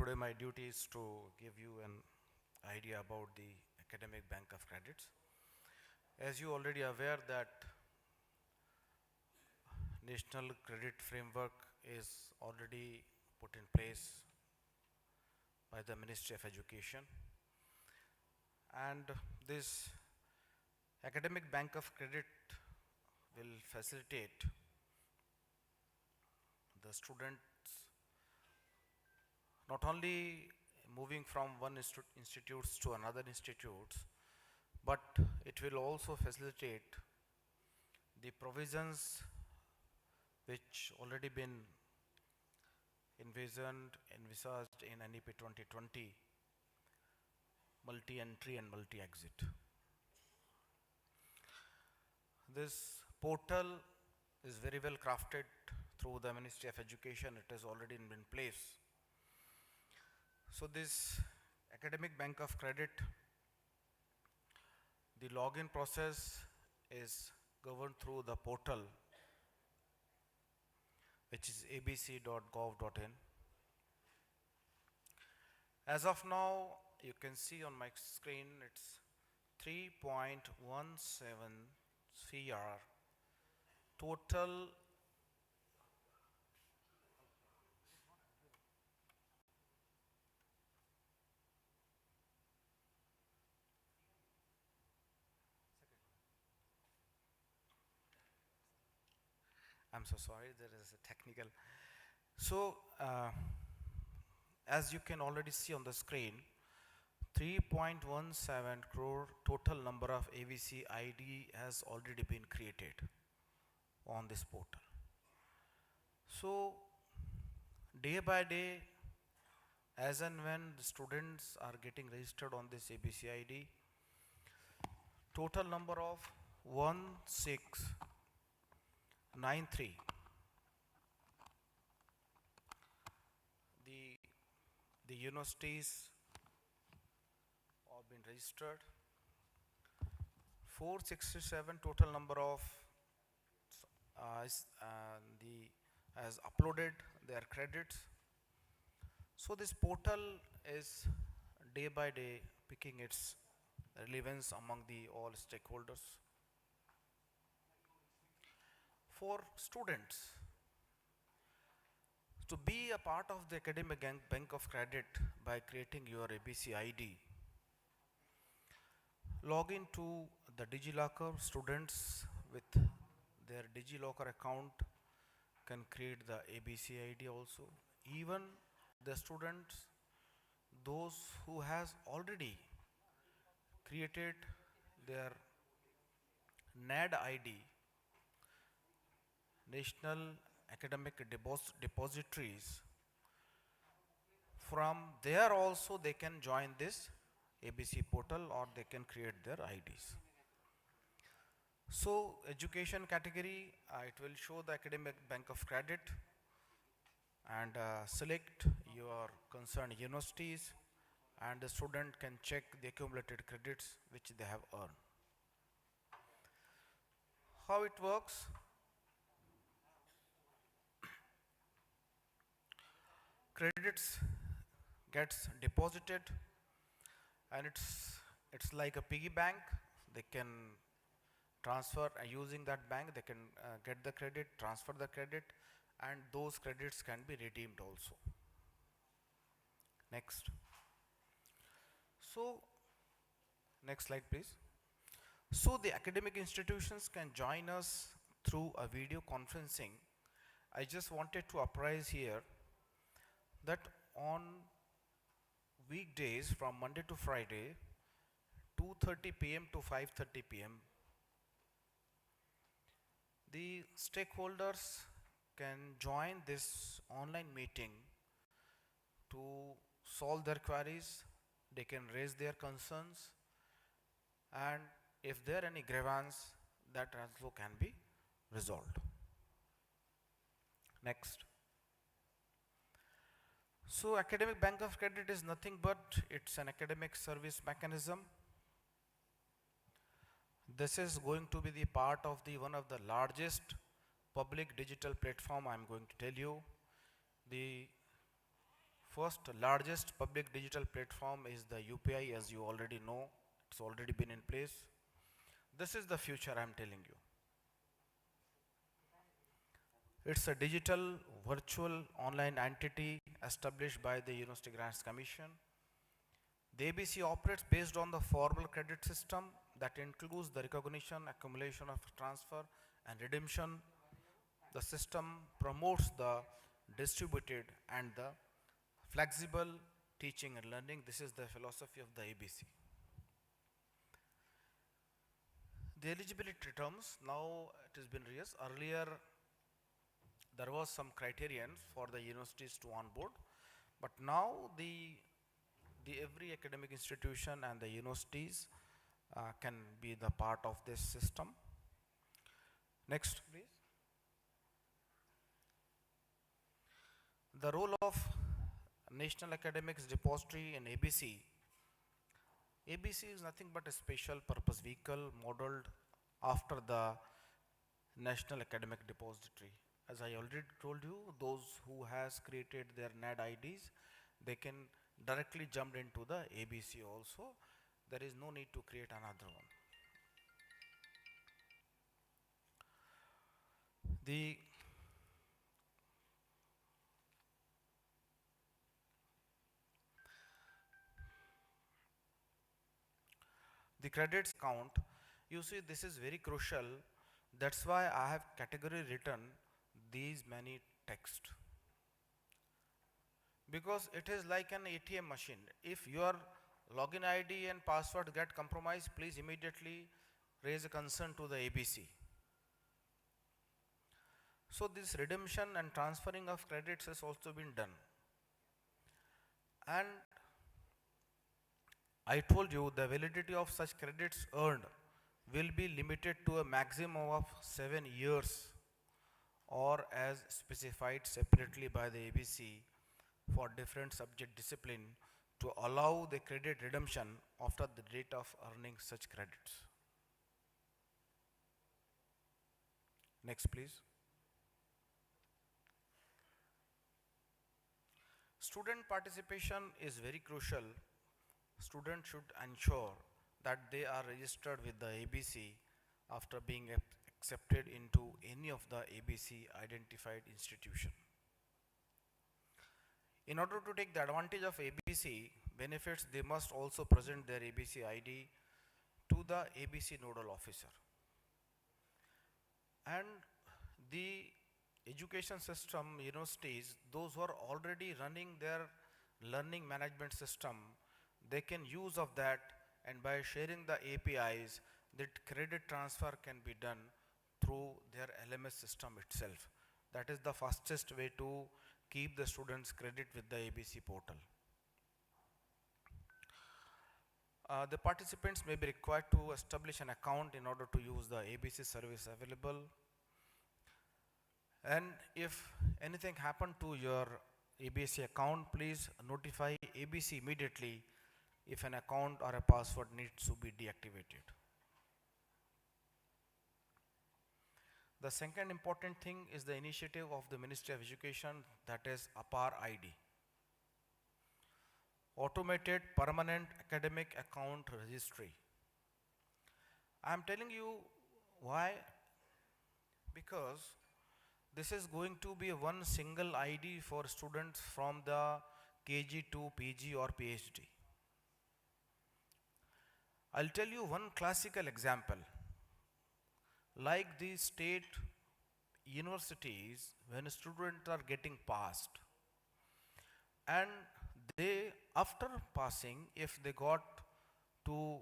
Today my duty is to give you an idea about the academic bank of credits. As you already aware that national credit framework is already put in place by the Ministry of Education, and this academic bank of credit will facilitate the students not only moving from one institutes to another institutes, but it will also facilitate the provisions which already been envisaged in NEP 2020, multi-entry and multi-exit. This portal is very well crafted through the Ministry of Education. It has already been in place. So this academic bank of credit, the login process is governed through the portal, which is abc.gov.in. As of now, you can see on my screen, it's 3.17 CR total. I'm so sorry, there is a technical. So, as you can already see on the screen, 3.17 crore total number of AVC ID has already been created on this portal. So, day by day, as and when the students are getting registered on this ABC ID, total number of 1693, the universities have been registered. 467 total number of has uploaded their credits. So this portal is day by day picking its relevance among the all stakeholders. For students to be a part of the academic bank of credit by creating your ABC ID, log into the DigiLocker. Students with their DigiLocker account can create the ABC ID also. Even the students, those who has already created their NAD ID, National Academic Depositories, from there also they can join this ABC portal or they can create their IDs. So education category, it will show the academic bank of credit and select your concerned universities, and the student can check the accumulated credits which they have earned. How it works? Credits gets deposited, and it's like a piggy bank. They can transfer using that bank. They can get the credit, transfer the credit, and those credits can be redeemed also. Next. So, next slide please. So the academic institutions can join us through a video conferencing. I just wanted to apprise here that on weekdays from Monday to Friday, 2:30 p.m. to 5:30 p.m., the stakeholders can join this online meeting to solve their queries. They can raise their concerns, and if there are any grievance, that also can be resolved. Next. So academic bank of credit is nothing but it's an academic service mechanism. This is going to be the part of the one of the largest public digital platform. I'm going to tell you, the First largest public digital platform is the UPI, as you already know. It's already been in place. This is the future I'm telling you. It's a digital virtual online entity established by the University Grants Commission. The ABC operates based on the formal credit system that includes the recognition, accumulation of transfer and redemption. The system promotes the distributed and the flexible teaching and learning. This is the philosophy of the ABC. The eligibility terms, now it has been raised. Earlier there was some criterion for the universities to onboard, but now the every academic institution and the universities can be the part of this system. Next, please. The role of National Academics Depository in ABC. ABC is nothing but a special purpose vehicle modeled after the National Academic Depository. As I already told you, those who has created their NAD IDs, they can directly jump into the ABC also. There is no need to create another one. The credits count, you see this is very crucial. That's why I have category written these many text, because it is like an ATM machine. If your login ID and password get compromised, please immediately raise a concern to the ABC. So this redemption and transferring of credits has also been done. And I told you the validity of such credits earned will be limited to a maximum of 7 years, or as specified separately by the ABC for different subject discipline, to allow the credit redemption after the date of earning such credits. Next, please. Student participation is very crucial. Students should ensure that they are registered with the ABC after being accepted into any of the ABC identified institution. In order to take the advantage of ABC benefits, they must also present their ABC ID to the ABC nodal officer. And the education system, universities, those who are already running their learning management system, they can use of that, and by sharing the APIs, that credit transfer can be done through their LMS system itself. That is the fastest way to keep the students' credit with the ABC portal. The participants may be required to establish an account in order to use the ABC service available. And if anything happened to your ABC account, please notify ABC immediately if an account or a password needs to be deactivated. The second important thing is the initiative of the Ministry of Education, that is APAR ID. Automated Permanent Academic Account Registry. I am telling you why, because this is going to be one single ID for students from the KG to PG or PhD. I'll tell you one classical example. Like the state universities, when students are getting passed, and they, after passing, if they got to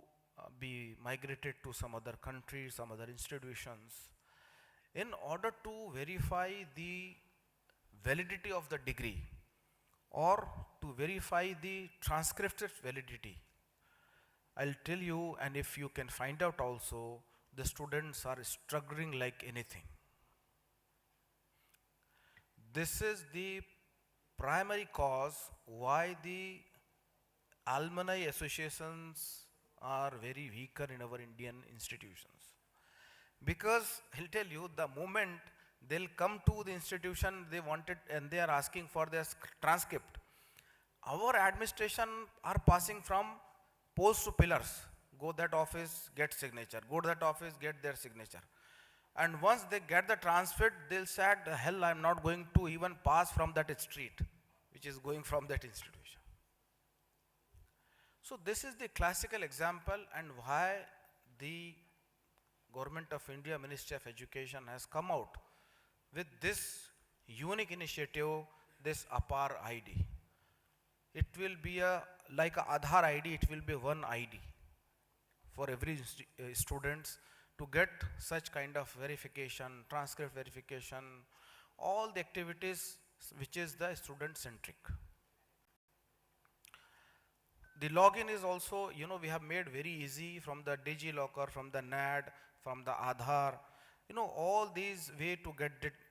be migrated to some other country, some other institutions, in order to verify the validity of the degree or to verify the transcript validity, I'll tell you, and if you can find out also, the students are struggling like anything. This is the primary cause why the alumni associations are very weaker in our Indian institutions. Because I'll tell you, the moment they'll come to the institution, they wanted and they are asking for their transcript, our administration are passing from post to pillars. Go that office, get signature. Go to that office, get their signature. And once they get the transcript, they'll say, the hell, I'm not going to even pass from that street, which is going from that institution. So this is the classical example and why the Government of India Ministry of Education has come out with this unique initiative, this APAR ID. It will be like a Aadhaar ID, it will be one ID for every students to get such kind of verification, transcript verification, all the activities which is the student centric. The login is also, we have made very easy from the DigiLocker, from the NAD, from the Aadhaar, all these way to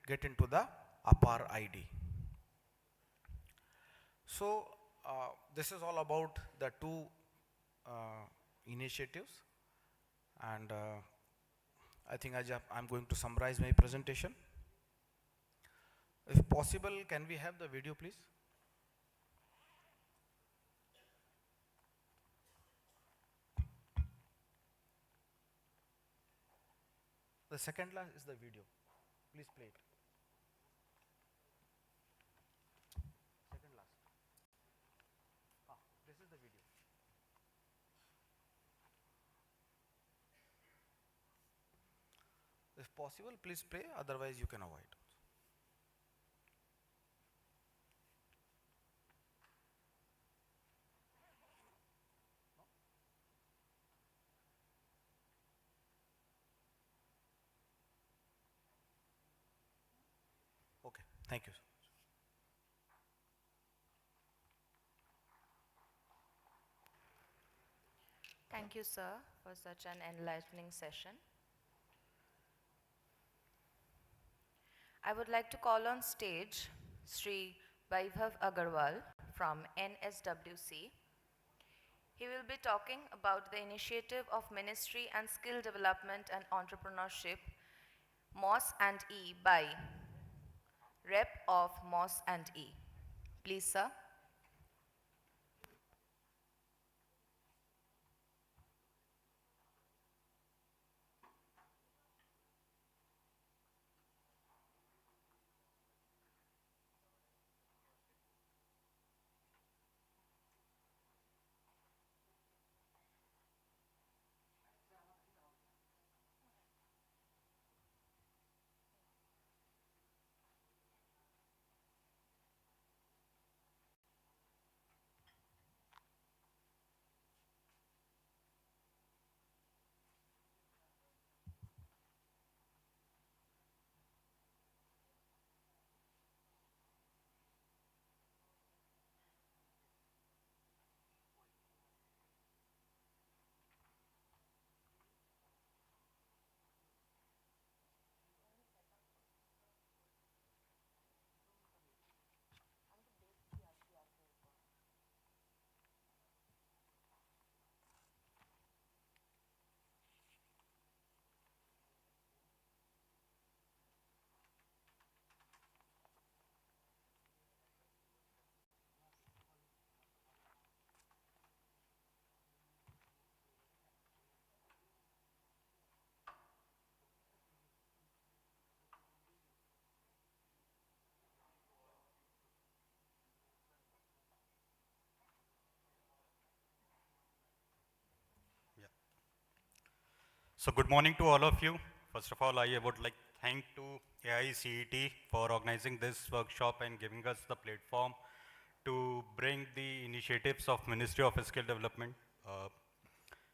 get into the APAR ID. So this is all about the two initiatives, and I think I'm going to summarize my presentation. If possible, can we have the video, please? The second last is the video. Please play it. Second last. This is the video. If possible, please play, otherwise you can avoid. Okay, thank you. Thank you, sir, for such an enlightening session. I would like to call on stage Sri Vaibhav Agarwal from NSWC. He will be talking about the initiative of Ministry and Skill Development and Entrepreneurship, MOS and E by Rep of MOS and E. Please, sir. So good morning to all of you. First of all, I would like to thank to AICTE for organizing this workshop and giving us the platform to bring the initiatives of Ministry of Skill Development.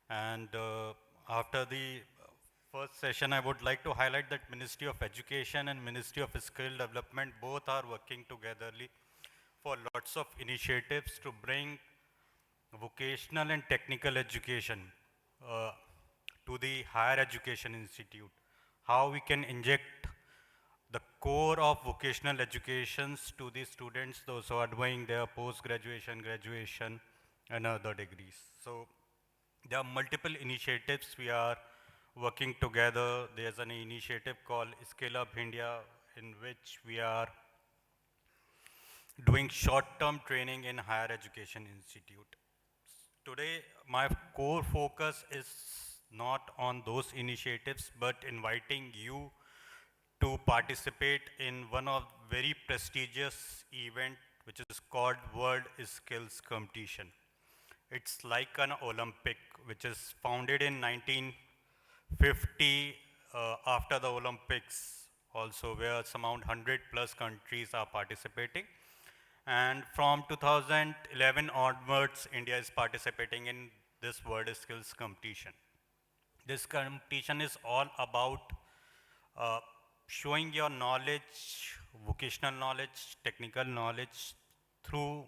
After the first session, I would like to highlight that Ministry of Education and Ministry of Skill Development both are working togetherly for lots of initiatives to bring vocational and technical education to the higher education institute. How we can inject the core of vocational educations to the students, those who are doing their post-graduation, graduation, and other degrees. So there are multiple initiatives we are working together. There's an initiative called Scale Up India, in which we are doing short-term training in higher education institute. Today, my core focus is not on those initiatives, but inviting you to participate in one of very prestigious event, which is called World Skills Competition. It's like an Olympic, which is founded in 1950 after the Olympics also, where some 100 plus countries are participating. And from 2011 onwards, India is participating in this World Skills Competition. This competition is all about uh, showing your knowledge, vocational knowledge, technical knowledge through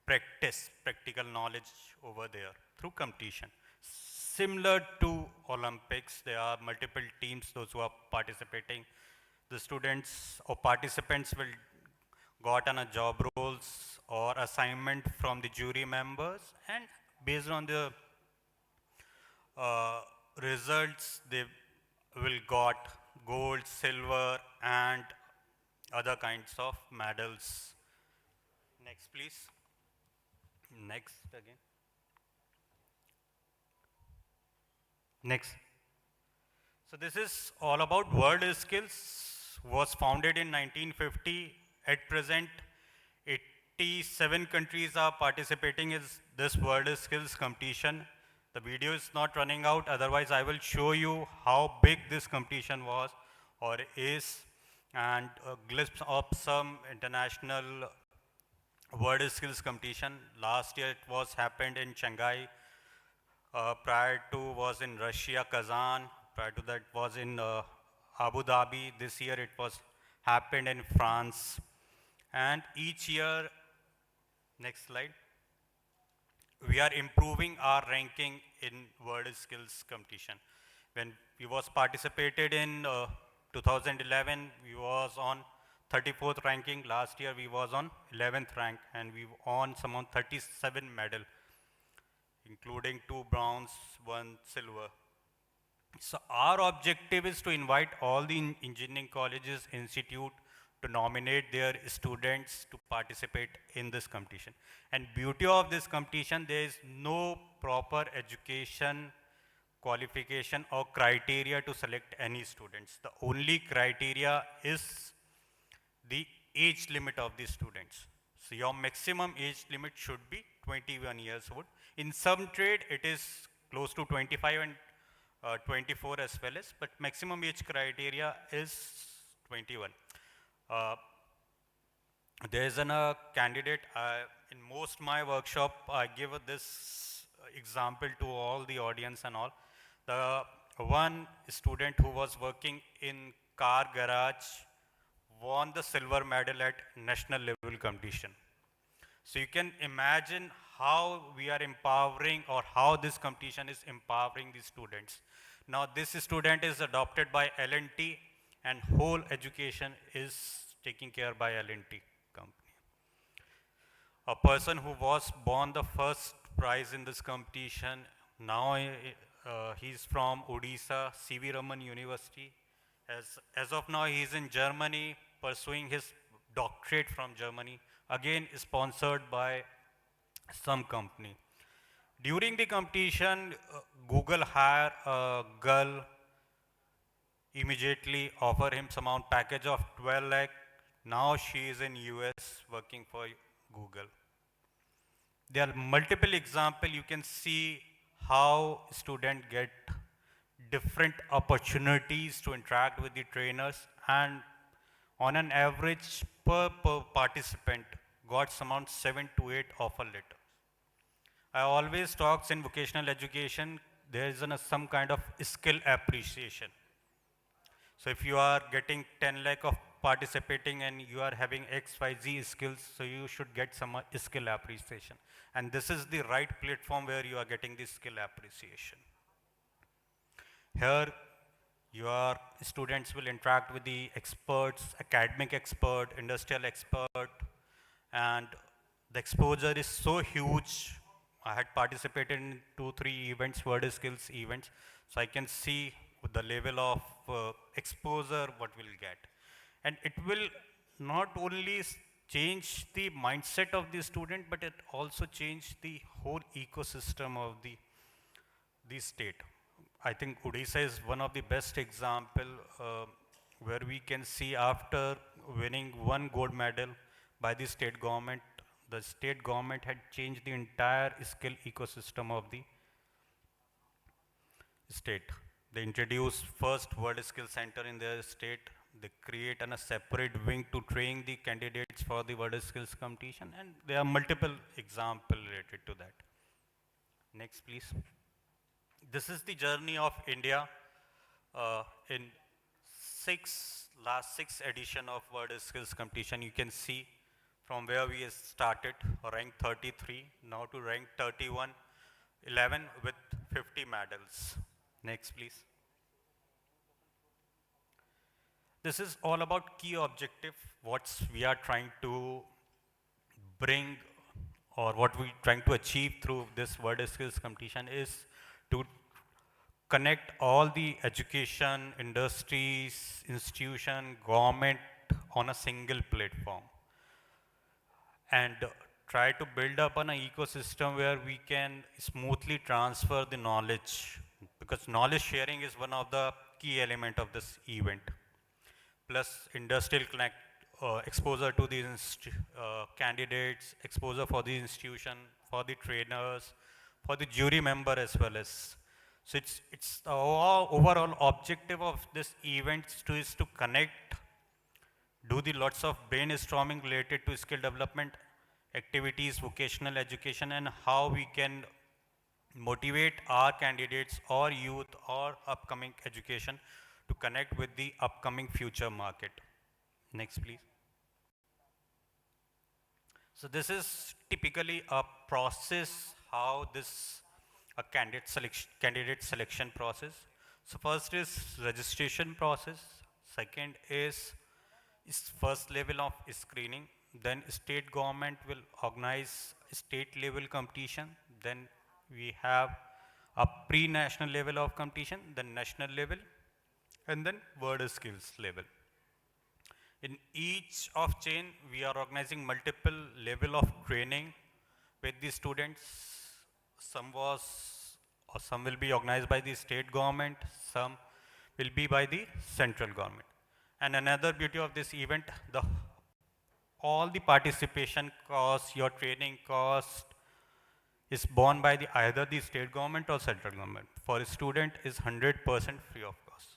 practice, practical knowledge over there through competition. Similar to Olympics, there are multiple teams, those who are participating. The students or participants will got on a job roles or assignment from the jury members, and based on the uh, results, they will got gold, silver, and other kinds of medals. Next, please. Next again. Next. So this is all about World Skills. Was founded in 1950. At present, 87 countries are participating in this World Skills competition. The video is not running out. Otherwise, I will show you how big this competition was or is, and a glimpse of some international World Skills competition. Last year it was happened in Shanghai. Prior to was in Russia, Kazan. Prior to that was in Abu Dhabi. This year it was happened in France. And each year, next slide, we are improving our ranking in World Skills competition. When we was participated in 2011, we was on 34th ranking. Last year we was on 11th rank, and we won some on 37 medal, including 2 bronze, 1 silver. So our objective is to invite all the engineering colleges, institute to nominate their students to participate in this competition. And beauty of this competition, there is no proper education, qualification or criteria to select any students. The only criteria is the age limit of the students. So your maximum age limit should be 21 years old. In some trade, it is close to 25 and 24 as well as, but maximum age criteria is 21. Uh, there is a candidate, in most my workshop, I give this example to all the audience and all. The one student who was working in car garage won the silver medal at national level competition. So you can imagine how we are empowering or how this competition is empowering the students. Now this student is adopted by L&T, and whole education is taken care by L&T company. A person who was won the first prize in this competition, now he's from Odisha, C.V. Raman University. As of now, he's in Germany pursuing his doctorate from Germany, again sponsored by some company. During the competition, Google hired a girl, immediately offer him some amount package of 12 lakh. Now she is in US working for Google. There are multiple examples. You can see how students get different opportunities to interact with the trainers, and on an average per participant got some around 7 to 8 offer letters. I always talks in vocational education, there is some kind of skill appreciation. So if you are getting 10 lakh of participating and you are having XYZ skills, so you should get some skill appreciation. And this is the right platform where you are getting this skill appreciation. Here, your students will interact with the experts, academic expert, industrial expert, and the exposure is so huge. I had participated in 2-3 events, word skills events, so I can see the level of exposure what we'll get. And it will not only changed the mindset of the student, but it also changed the whole ecosystem of the state. I think Odisha is one of the best example where we can see after winning one gold medal by the state government had changed the entire skill ecosystem of the state. They introduced first World Skill Center in their state. They create a separate wing to train the candidates for the World Skills competition, and there are multiple examples related to that. Next, please. This is the journey of India in last six edition of World Skills competition. You can see from where we started, rank 33, now to rank 31, 11 with 50 medals. Next, please. This is all about key objective, what we are trying to bring or what we are trying to achieve through this World Skills competition is to connect all the education, industries, institution, government on a single platform and try to build up an ecosystem where we can smoothly transfer the knowledge, because knowledge sharing is one of the key element of this event. Plus industrial exposure to these candidates, exposure for the institution, for the trainers, for the jury member as well as. So it's the overall objective of this event is to connect, do the lots of brainstorming related to skill development activities, vocational education, and how we can motivate our candidates or youth or upcoming education to connect with the upcoming future market. Next, please. So this is typically a process, how this a candidate selection process. So first is registration process. Second is first level of screening. Then state government will organize state level competition. Then we have a pre-national level of competition, then national level, and then World Skills level. In each of chain, we are organizing multiple level of training with the students. Some will be organized by the state government, some will be by the central government. And another beauty of this event, all the participation costs, your training cost is borne by either the state government or central government. For a student is 100% free of cost.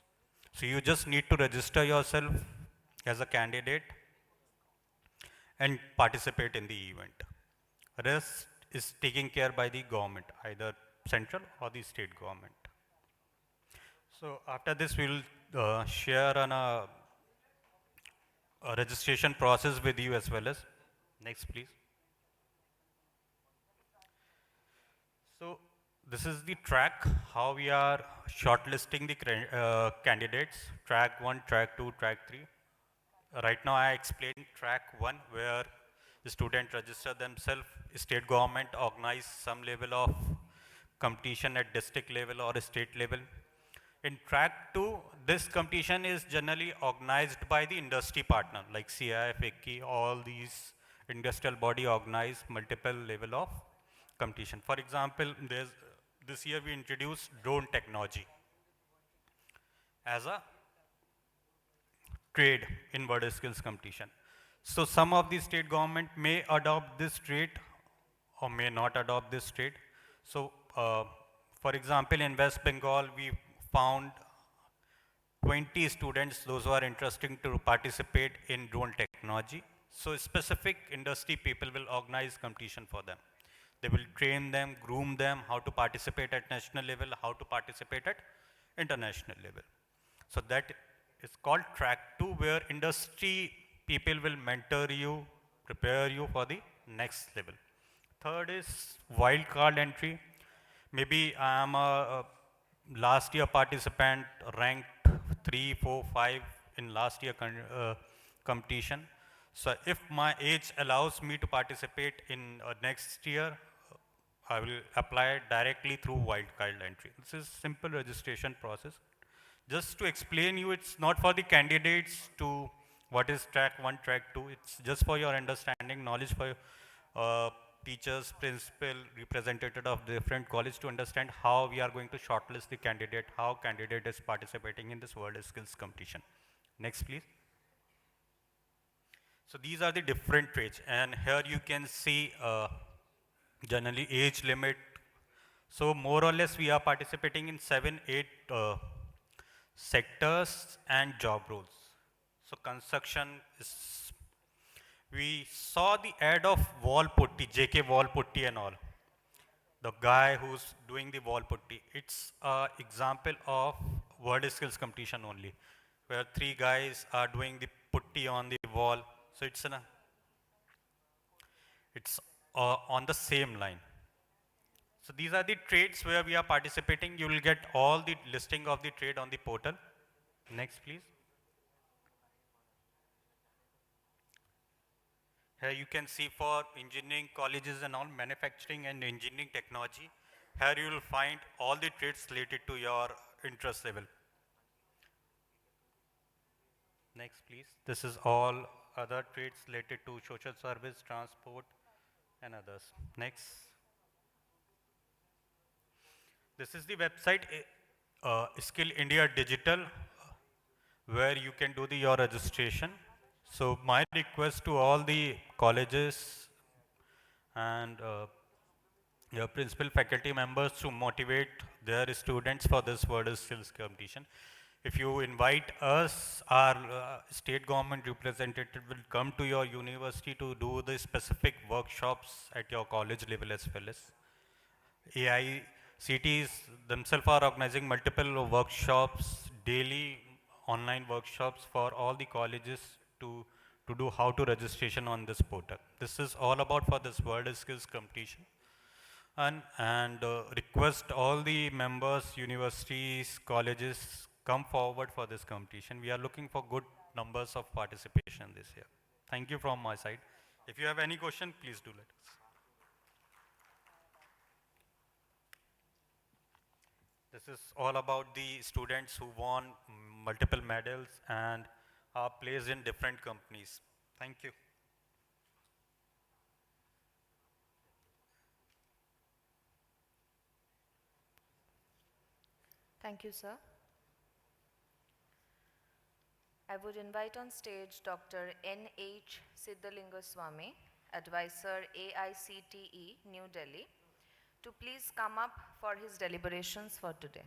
So you just need to register yourself as a candidate and participate in the event. Rest is taken care by the government, either central or the state government. So after this, we will share a registration process with you as well as. Next, please. So this is the track, how we are shortlisting the candidates, track 1, track 2, track 3. Right now I explained track 1 where the student register themselves, state government organize some level of competition at district level or state level. In track 2, this competition is generally organized by the industry partner like CIF, AICTE, all these industrial body organize multiple level of competition. For example, this year we introduced drone technology as a trade in World Skills competition. So some of the state government may adopt this trade or may not adopt this trade. So for example, in West Bengal, we found 20 students, those who are interested to participate in drone technology. So specific industry people will organize competition for them. They will train them, groom them, how to participate at national level, how to participate at international level. So that is called track 2, where industry people will mentor you, prepare you for the next level. Third is wild card entry. Maybe I am a last year participant, ranked 3, 4, 5 in last year competition. So if my age allows me to participate in next year, I will apply directly through wildcard entry. This is simple registration process. Just to explain you, it's not for the candidates to What is track 1, track 2? It's just for your understanding, knowledge for teachers, principal, representative of different college to understand how we are going to shortlist the candidate, how candidate is participating in this world skills competition. Next, please. So these are the different trades, and here you can see generally age limit. So more or less we are participating in 7, 8 sectors and job roles. So construction is, we saw the ad of wall putty, JK wall putty and all. The guy who's doing the wall putty. It's an example of word skills competition only, where 3 guys are doing the putty on the wall. So it's on the same line. So these are the trades where we are participating. You will get all the listing of the trade on the portal. Next, please. Here you can see for engineering colleges and all, manufacturing and engineering technology. Here you will find all the trades related to your interest level. Next, please. This is all other trades related to social service, transport, and others. Next. This is the website, Skill India Digital, where you can do your registration. So my request to all the colleges and your principal faculty members to motivate their students for this word skills competition. If you invite us, our state government representative will come to your university to do the specific workshops at your college level as well as AICTEs themselves are organizing multiple workshops, daily online workshops for all the colleges to do how to registration on this portal. This is all about for this word skills competition. And request all the members, universities, colleges come forward for this competition. We are looking for good numbers of participation this year. Thank you from my side. If you have any question, please do let us. This is all about the students who won multiple medals and are placed in different companies. Thank you. Thank you, sir. I would invite on stage Dr. N.H. Siddhalingaswamy, Advisor AICTE, New Delhi, to please come up for his deliberations for today.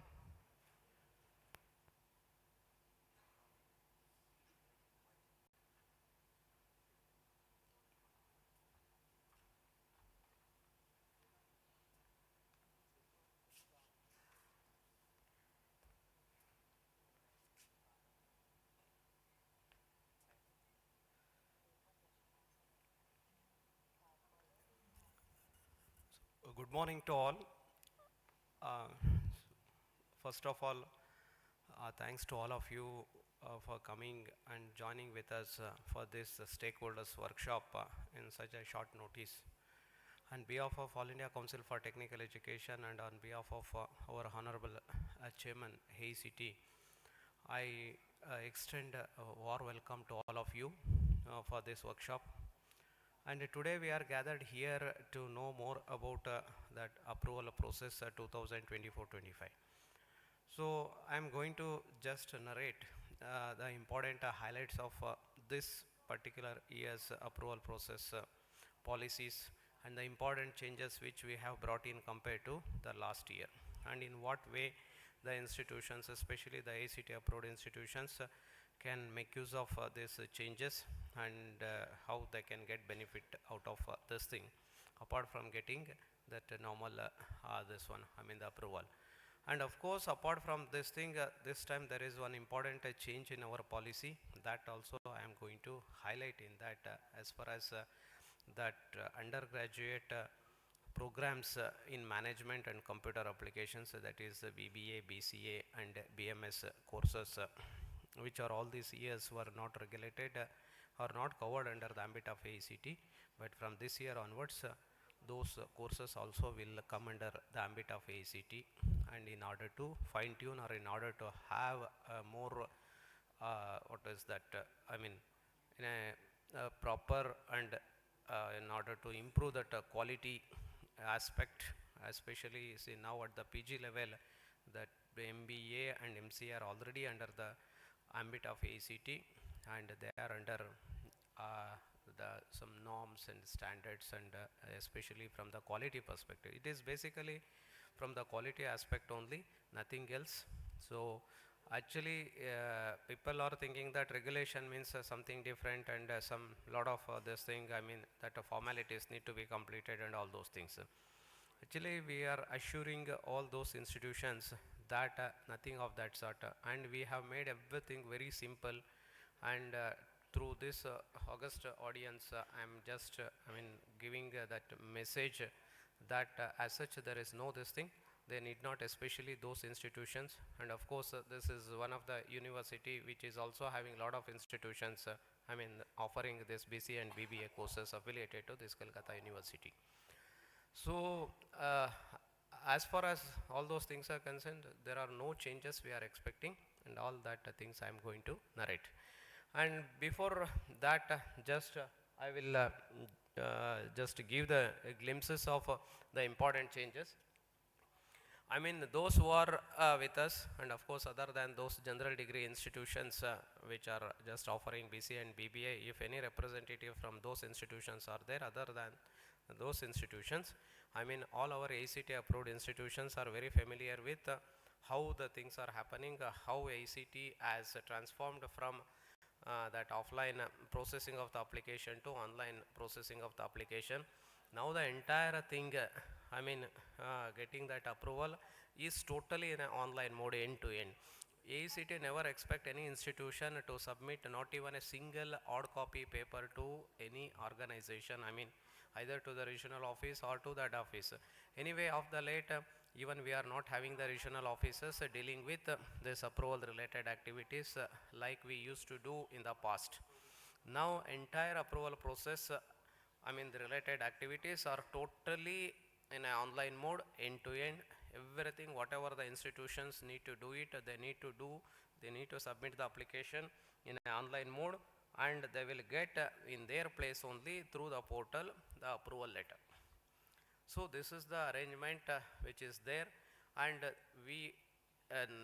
Good morning to all. Uh, First of all, thanks to all of you for coming and joining with us for this stakeholders workshop in such a short notice. On behalf of All India Council for Technical Education and on behalf of our Honorable Chairman AICTE, I extend a warm welcome to all of you for this workshop. And today we are gathered here to know more about that approval process 2024-25. So I am going to just narrate the important highlights of this particular year's approval process policies and the important changes which we have brought in compared to the last year, and in what way the institutions, especially the AICTE approved institutions, can make use of these changes and how they can get benefit out of this thing, apart from getting that normal the approval. And of course, apart from this thing, this time there is one important change in our policy that also I am going to highlight in that as far as that undergraduate programs in management and computer applications, that is BBA, BCA and BMS courses, which are all these years were not regulated or not covered under the ambit of AICTE, but from this year onwards those courses also will come under the ambit of AICTE, and in order to fine tune or in order to have more in a proper and in order to improve that quality aspect, especially see now at the PG level, that the MBA and MC are already under the ambit of AICTE, and they are under some norms and standards, and especially from the quality perspective. It is basically from the quality aspect only, nothing else. So actually people are thinking that regulation means something different, and some lot of this thing, I mean that formalities need to be completed and all those things. Actually we are assuring all those institutions that nothing of that sort, and we have made everything very simple, and through this august audience I am just I mean giving that message that as such there is no this thing, they need not, especially those institutions. And of course this is one of the university which is also having a lot of institutions I mean offering this BCA and BBA courses affiliated to this Kolkata University. So as far as all those things are concerned, there are no changes we are expecting, and all that things I am going to narrate. And before that just I will just give the glimpses of the important changes. I mean those who are with us, and of course other than those general degree institutions which are just offering BCA and BBA, if any representative from those institutions are there other than those institutions, I mean all our AICTE approved institutions are very familiar with how the things are happening, how AICTE has transformed from that offline processing of the application to online processing of the application. Now the entire thing I mean getting that approval is totally in an online mode, end to end. AICTE never expect any institution to submit not even a single odd copy paper to any organization, I mean either to the regional office or to that office. Anyway, of the late even we are not having the regional offices dealing with this approval related activities like we used to do in the past. Now entire approval process I mean the related activities are totally in an online mode, end to end. Everything whatever the institutions need to do it, they need to submit the application in an online mode, and they will get in their place only through the portal the approval letter. So this is the arrangement which is there, and we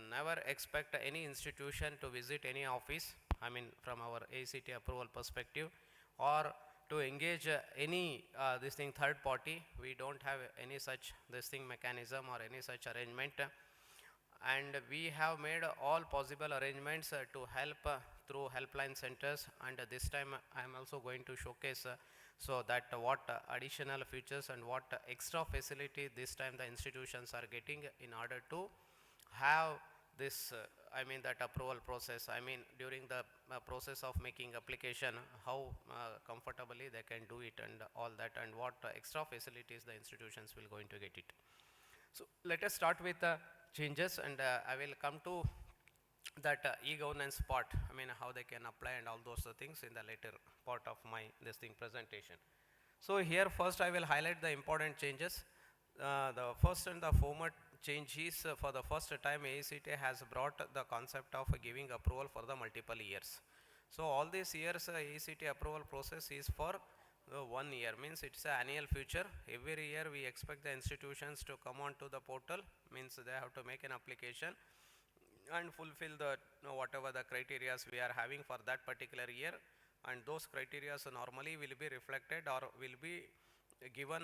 never expect any institution to visit any office, I mean from our AICTE approval perspective, or to engage any this thing third party. We don't have any such this thing mechanism or any such arrangement, and we have made all possible arrangements to help through helpline centers, and this time I am also going to showcase so that what additional features and what extra facility this time the institutions are getting in order to have this I mean that approval process, I mean during the process of making application, how comfortably they can do it and all that, and what extra facilities the institutions will going to get it. So let us start with the changes, and I will come to that e-governance part, I mean how they can apply and all those things in the later part of my this thing presentation. So here first I will highlight the important changes. The first and the former change is for the first time AICTE has brought the concept of giving approval for the multiple years. So all these years AICTE approval process is for 1 year, means it's an annual feature. Every year we expect the institutions to come on to the portal, means they have to make an application and fulfill the whatever the criteria we are having for that particular year, and those criteria normally will be reflected or will be given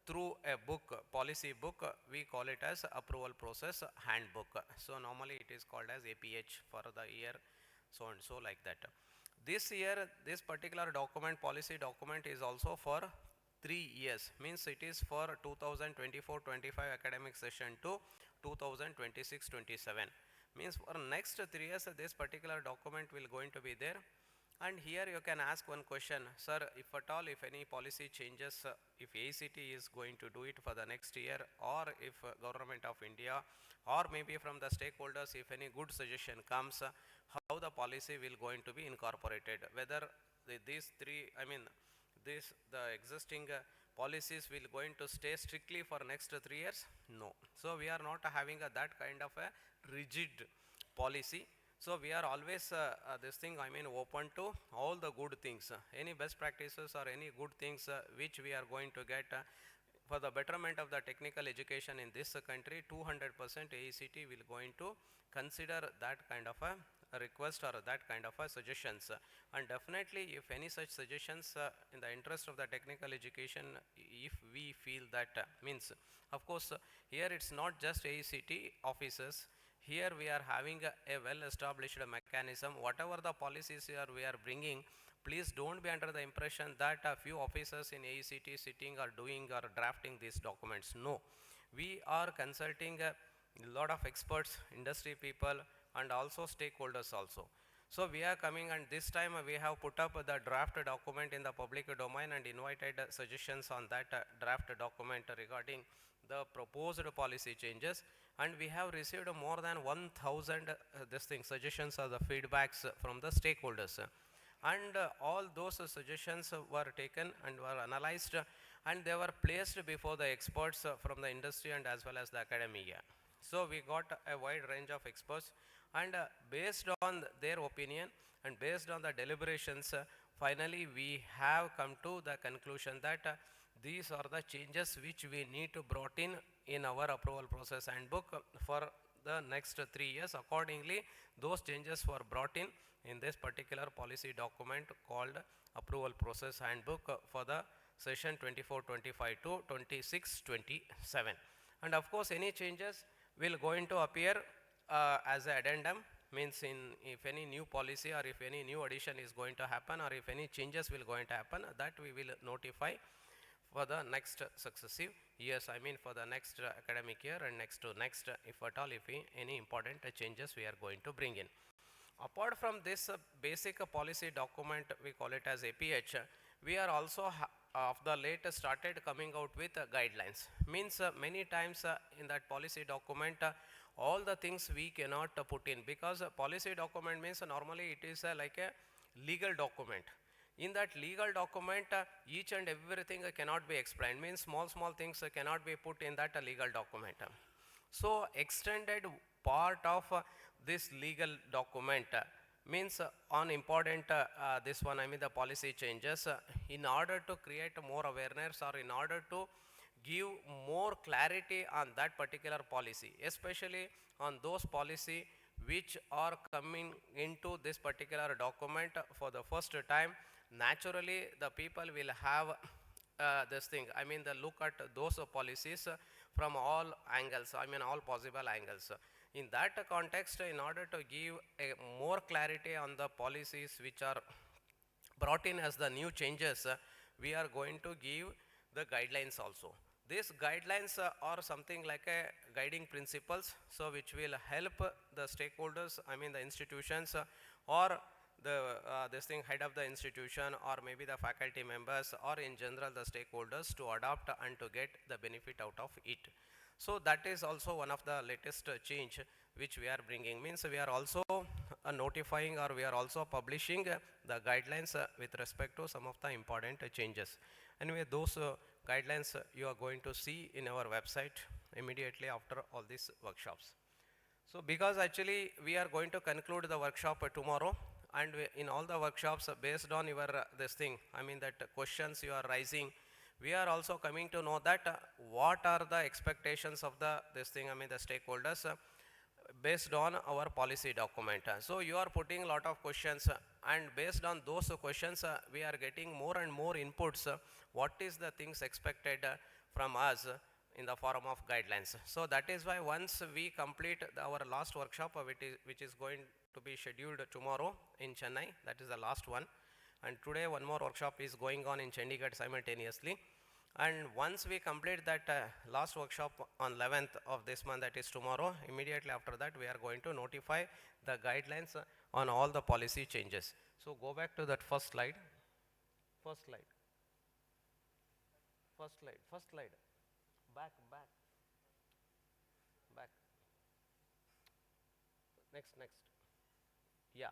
through a book, policy book. We call it as approval process handbook. So normally it is called as APH for the year so and so like that. This year this particular document, policy document, is also for 3 years, means it is for 2024-25 academic session to 2026-27, means for next 3 years this particular document will going to be there. And here you can ask one question, sir, if at all if any policy changes, if AICTE is going to do it for the next year, or if government of India or maybe from the stakeholders if any good suggestion comes, how the policy will going to be incorporated, whether these three, I mean the existing policies will going to stay strictly for next 3 years? No. So we are not having that kind of a rigid policy. So we are always this thing, I mean, open to all the good things, any best practices or any good things which we are going to get for the betterment of the technical education in this country. 200% AICTE will going to consider that kind of a request or that kind of a suggestions, and definitely if any such suggestions in the interest of the technical education, if we feel that means, of course, here it's not just AICTE officers. Here we are having a well established mechanism. Whatever the policies here we are bringing, please don't be under the impression that a few officers in AICTE sitting or doing or drafting these documents. No, we are consulting a lot of experts, industry people, and also stakeholders also. So we are coming, and this time we have put up the draft document in the public domain and invited suggestions on that draft document regarding the proposed policy changes, and we have received more than 1000 suggestions or the feedbacks from the stakeholders, and all those suggestions were taken and were analyzed, and they were placed before the experts from the industry and as well as the academia. So we got a wide range of experts, and based on their opinion and based on the deliberations, finally we have come to the conclusion that these are the changes which we need to brought in our approval process handbook for the next 3 years. Accordingly, those changes were brought in this particular policy document called approval process handbook for the session 24-25 to 26-27. And of course, any changes will going to appear as an addendum, means if any new policy or if any new addition is going to happen or if any changes will going to happen, that we will notify for the next successive years, I mean for the next academic year and next to next, if at all, if any important changes we are going to bring in. Apart from this basic policy document, we call it as APH, we are also of the late started coming out with guidelines. Means many times in that policy document, all the things we cannot put in, because policy document means normally it is like a legal document. In that legal document, each and everything cannot be explained, means small things cannot be put in that legal document. So extended part of this legal document means on important this one, I mean the policy changes, in order to create more awareness or in order to give more clarity on that particular policy, especially on those policy which are coming into this particular document for the first time. Naturally, the people will have this thing, I mean the look at those policies from all angles, I mean all possible angles. In that context, in order to give a more clarity on the policies which are brought in as the new changes, we are going to give the guidelines also. These guidelines are something like a guiding principles, so which will help the stakeholders, I mean the institutions or the head of the institution or maybe the faculty members or in general the stakeholders to adopt and to get the benefit out of it. So that is also one of the latest change which we are bringing, means we are also notifying or we are also publishing the guidelines with respect to some of the important changes. Anyway, those guidelines you are going to see in our website immediately after all these workshops. So because actually we are going to conclude the workshop tomorrow, and in all the workshops based on your this thing, I mean that questions you are raising, we are also coming to know that what are the expectations of the this thing, I mean the stakeholders based on our policy document. So you are putting a lot of questions, and based on those questions we are getting more and more inputs, what is the things expected from us in the form of guidelines. So that is why once we complete our last workshop, which is going to be scheduled tomorrow in Chennai, that is the last one, and today one more workshop is going on in Chandigarh simultaneously. And once we complete that last workshop on 11th of this month, that is tomorrow, immediately after that we are going to notify the guidelines on all the policy changes. So go back to that first slide. Back. Next. Yeah.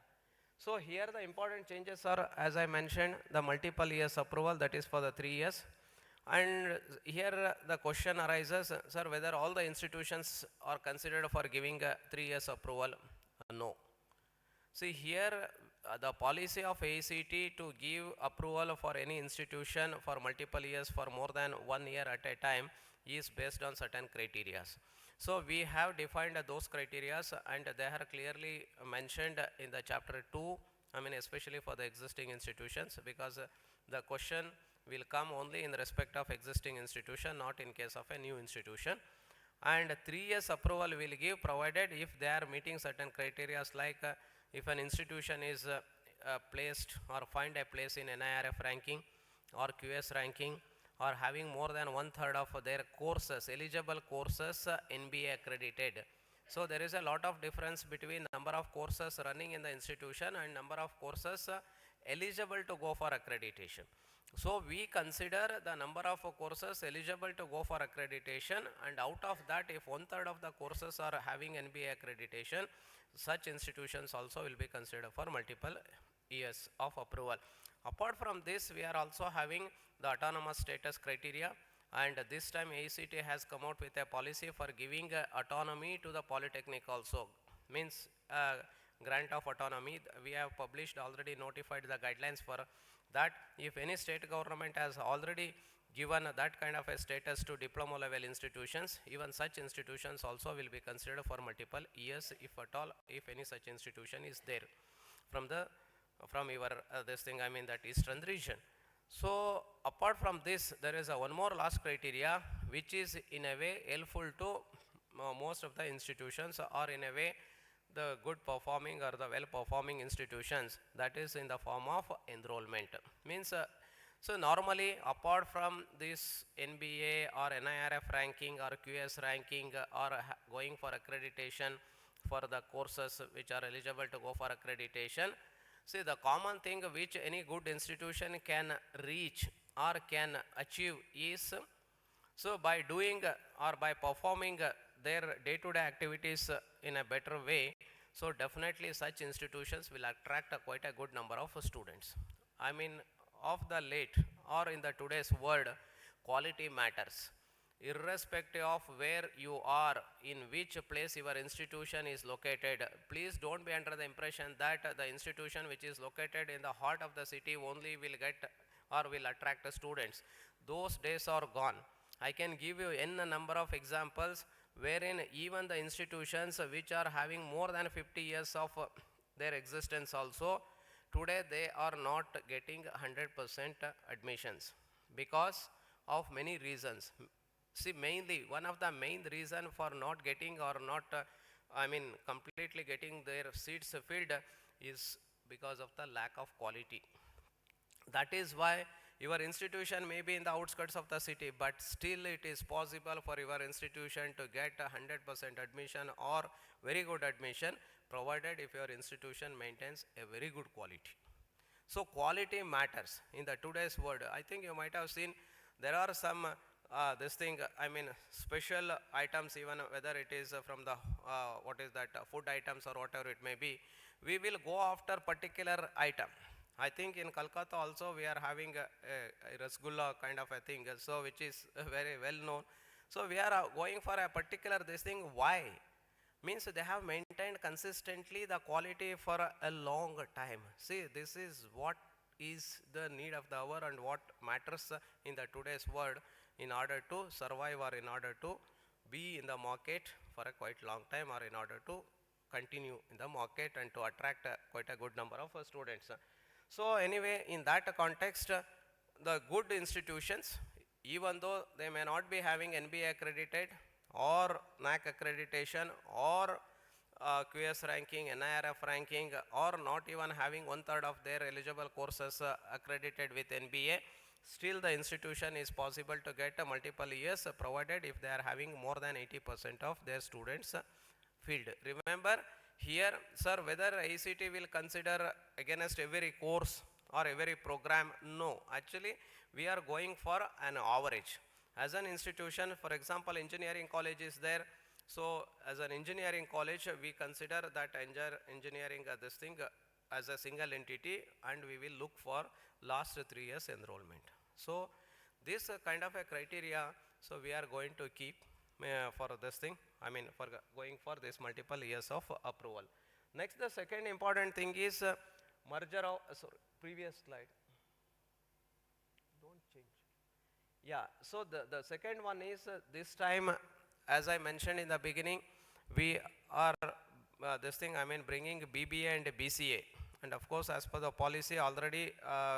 So here the important changes are, as I mentioned, the multiple years approval, that is for the 3 years. And here the question arises, sir, whether all the institutions are considered for giving 3 years approval? No. See here, the policy of AICTE to give approval for any institution for multiple years for more than 1 year at a time is based on certain criteria. So we have defined those criteria and they are clearly mentioned in the chapter 2, I mean especially for the existing institutions, because the question will come only in respect of existing institution, not in case of a new institution. And 3 years approval will give provided if they are meeting certain criteria, like if an institution is placed or find a place in NIRF ranking or QS ranking, or having more than 1/3 of their courses, eligible courses, NBA accredited. So there is a lot of difference between number of courses running in the institution and number of courses eligible to go for accreditation. So we consider the number of courses eligible to go for accreditation, and out of that, if 1/3 of the courses are having NBA accreditation, such institutions also will be considered for multiple years of approval. Apart from this, we are also having the autonomous status criteria, and this time AICTE has come out with a policy for giving autonomy to the polytechnic also, means grant of autonomy. We have published, already notified the guidelines for that. If any state government has already given that kind of a status to diploma level institutions, even such institutions also will be considered for multiple years, if at all, if any such institution is there from your this thing, I mean that eastern region. So apart from this, there is one more last criteria which is in a way helpful to most of the institutions, or in a way the good performing or the well performing institutions, that is in the form of enrollment. Means so normally, apart from this NBA or NIRF ranking or QS ranking, or going for accreditation for the courses which are eligible to go for accreditation, see the common thing which any good institution can reach or can achieve is, so by doing or by performing their day-to-day activities in a better way, so definitely such institutions will attract quite a good number of students. I mean, of the late or in the today's world, quality matters. Irrespective of where you are, in which place your institution is located, please don't be under the impression that the institution which is located in the heart of the city only will get or will attract students. Those days are gone. I can give you n number of examples wherein even the institutions which are having more than 50 years of their existence also, today they are not getting 100% admissions because of many reasons. See, mainly one of the main reason for not getting or not I mean completely getting their seats filled is because of the lack of quality. That is why your institution may be in the outskirts of the city, but still it is possible for your institution to get 100% admission or very good admission, provided if your institution maintains a very good quality. So quality matters in the today's world. I think you might have seen there are some this thing, I mean special items, even whether it is from the what is that food items or whatever it may be, we will go after particular item. I think in Kolkata also we are having a rasgulla kind of a thing, so which is very well known. So we are going for a particular this thing. Why? Means they have maintained consistently the quality for a long time. See, this is what is the need of the hour and what matters in the today's world in order to survive or in order to be in the market for a quite long time, or in order to continue in the market and to attract quite a good number of students. So anyway, in that context, the good institutions, even though they may not be having NBA accredited or NAC accreditation or QS ranking, NIRF ranking, or not even having 1/3 of their eligible courses accredited with NBA, still the institution is possible to get multiple years, provided if they are having more than 80% of their students filled. Remember here, sir, whether AICTE will consider against every course or every program? No, actually we are going for an average. As an institution, for example, engineering college is there. So as an engineering college, we consider that engineering this thing as a single entity, and we will look for last 3 years enrollment. So this kind of a criteria, so we are going to keep for this thing, I mean for going for this multiple years of approval. Next, the second important thing is merger of, sorry, previous slide. Don't change. Yeah, so the second one is this time, as I mentioned in the beginning, we are bringing BBA and BCA. And of course, as per the policy, already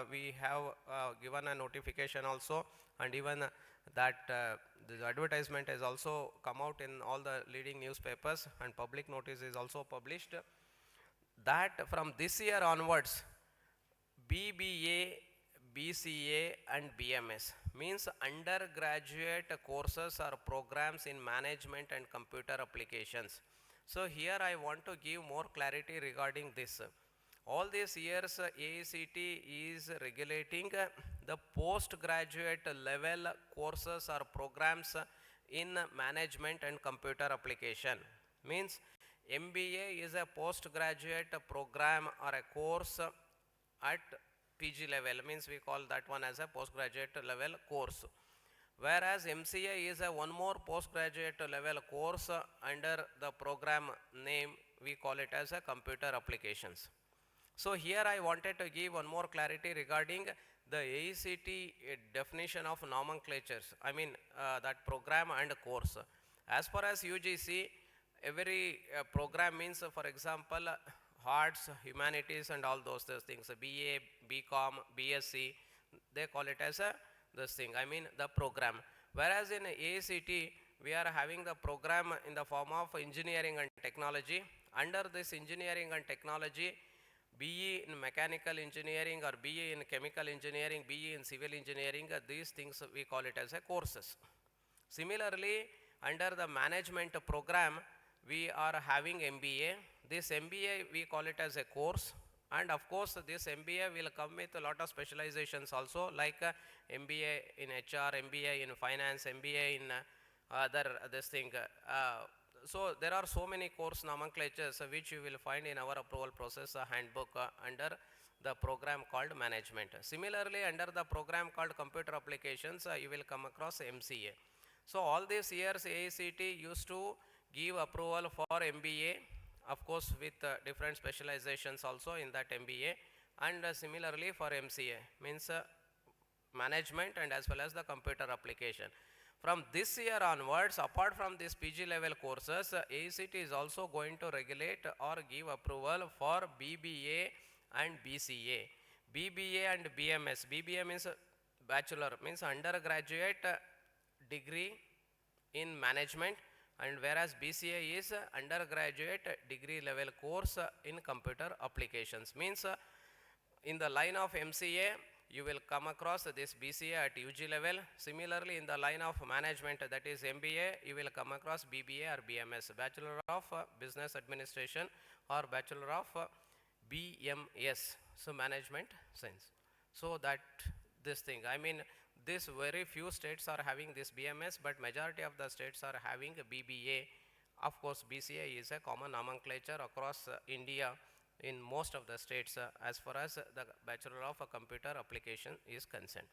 we have given a notification also, and even that the advertisement has also come out in all the leading newspapers, and public notice is also published, that from this year onwards, BBA, BCA and BMS means undergraduate courses or programs in management and computer applications. So here I want to give more clarity regarding this. All these years AICTE is regulating the postgraduate level courses or programs in management and computer application. Means MBA is a postgraduate program or a course at PG level, means we call that one as a postgraduate level course. Whereas MCA is a one more postgraduate level course under the program name, we call it as a computer applications. So here I wanted to give one more clarity regarding the AICTE definition of nomenclatures, that program and course. As far as UGC, every program means, for example, arts, humanities and all those things, BA, BCom, BSc, they call it as the program. Whereas in AICTE, we are having the program in the form of engineering and technology. Under this engineering and technology, BE in mechanical engineering or BE in chemical engineering, BE in civil engineering, these things we call it as a courses. Similarly, under the management program, we are having MBA. This MBA we call it as a course, and of course this MBA will come with a lot of specializations also, like MBA in HR, MBA in finance, MBA in other this thing. So there are so many course nomenclatures which you will find in our approval process handbook under the program called management. Similarly, under the program called computer applications, you will come across MCA. So all these years AICTE used to give approval for MBA, of course with different specializations also in that MBA, and similarly for MCA, means management and as well as the computer application. From this year onwards, apart from these PG level courses, AICTE is also going to regulate or give approval for BBA and BCA. BBA and BMS. BBA means bachelor, means undergraduate degree in management, and whereas BCA is undergraduate degree level course in computer applications. Means in the line of MCA, you will come across this BCA at UG level. Similarly, in the line of management, that is MBA, you will come across BBA or BMS, Bachelor of Business Administration or Bachelor of BMS, so Management Science. So that this thing, this very few states are having this BMS, but majority of the states are having BBA. Of course, BCA is a common nomenclature across India in most of the states as far as the Bachelor of Computer Application is concerned.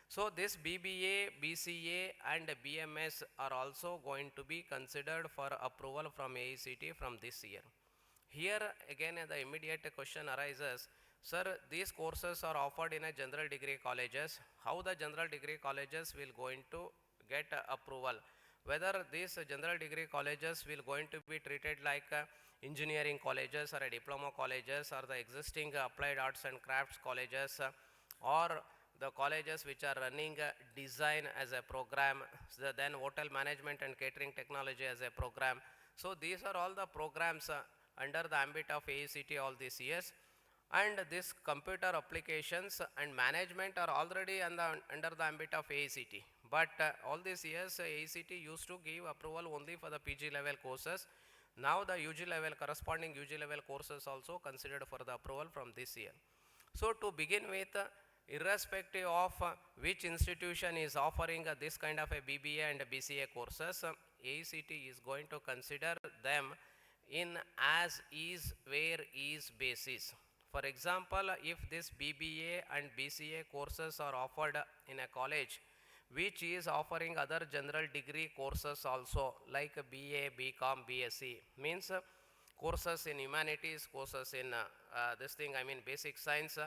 So this BBA, BCA and BMS are also going to be considered for approval from AICTE from this year. Here again the immediate question arises, sir, these courses are offered in a general degree colleges. How the general degree colleges will going to get approval? Whether these general degree colleges will going to be treated like engineering colleges or a diploma colleges or the existing applied arts and crafts colleges or the colleges which are running design as a program, then hotel management and catering technology as a program. So these are all the programs under the ambit of AICTE all these years, and this computer applications and management are already under the ambit of AICTE. But all these years AICTE used to give approval only for the PG level courses. Now the UG level, corresponding UG level courses also considered for the approval from this year. So to begin with, irrespective of which institution is offering this kind of a BBA and BCA courses, AICTE is going to consider them in as is where is basis. For example, if this BBA and BCA courses are offered in a college which is offering other general degree courses also like BA, BCom, BSc, means courses in humanities, courses in this thing, I mean basic science.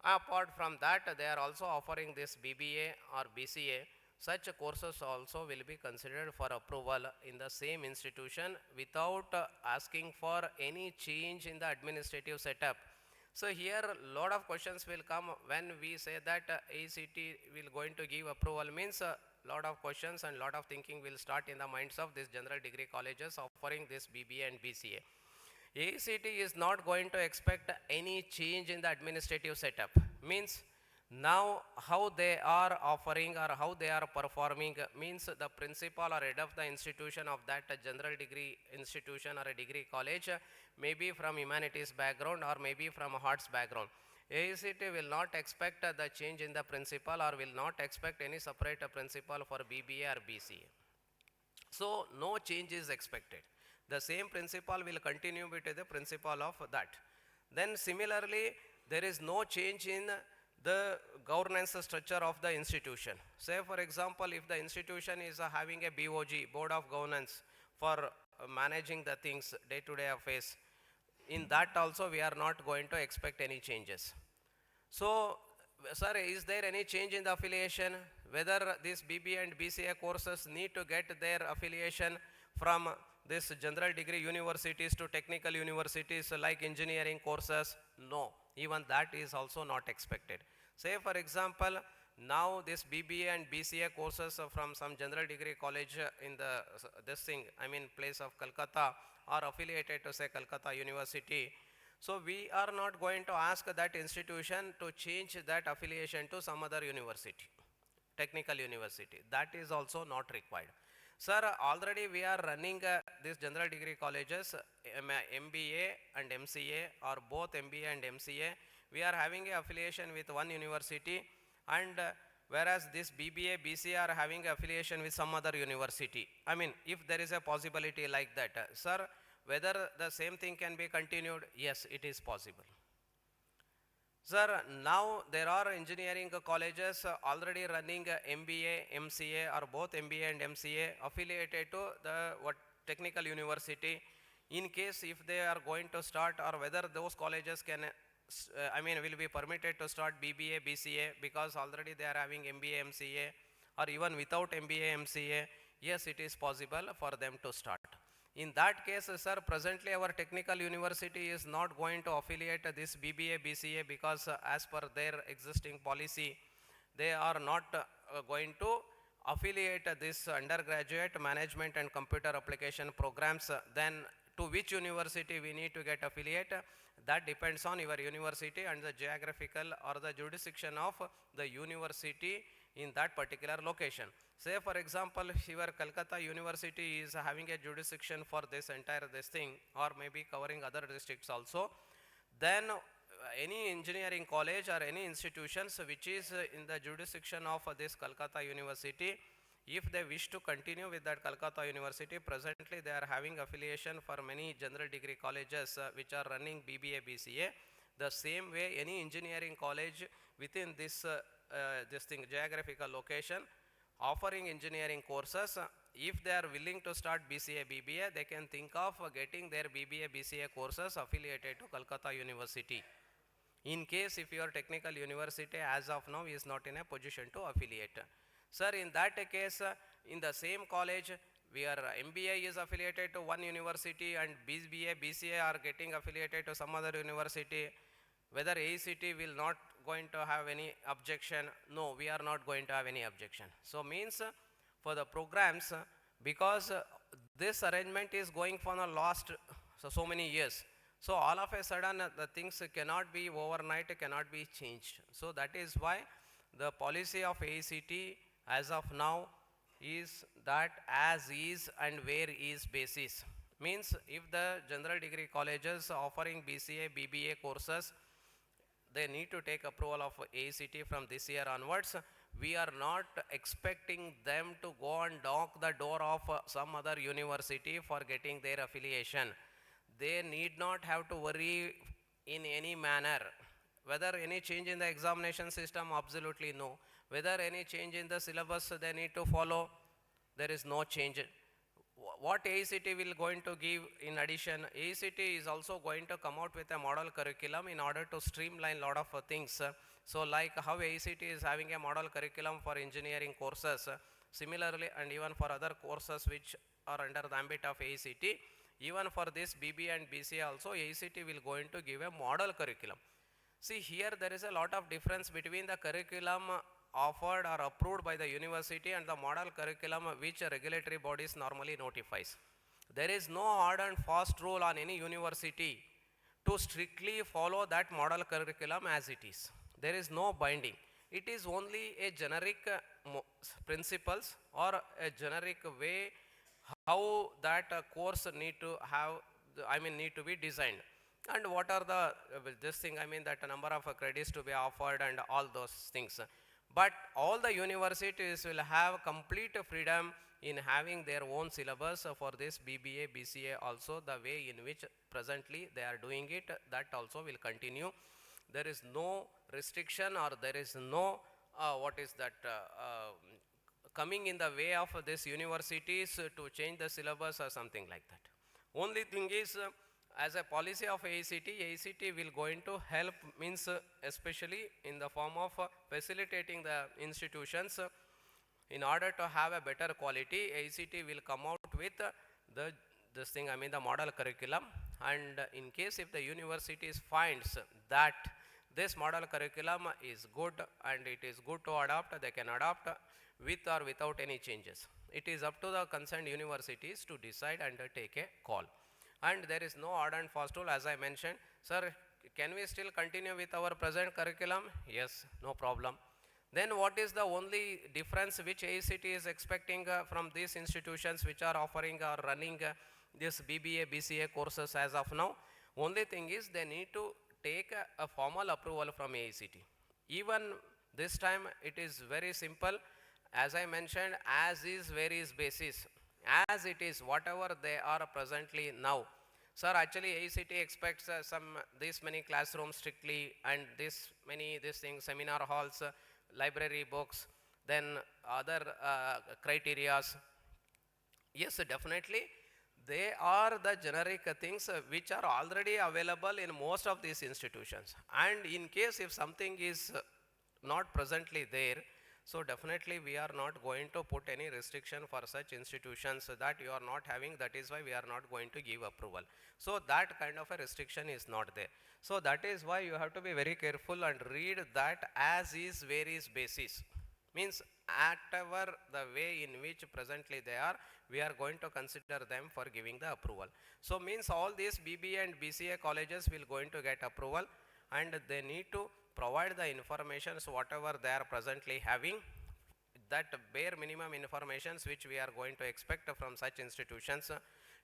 Apart from that, they are also offering this BBA or BCA. Such courses also will be considered for approval in the same institution without asking for any change in the administrative setup. So here a lot of questions will come when we say that AICTE will going to give approval, means lot of questions and lot of thinking will start in the minds of these general degree colleges offering this BBA and BCA. AICTE is not going to expect any change in the administrative setup, means now how they are offering or how they are performing, means the principal or head of the institution of that general degree institution or a degree college maybe from humanities background or maybe from arts background. AICTE will not expect the change in the principal or will not expect any separate principal for BBA or BCA. So no change is expected. The same principal will continue with the principal of that. Then similarly, there is no change in the governance structure of the institution. Say for example, if the institution is having a BOG, Board of Governance, for managing the things day-to-day affairs, in that also we are not going to expect any changes. So, sir, is there any change in the affiliation? Whether these BBA and BCA courses need to get their affiliation from this general degree universities to technical universities like engineering courses? No, even that is also not expected. Say for example, now this BBA and BCA courses from some general degree college in the this thing, I mean place of Kolkata, are affiliated to say Kolkata University. So we are not going to ask that institution to change that affiliation to some other university, technical university. That is also not required. Sir, already we are running these general degree colleges, MBA and MCA, or both MBA and MCA. We are having an affiliation with one university, and whereas this BBA, BCA are having affiliation with some other university. I mean, if there is a possibility like that, sir, whether the same thing can be continued? Yes, it is possible. Sir, now there are engineering colleges already running MBA, MCA, or both MBA and MCA affiliated to the technical university. In case if they are going to start, or whether those colleges can, I mean, will be permitted to start BBA, BCA, because already they are having MBA, MCA, or even without MBA, MCA, yes, it is possible for them to start. In that case, sir, presently our technical university is not going to affiliate this BBA, BCA, because as per their existing policy, they are not going to affiliate this undergraduate management and computer application programs. Then to which university we need to get affiliate, that depends on your university and the geographical or the jurisdiction of the university in that particular location. Say for example, your Kolkata University is having a jurisdiction for this entire thing, or maybe covering other districts also, then any engineering college or any institutions which is in the jurisdiction of this Kolkata University, if they wish to continue with that Kolkata University, presently they are having affiliation for many general degree colleges which are running BBA, BCA. The same way any engineering college within this geographical location offering engineering courses, if they are willing to start BCA, BBA, they can think of getting their BBA, BCA courses affiliated to Kolkata University. In case if your technical university as of now is not in a position to affiliate. Sir, in that case, in the same college, where MBA is affiliated to one university and BBA, BCA are getting affiliated to some other university, whether AICTE will not going to have any objection? No, we are not going to have any objection. So means for the programs, because this arrangement is going for the last so many years. So all of a sudden the things cannot be overnight, cannot be changed. So that is why the policy of AICTE as of now is that as is and where is basis. Means if the general degree colleges offering BCA, BBA courses, they need to take approval of AICTE from this year onwards. We are not expecting them to go and knock the door of some other university for getting their affiliation. They need not have to worry in any manner. Whether any change in the examination system, absolutely no. Whether any change in the syllabus they need to follow, there is no change. what AICTE will going to give in addition, AICTE is also going to come out with a model curriculum in order to streamline lot of things. So like how AICTE is having a model curriculum for engineering courses, similarly and even for other courses which are under the ambit of AICTE, even for this BB and BCA also AICTE will going to give a model curriculum. See here there is a lot of difference between the curriculum offered or approved by the university and the model curriculum which regulatory bodies normally notifies. There is no hard and fast rule on any university to strictly follow that model curriculum as it is. There is no binding. It is only a generic principles or a generic way how that course need to have, need to be designed. And what are the, this thing, that number of credits to be offered and all those things. But all the universities will have complete freedom in having their own syllabus for this BBA, BCA also, the way in which presently they are doing it, that also will continue. There is no restriction or there is no, coming in the way of this universities to change the syllabus or something like that. Only thing is, as a policy of AICTE will going to help, means especially in the form of facilitating the institutions in order to have a better quality. AICTE will come out with the model curriculum, and in case if the universities finds that this model curriculum is good and it is good to adopt, they can adopt with or without any changes. It is up to the concerned universities to decide and take a call. And there is no hard and fast rule, as I mentioned. Sir, can we still continue with our present curriculum? Yes, no problem. Then what is the only difference which AICTE is expecting from these institutions which are offering or running this BBA, BCA courses as of now? Only thing is they need to take a formal approval from AICTE. Even this time it is very simple. As I mentioned, as is varies basis. As it is, whatever they are presently now. Sir, actually AICTE expects this many classrooms strictly and this things, seminar halls, library books, then other criterias. Yes, definitely they are the generic things which are already available in most of these institutions. And in case if something is not presently there, so definitely we are not going to put any restriction for such institutions that you are not having, that is why we are not going to give approval. So that kind of a restriction is not there. So that is why you have to be very careful and read that as is varies basis. Means whatever the way in which presently they are, we are going to consider them for giving the approval. So means all these BBA and BCA colleges will going to get approval, and they need to provide the informations whatever they are presently having, that bare minimum informations which we are going to expect from such institutions.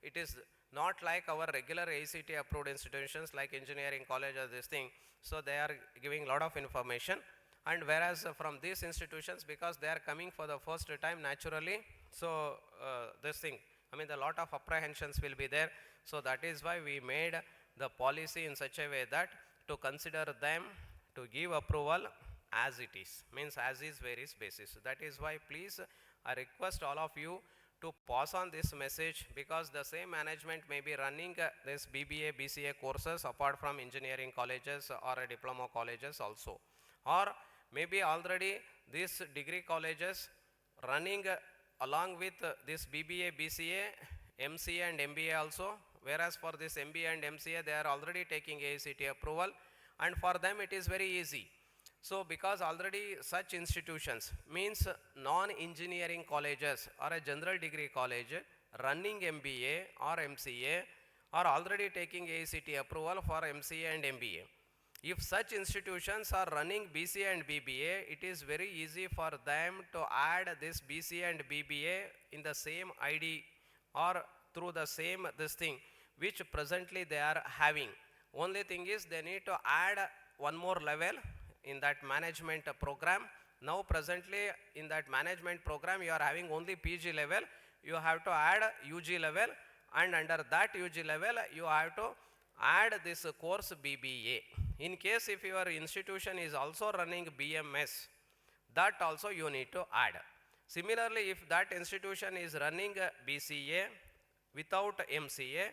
It is not like our regular AICTE approved institutions like engineering college or this thing. So they are giving lot of information, and whereas from these institutions, because they are coming for the first time naturally, so the lot of apprehensions will be there. So that is why we made the policy in such a way that to consider them to give approval as it is, means as is varies basis. That is why please I request all of you to pass on this message, because the same management may be running this BBA, BCA courses apart from engineering colleges or diploma colleges also, or maybe already these degree colleges running along with this BBA, BCA, MCA and MBA also, whereas for this MBA and MCA they are already taking AICTE approval, and for them it is very easy. So because already such institutions, means non-engineering colleges or a general degree college running MBA or MCA are already taking AICTE approval for MCA and MBA. If such institutions are running BCA and BBA, it is very easy for them to add this BCA and BBA in the same ID or through the same which presently they are having. Only thing is they need to add one more level in that management program. Now presently in that management program you are having only PG level, you have to add UG level, and under that UG level you have to add this course BBA. In case if your institution is also running BMS, that also you need to add. Similarly, if that institution is running BCA without MCA,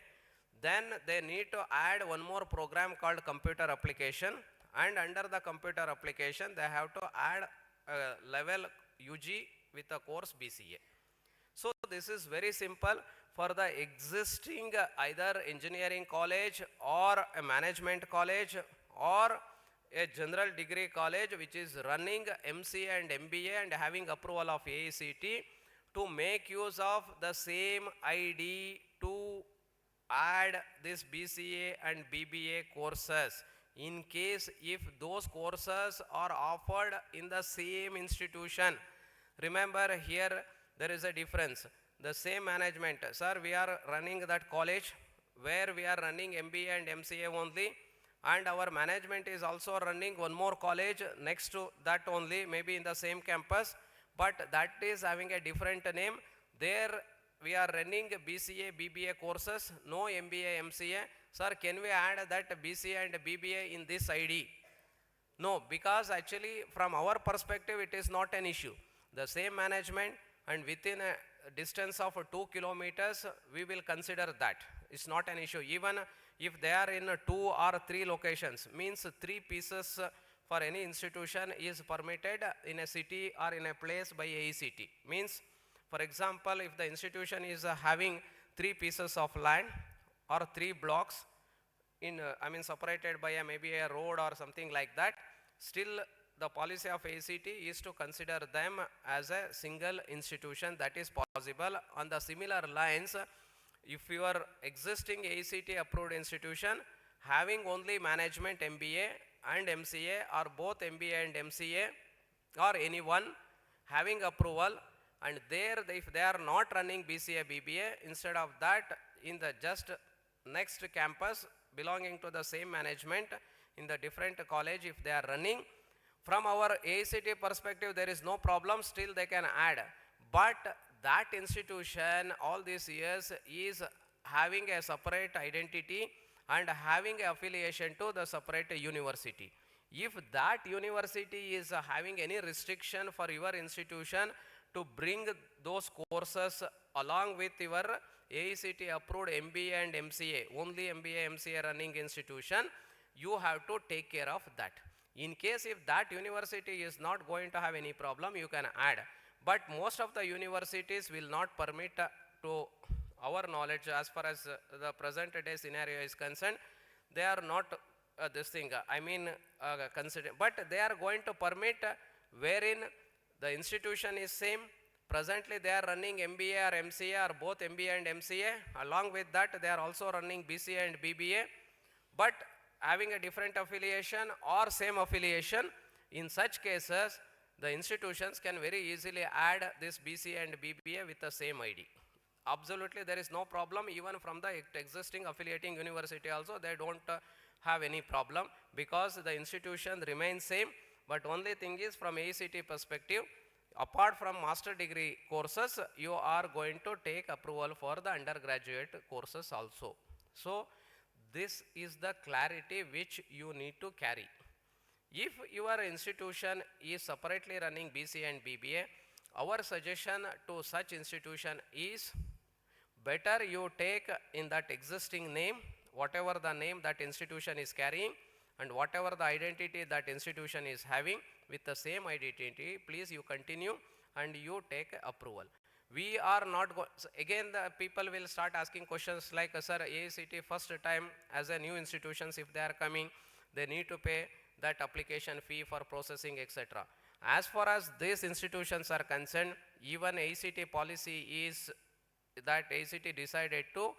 then they need to add one more program called computer application, and under the computer application they have to add a level UG with a course BCA. So this is very simple for the existing either engineering college or a management college or a general degree college which is running MCA and MBA and having approval of AICTE to make use of the same ID to add this BCA and BBA courses in case if those courses are offered in the same institution. Remember here there is a difference. The same management, sir, we are running that college where we are running MBA and MCA only, and our management is also running one more college next to that only, maybe in the same campus, but that is having a different name. There we are running BCA, BBA courses, no MBA, MCA. Sir, can we add that BCA and BBA in this ID? No, because actually from our perspective it is not an issue. The same management and within a distance of 2 kilometers we will consider that. It's not an issue. Even if they are in 2 or 3 locations, means 3 pieces for any institution is permitted in a city or in a place by AICTE. Means, for example, if the institution is having 3 pieces of land or 3 blocks in, separated by maybe a road or something like that, still the policy of AICTE is to consider them as a single institution. That is possible. On the similar lines, if your existing AICTE approved institution having only management MBA and MCA or both MBA and MCA or anyone having approval, and there if they are not running BCA BBA, instead of that in the just next campus belonging to the same management in the different college if they are running, from our AICTE perspective there is no problem, still they can add. But that institution all these years is having a separate identity and having affiliation to the separate university. If that university is having any restriction for your institution to bring those courses along with your AICTE approved MBA and MCA, only MBA, MCA running institution, you have to take care of that. In case if that university is not going to have any problem, you can add. But most of the universities will not permit to our knowledge as far as the present day scenario is concerned. They are not consider, but they are going to permit wherein the institution is same. Presently they are running MBA or MCA or both MBA and MCA. Along with that they are also running BCA and BBA, but having a different affiliation or same affiliation. In such cases the institutions can very easily add this BCA and BBA with the same ID. Absolutely there is no problem. Even from the existing affiliating university also they don't have any problem because the institution remains same. But only thing is from AICTE perspective, apart from master degree courses, you are going to take approval for the undergraduate courses also. So this is the clarity which you need to carry. If your institution is separately running BCA and BBA, our suggestion to such institution is better you take in that existing name, whatever the name that institution is carrying and whatever the identity that institution is having, with the same identity, please you continue and you take approval. We are not again the people will start asking questions like, sir, AICTE first time as a new institutions if they are coming, they need to pay that application fee for processing, etc. As far as these institutions are concerned, even AICTE policy is that AICTE decided to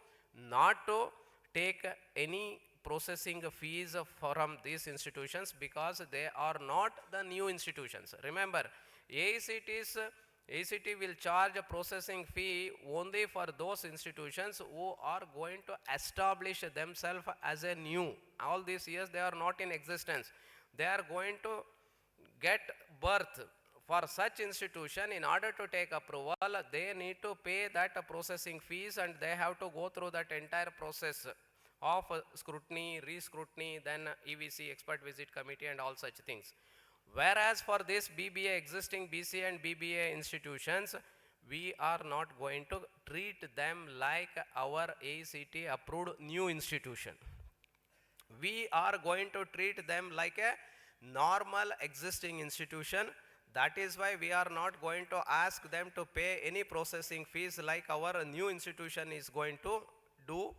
not to take any processing fees from these institutions because they are not the new institutions. Remember, AICTE will charge a processing fee only for those institutions who are going to establish themselves as a new. All these years they are not in existence. They are going to get birth. For such institution, in order to take approval, they need to pay that processing fees and they have to go through that entire process of scrutiny, re-scrutiny, then EVC, expert visit committee and all such things. Whereas for this BBA, existing BCA and BBA institutions, we are not going to treat them like our AICTE approved new institution. We are going to treat them like a normal existing institution. That is why we are not going to ask them to pay any processing fees like our new institution is going to do.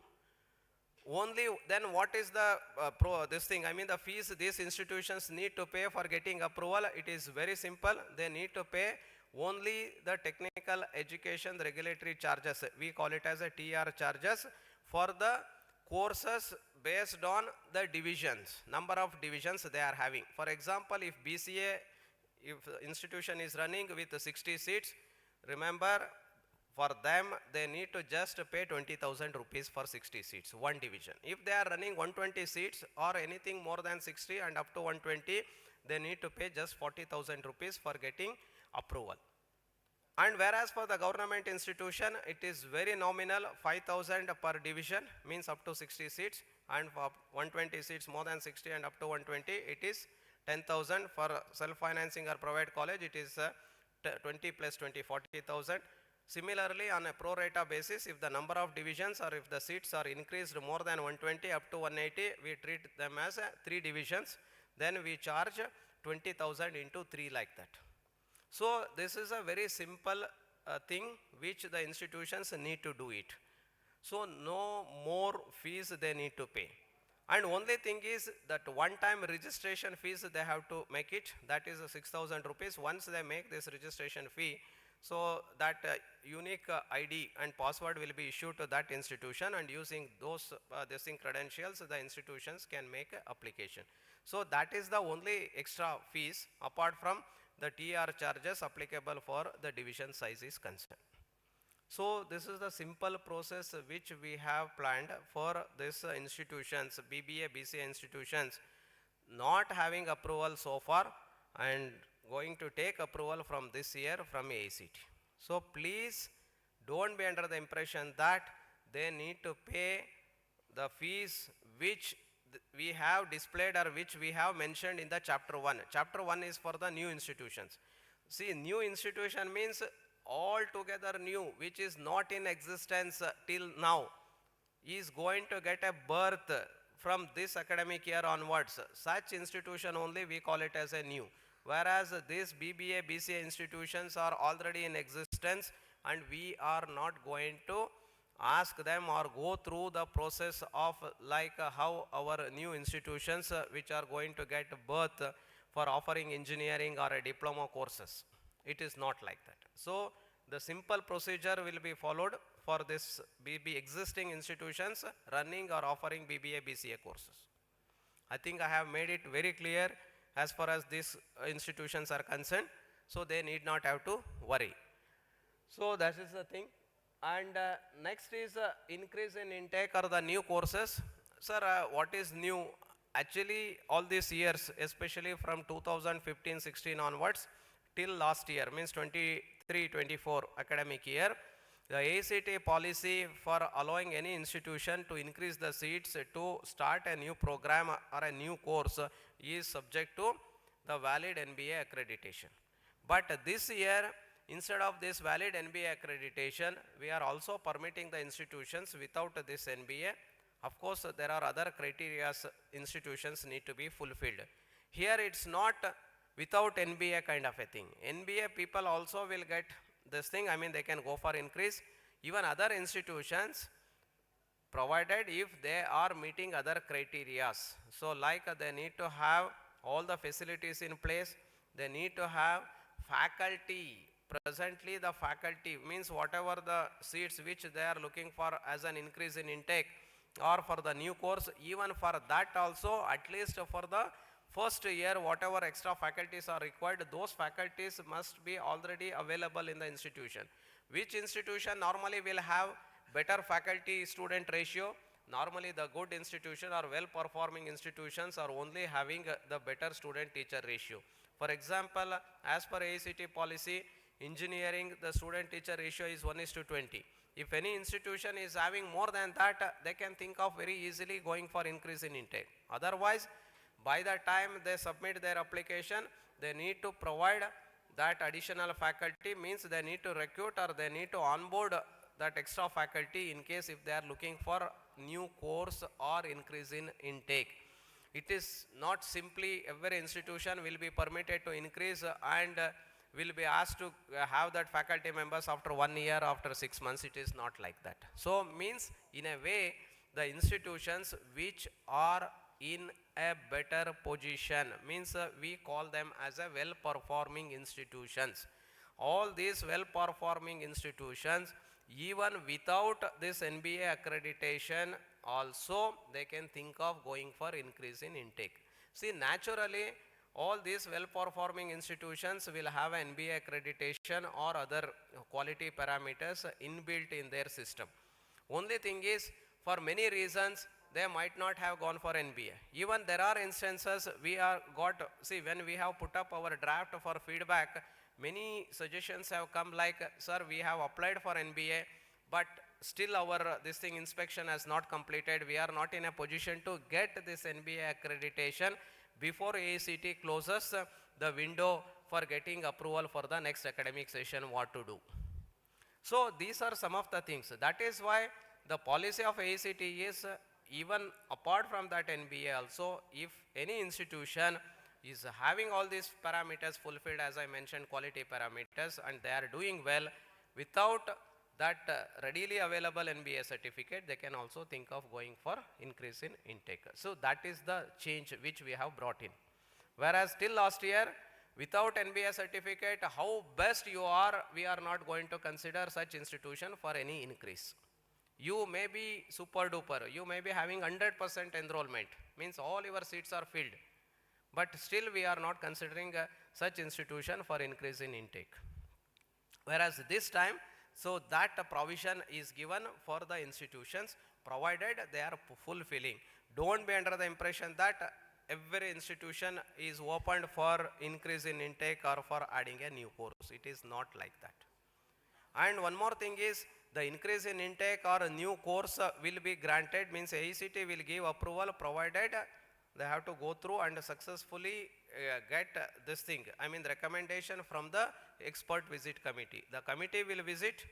Only then what is the the fees these institutions need to pay for getting approval? It is very simple. They need to pay only the technical education regulatory charges. We call it as a TR charges for the courses based on the divisions, number of divisions they are having. For example, if BCA, if institution is running with 60 seats, remember, for them they need to just pay 20,000 rupees for 60 seats, one division. If they are running 120 seats or anything more than 60 and up to 120, they need to pay just 40,000 rupees for getting approval. And whereas for the government institution, it is very nominal, 5,000 per division, means up to 60 seats, and for 120 seats more than 60 and up to 120, it is 10,000. For self-financing or private college, it is 20 plus 20, 40,000. Similarly, on a pro rata basis, if the number of divisions or if the seats are increased more than 120 up to 180, we treat them as 3 divisions. Then we charge 20,000 into 3 like that. So this is a very simple thing which the institutions need to do it. So no more fees they need to pay. And only thing is that one-time registration fees they have to make it. That is 6,000 rupees. Once they make this registration fee, so that unique ID and password will be issued to that institution, and using those credentials, the institutions can make application. So that is the only extra fees apart from the TR charges applicable for the division size is concerned. So this is the simple process which we have planned for these institutions, BBA, BCA institutions, not having approval so far and going to take approval from this year from AICTE. So please don't be under the impression that they need to pay the fees which we have displayed or which we have mentioned in the chapter 1. Chapter 1 is for the new institutions. See, new institution means altogether new, which is not in existence till now, is going to get a birth from this academic year onwards. Such institution only we call it as a new. Whereas these BBA, BCA institutions are already in existence, and we are not going to ask them or go through the process of like how our new institutions which are going to get birth for offering engineering or a diploma courses. It is not like that. So the simple procedure will be followed for this existing institutions running or offering BBA, BCA courses. I think I have made it very clear as far as these institutions are concerned, so they need not have to worry. So that is the thing. And next is increase in intake or the new courses. Sir, what is new? Actually, all these years, especially from 2015-16 onwards till last year, means 23-24 academic year, the AICTE policy for allowing any institution to increase the seats to start a new program or a new course is subject to the valid NBA accreditation. But this year, instead of this valid NBA accreditation, we are also permitting the institutions without this NBA. Of course, there are other criteria institutions need to be fulfilled. Here it's not without NBA kind of a thing. NBA people also will get this thing, I mean they can go for increase. Even other institutions, provided if they are meeting other criteria. So like they need to have all the facilities in place, they need to have faculty. Presently the faculty means whatever the seats which they are looking for as an increase in intake or for the new course, even for that also, at least for the first year, whatever extra faculties are required, those faculties must be already available in the institution. Which institution normally will have better faculty student ratio? Normally the good institution or well performing institutions are only having the better student teacher ratio. For example, as per AICTE policy, engineering the student teacher ratio is 1:20. If any institution is having more than that, they can think of very easily going for increase in intake. Otherwise, by the time they submit their application, they need to provide that additional faculty means they need to recruit or they need to onboard that extra faculty in case if they are looking for new course or increase in intake. It is not simply every institution will be permitted to increase and will be asked to have that faculty members after 1 year, after 6 months. It is not like that. So means in a way the institutions which are in a better position means we call them as a well performing institutions. All these well performing institutions, even without this NBA accreditation also they can think of going for increase in intake. See, naturally all these well performing institutions will have an NBA accreditation or other quality parameters inbuilt in their system. Only thing is, for many reasons they might not have gone for NBA. Even there are instances we are got, see, when we have put up our draft for feedback, many suggestions have come like, sir, we have applied for NBA, but still our this thing inspection has not completed. We are not in a position to get this NBA accreditation before AICTE closes the window for getting approval for the next academic session, what to do. So these are some of the things. That is why the policy of AICTE is even apart from that NBA also, if any institution is having all these parameters fulfilled, as I mentioned, quality parameters, and they are doing well without that readily available NBA certificate, they can also think of going for increase in intake. So that is the change which we have brought in. Whereas till last year, without NBA certificate, how best you are, we are not going to consider such institution for any increase. You may be super duper, you may be having 100% enrollment, means all your seats are filled, but still we are not considering such institution for increase in intake. Whereas this time, so that provision is given for the institutions provided they are fulfilling. Don't be under the impression that every institution is opened for increase in intake or for adding a new course. It is not like that. And one more thing is, the increase in intake or a new course will be granted, means AICTE will give approval provided they have to go through and successfully get this thing, I mean the recommendation from the expert visit committee. The committee will visit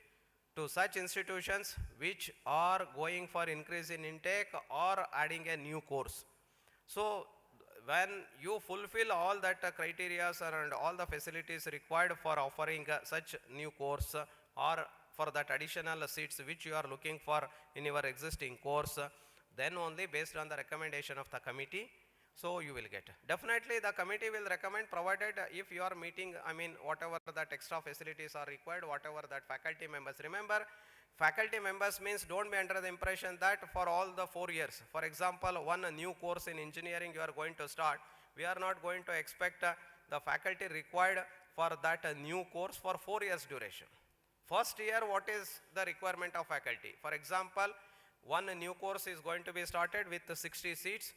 to such institutions which are going for increase in intake or adding a new course. So when you fulfill all that criteria and all the facilities required for offering such new course or for that additional seats which you are looking for in your existing course, then only based on the recommendation of the committee, so you will get. Definitely the committee will recommend, provided if you are meeting, I mean whatever that extra facilities are required, whatever that faculty members. Remember, faculty members means don't be under the impression that for all the 4 years, for example, one new course in engineering you are going to start, we are not going to expect the faculty required for that new course for 4 years duration. First year, what is the requirement of faculty? For example, one new course is going to be started with 60 seats.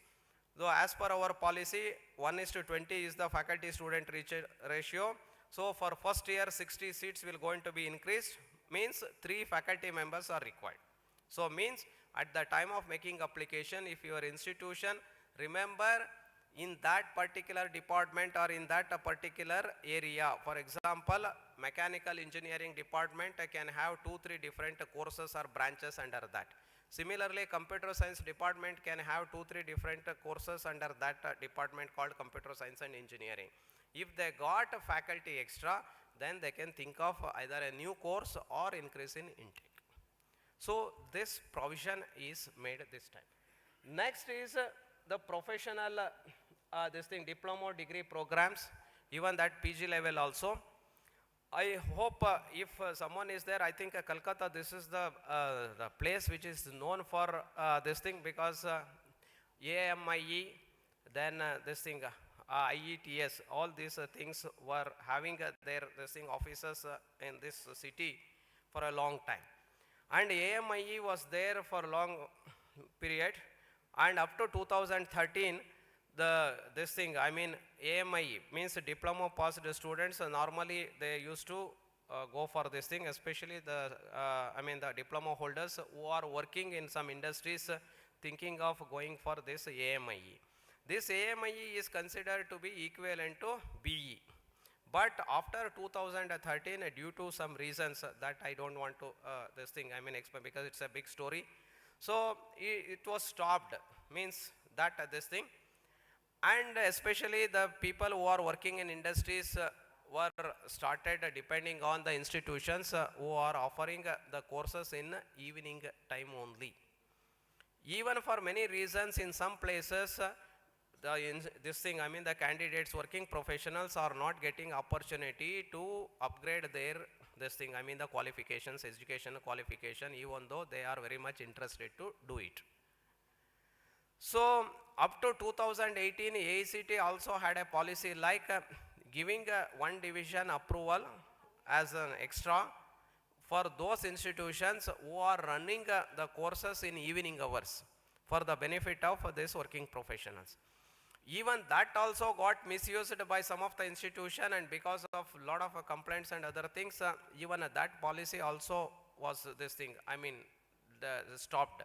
Though as per our policy, 1:20 is the faculty student ratio. So for first year, 60 seats will going to be increased, means 3 faculty members are required. So means at the time of making application, if your institution, remember in that particular department or in that particular area, for example, mechanical engineering department can have 2-3 different courses or branches under that. Similarly, computer science department can have 2-3 different courses under that department called computer science and engineering. If they got a faculty extra, then they can think of either a new course or increase in intake. So this provision is made this time. Next is the professional this thing, diploma degree programs, even that PG level also. I hope if someone is there, I think Kolkata, this is the place which is known for this thing, because AMIE, then this thing, IETS, all these things were having their this thing offices in this city for a long time. And AMIE was there for a long period, and up to 2013, this thing, I mean AMIE means diploma passed students, normally they used to go for this thing, especially the I mean the diploma holders who are working in some industries thinking of going for this AMIE. This AMIE is considered to be equivalent to BE, But after 2013, due to some reasons that I don't want to, this thing, I mean, explain because it's a big story. So it was stopped, means that this thing. And especially the people who are working in industries were started depending on the institutions who are offering the courses in evening time only. Even for many reasons, in some places, the candidates, working professionals are not getting opportunity to upgrade their the qualifications, education qualification, even though they are very much interested to do it. So up to 2018, AICTE also had a policy like giving one division approval as an extra for those institutions who are running the courses in evening hours for the benefit of these working professionals. Even that also got misused by some of the institution, and because of lot of complaints and other things, even that policy also was stopped.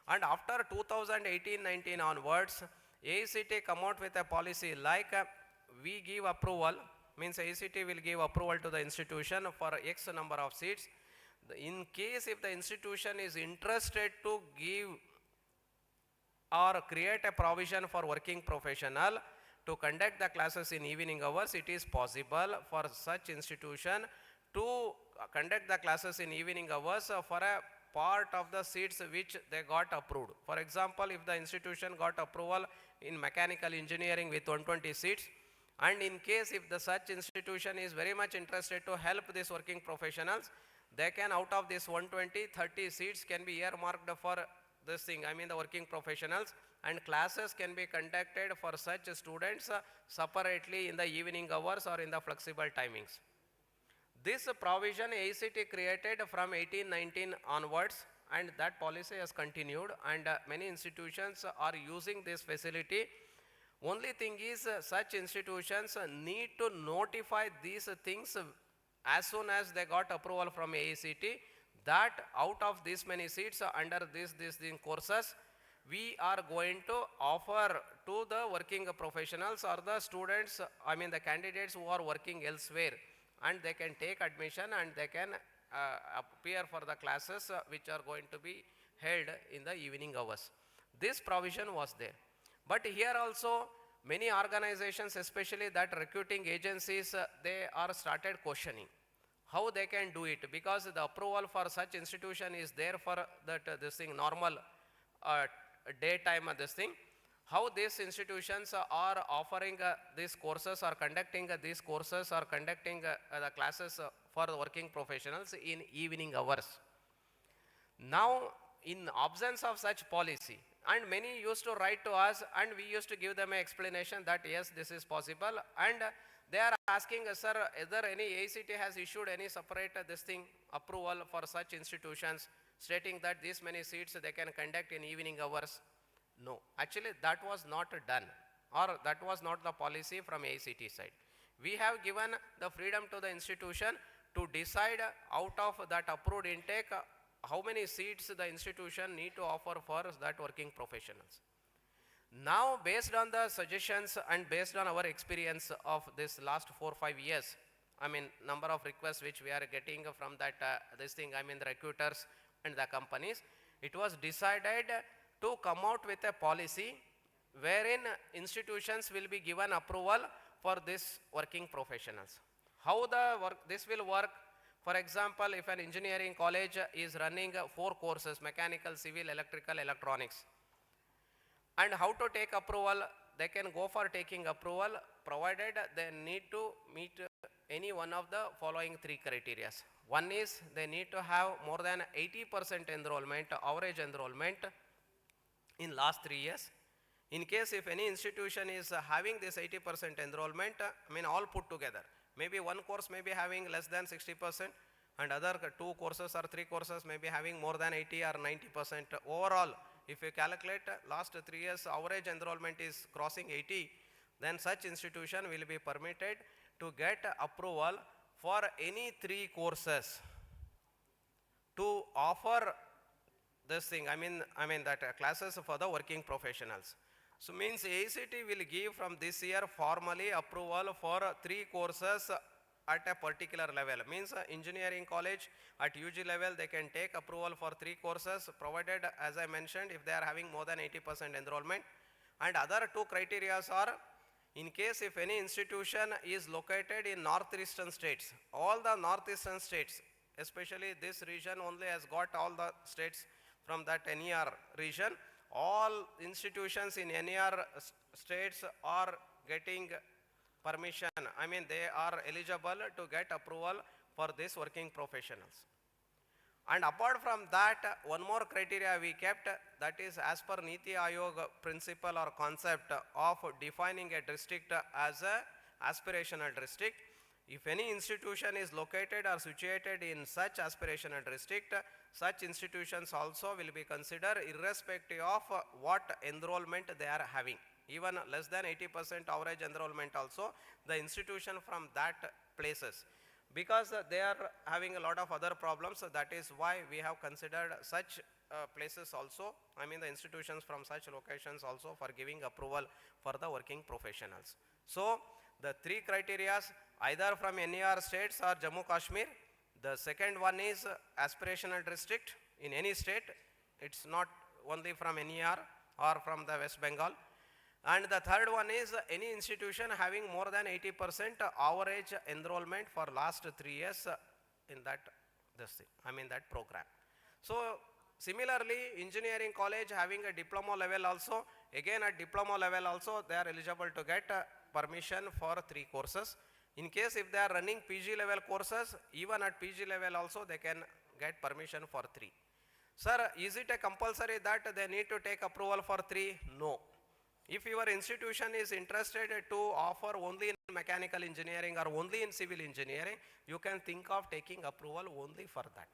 And after 2018-19 onwards, AICTE come out with a policy like we give approval, means AICTE will give approval to the institution for X number of seats. In case if the institution is interested to give or create a provision for working professional to conduct the classes in evening hours, it is possible for such institution to conduct the classes in evening hours for a part of the seats which they got approved. For example, if the institution got approval in mechanical engineering with 120 seats, and in case if the such institution is very much interested to help these working professionals, they can, out of this 120, 30 seats can be earmarked for the working professionals, and classes can be conducted for such students separately in the evening hours or in the flexible timings. This provision AICTE created from 18-19 onwards, and that policy has continued, and many institutions are using this facility. Only thing is such institutions need to notify these things as soon as they got approval from AICTE, that out of these many seats under these courses, we are going to offer to the working professionals or the students, the candidates who are working elsewhere, and they can take admission and they can appear for the classes which are going to be held in the evening hours. This provision was there. But here also many organizations, especially that recruiting agencies, they are started questioning how they can do it, because the approval for such institution is there for that normal daytime how these institutions are offering these courses or conducting these courses or conducting the classes for the working professionals in evening hours. Now, in absence of such policy, and many used to write to us, and we used to give them an explanation that yes, this is possible, and they are asking, sir, whether any AICTE has issued any separate approval for such institutions, stating that these many seats they can conduct in evening hours. No, actually that was not done, or that was not the policy from AICTE side. We have given the freedom to the institution to decide out of that approved intake how many seats the institution need to offer for that working professionals. Now, based on the suggestions and based on our experience of this last 4-5 years, number of requests which we are getting from that the recruiters and the companies, it was decided to come out with a policy wherein institutions will be given approval for this working professionals. How this will work? For example, if an engineering college is running 4 courses, mechanical, civil, electrical, electronics, and how to take approval, they can go for taking approval provided they need to meet any one of the following 3 criteria. One is they need to have more than 80% enrollment, average enrollment in last 3 years. In case if any institution is having this 80% enrollment, all put together, maybe one course may be having less than 60%, and other 2 courses or 3 courses may be having more than 80 or 90%. Overall, if you calculate last 3 years average enrollment is crossing 80, then such institution will be permitted to get approval for any 3 courses to offer this that classes for the working professionals. So means AICTE will give from this year formally approval for 3 courses at a particular level. Means engineering college at UG level they can take approval for 3 courses provided, as I mentioned, if they are having more than 80% enrollment. And other 2 criteria are, in case if any institution is located in northeastern states, all the northeastern states, especially this region only has got all the states from that NER region, all institutions in NER states are getting permission. I mean they are eligible to get approval for these working professionals. And apart from that, one more criteria we kept, that is as per Niti Aayog principle or concept of defining a district as a aspirational district. If any institution is located or situated in such aspirational district, such institutions also will be considered irrespective of what enrollment they are having. Even less than 80% average enrollment also, the institution from that places. Because they are having a lot of other problems, so that is why we have considered such places also, I mean the institutions from such locations also for giving approval for the working professionals. So the 3 criteria, either from NER states or Jammu Kashmir. The second one is aspirational district in any state, it's not only from NER or from the West Bengal. And the third one is any institution having more than 80% average enrollment for last 3 years in that that program. So similarly, engineering college having a diploma level also, again at diploma level also they are eligible to get permission for 3 courses. In case if they are running PG level courses, even at PG level also they can get permission for 3. Sir, is it a compulsory that they need to take approval for 3? No. If your institution is interested to offer only in mechanical engineering or only in civil engineering, you can think of taking approval only for that.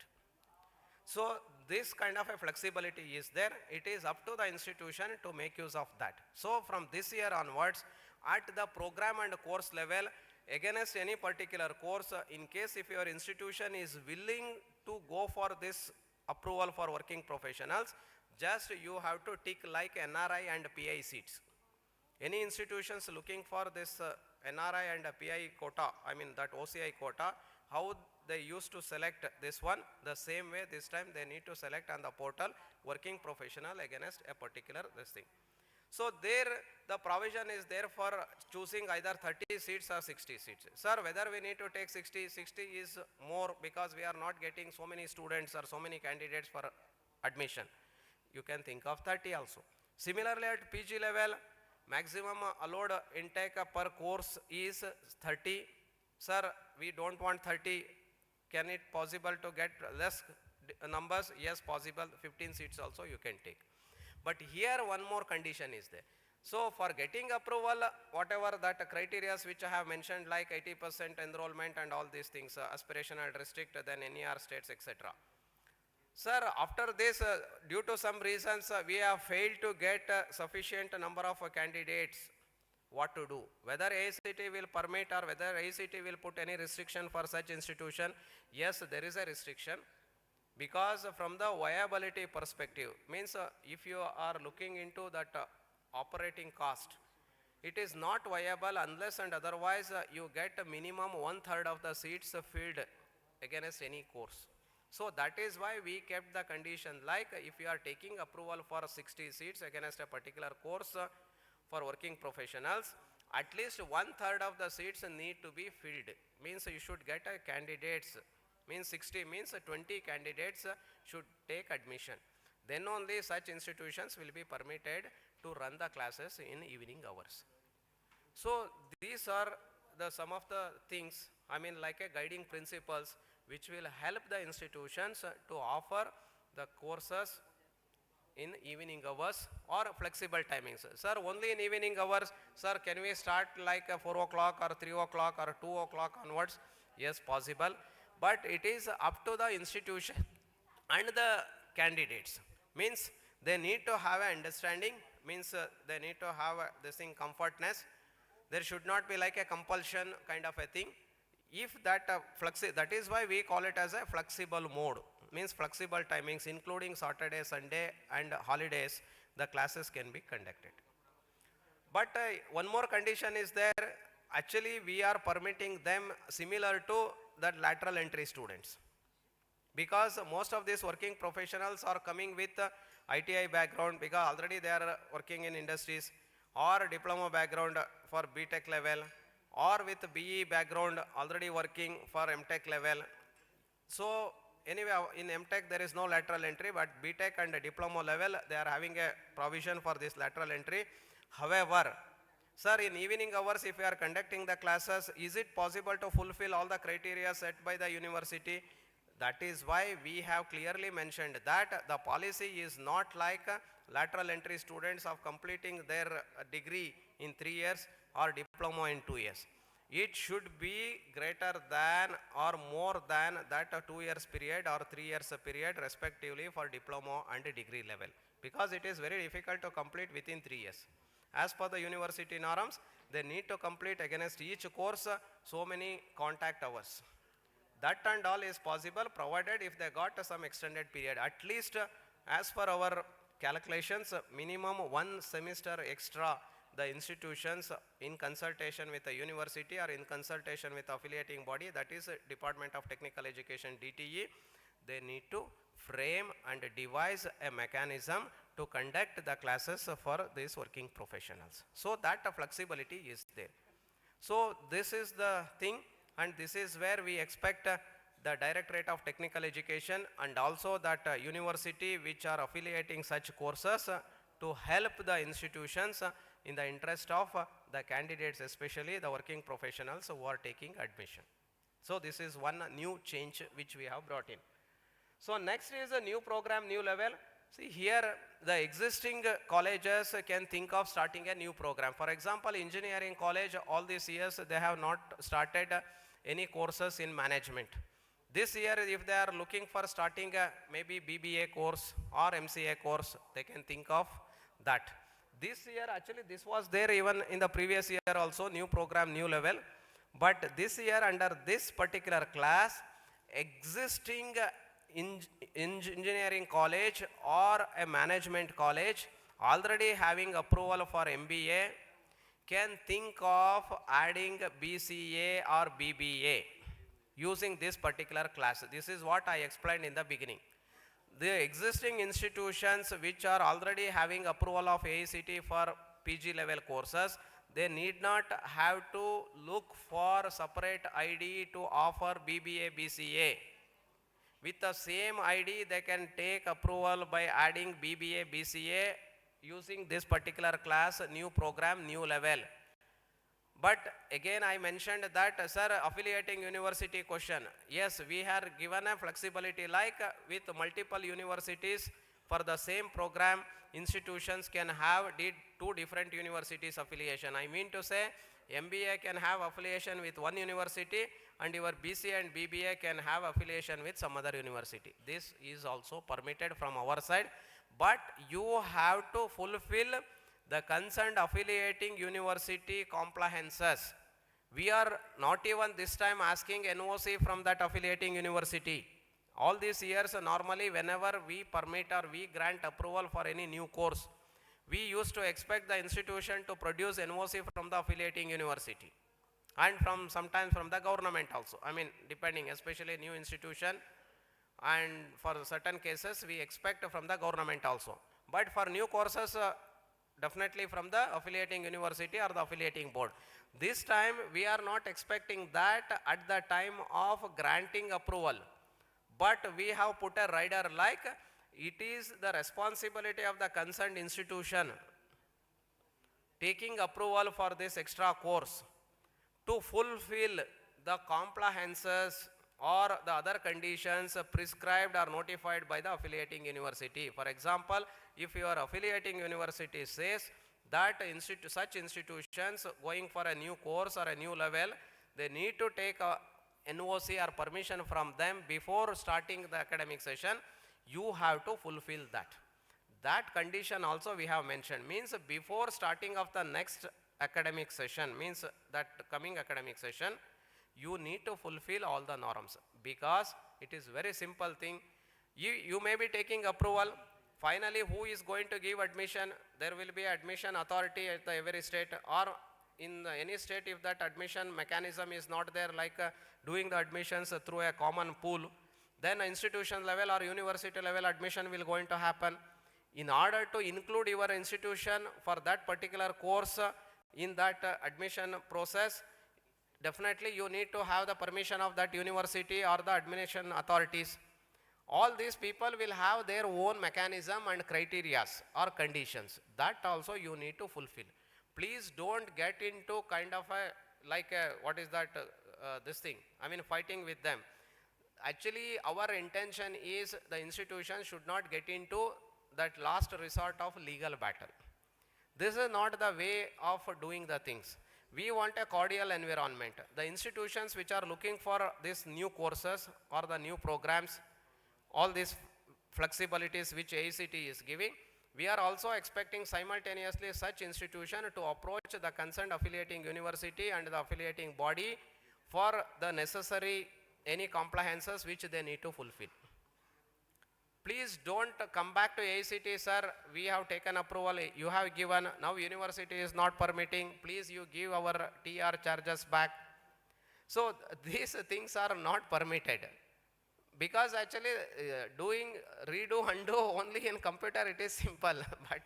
So this kind of a flexibility is there. It is up to the institution to make use of that. So from this year onwards, at the program and course level, against any particular course, in case if your institution is willing to go for this approval for working professionals, just you have to tick like NRI and PI seats. Any institutions looking for this NRI and PI quota, I mean that OCI quota, how they used to select this one, the same way this time they need to select on the portal working professional against a particular this thing. So there the provision is there for choosing either 30 seats or 60 seats. Sir, whether we need to take 60 is more because we are not getting so many students or so many candidates for admission. You can think of 30 also. Similarly at PG level, maximum allowed intake per course is 30. Sir, we don't want 30. Can it possible to get less numbers? Yes, possible. 15 seats also you can take. But here one more condition is there. So for getting approval, whatever that criteria which I have mentioned like 80% enrollment and all these things, aspirational district, then NER states, etc. Sir, after this, due to some reasons, we have failed to get sufficient number of candidates. What to do? Whether AICTE will permit or whether AICTE will put any restriction for such institution? Yes, there is a restriction. Because from the viability perspective, means if you are looking into that operating cost, it is not viable unless and otherwise you get a minimum 1/3 of the seats filled against any course. So that is why we kept the condition like if you are taking approval for 60 seats against a particular course for working professionals, at least 1/3 of the seats need to be filled. Means you should get a candidates. Means 60 means 20 candidates should take admission. Then only such institutions will be permitted to run the classes in evening hours. So these are the some of the things, I mean like a guiding principles which will help the institutions to offer the courses in evening hours or flexible timings. Sir, only in evening hours, sir, can we start like 4 o'clock or 3 o'clock or 2 o'clock onwards? Yes, possible. But it is up to the institution and the candidates. Means they need to have an understanding, means they need to have this thing comfortness. There should not be like a compulsion kind of a thing. If that that is why we call it as a flexible mode. Means flexible timings including Saturday, Sunday and holidays, the classes can be conducted. But one more condition is there. Actually, we are permitting them similar to that lateral entry students. Because most of these working professionals are coming with ITI background because already they are working in industries, or diploma background for BTech level, or with BE background already working for MTech level. So anyway, in MTech there is no lateral entry, but BTech and diploma level they are having a provision for this lateral entry. However, sir, in evening hours if we are conducting the classes, is it possible to fulfill all the criteria set by the university? That is why we have clearly mentioned that the policy is not like lateral entry students of completing their degree in 3 years or diploma in 2 years. It should be greater than or more than that 2 years period or 3 years period respectively for diploma and degree level, because it is very difficult to complete within 3 years. As per the university norms, they need to complete against each course so many contact hours. That and all is possible provided if they got some extended period. At least as per our calculations, minimum 1 semester extra the institutions in consultation with the university or in consultation with affiliating body, that is Department of Technical Education DTE, they need to frame and devise a mechanism to conduct the classes for these working professionals. So that flexibility is there. So this is the thing, and this is where we expect the Directorate of Technical Education and also that university which are affiliating such courses to help the institutions in the interest of the candidates, especially the working professionals who are taking admission. So this is one new change which we have brought in. So next is a new program, new level. See here the existing colleges can think of starting a new program. For example, engineering college all these years they have not started any courses in management. This year if they are looking for starting maybe BBA course or MCA course, they can think of that. This year actually this was there even in the previous year also, new program, new level. But this year under this particular class, existing engineering college or a management college already having approval for MBA can think of adding BCA or BBA using this particular class. This is what I explained in the beginning. The existing institutions which are already having approval of AICTE for PG level courses, they need not have to look for separate ID to offer BBA, BCA. With the same ID, they can take approval by adding BBA, BCA using this particular class, new program, new level. But again I mentioned that, sir, affiliating university question. Yes, we have given a flexibility like with multiple universities for the same program, institutions can have two different universities affiliation. I mean to say MBA can have affiliation with one university and your BCA and BBA can have affiliation with some other university. This is also permitted from our side, but you have to fulfill the concerned affiliating university compliances. We are not even this time asking NOC from that affiliating university. All these years normally whenever we permit or we grant approval for any new course, we used to expect the institution to produce NOC from the affiliating university and from sometimes from the government also. I mean depending, especially new institution, and for certain cases we expect from the government also. But for new courses definitely from the affiliating university or the affiliating board. This time we are not expecting that at the time of granting approval, but we have put a rider like it is the responsibility of the concerned institution taking approval for this extra course to fulfill the compliances or the other conditions prescribed or notified by the affiliating university. For example, if your affiliating university says that such institutions going for a new course or a new level, they need to take a NOC or permission from them before starting the academic session, you have to fulfill that. That condition also we have mentioned, means before starting of the next academic session, means that coming academic session, you need to fulfill all the norms, because it is very simple thing. You may be taking approval, Finally, who is going to give admission? There will be admission authority at the every state, or in any state if that admission mechanism is not there, like doing the admissions through a common pool, then institution level or university level admission will going to happen. In order to include your institution for that particular course in that admission process, definitely you need to have the permission of that university or the admission authorities. All these people will have their own mechanism and criteria or conditions that also you need to fulfill. Please don't get into kind of a, like a, what is that, this thing, I mean fighting with them. Actually our intention is the institution should not get into that last resort of legal battle. This is not the way of doing the things. We want a cordial environment. The institutions which are looking for these new courses or the new programs, all these flexibilities which AICTE is giving, we are also expecting simultaneously such institution to approach the concerned affiliating university and the affiliating body for the necessary any compliances which they need to fulfill. Please don't come back to AICTE, sir, we have taken approval, you have given, now university is not permitting, please you give our TR charges back. So these things are not permitted. Because actually doing redo undo only in computer it is simple, but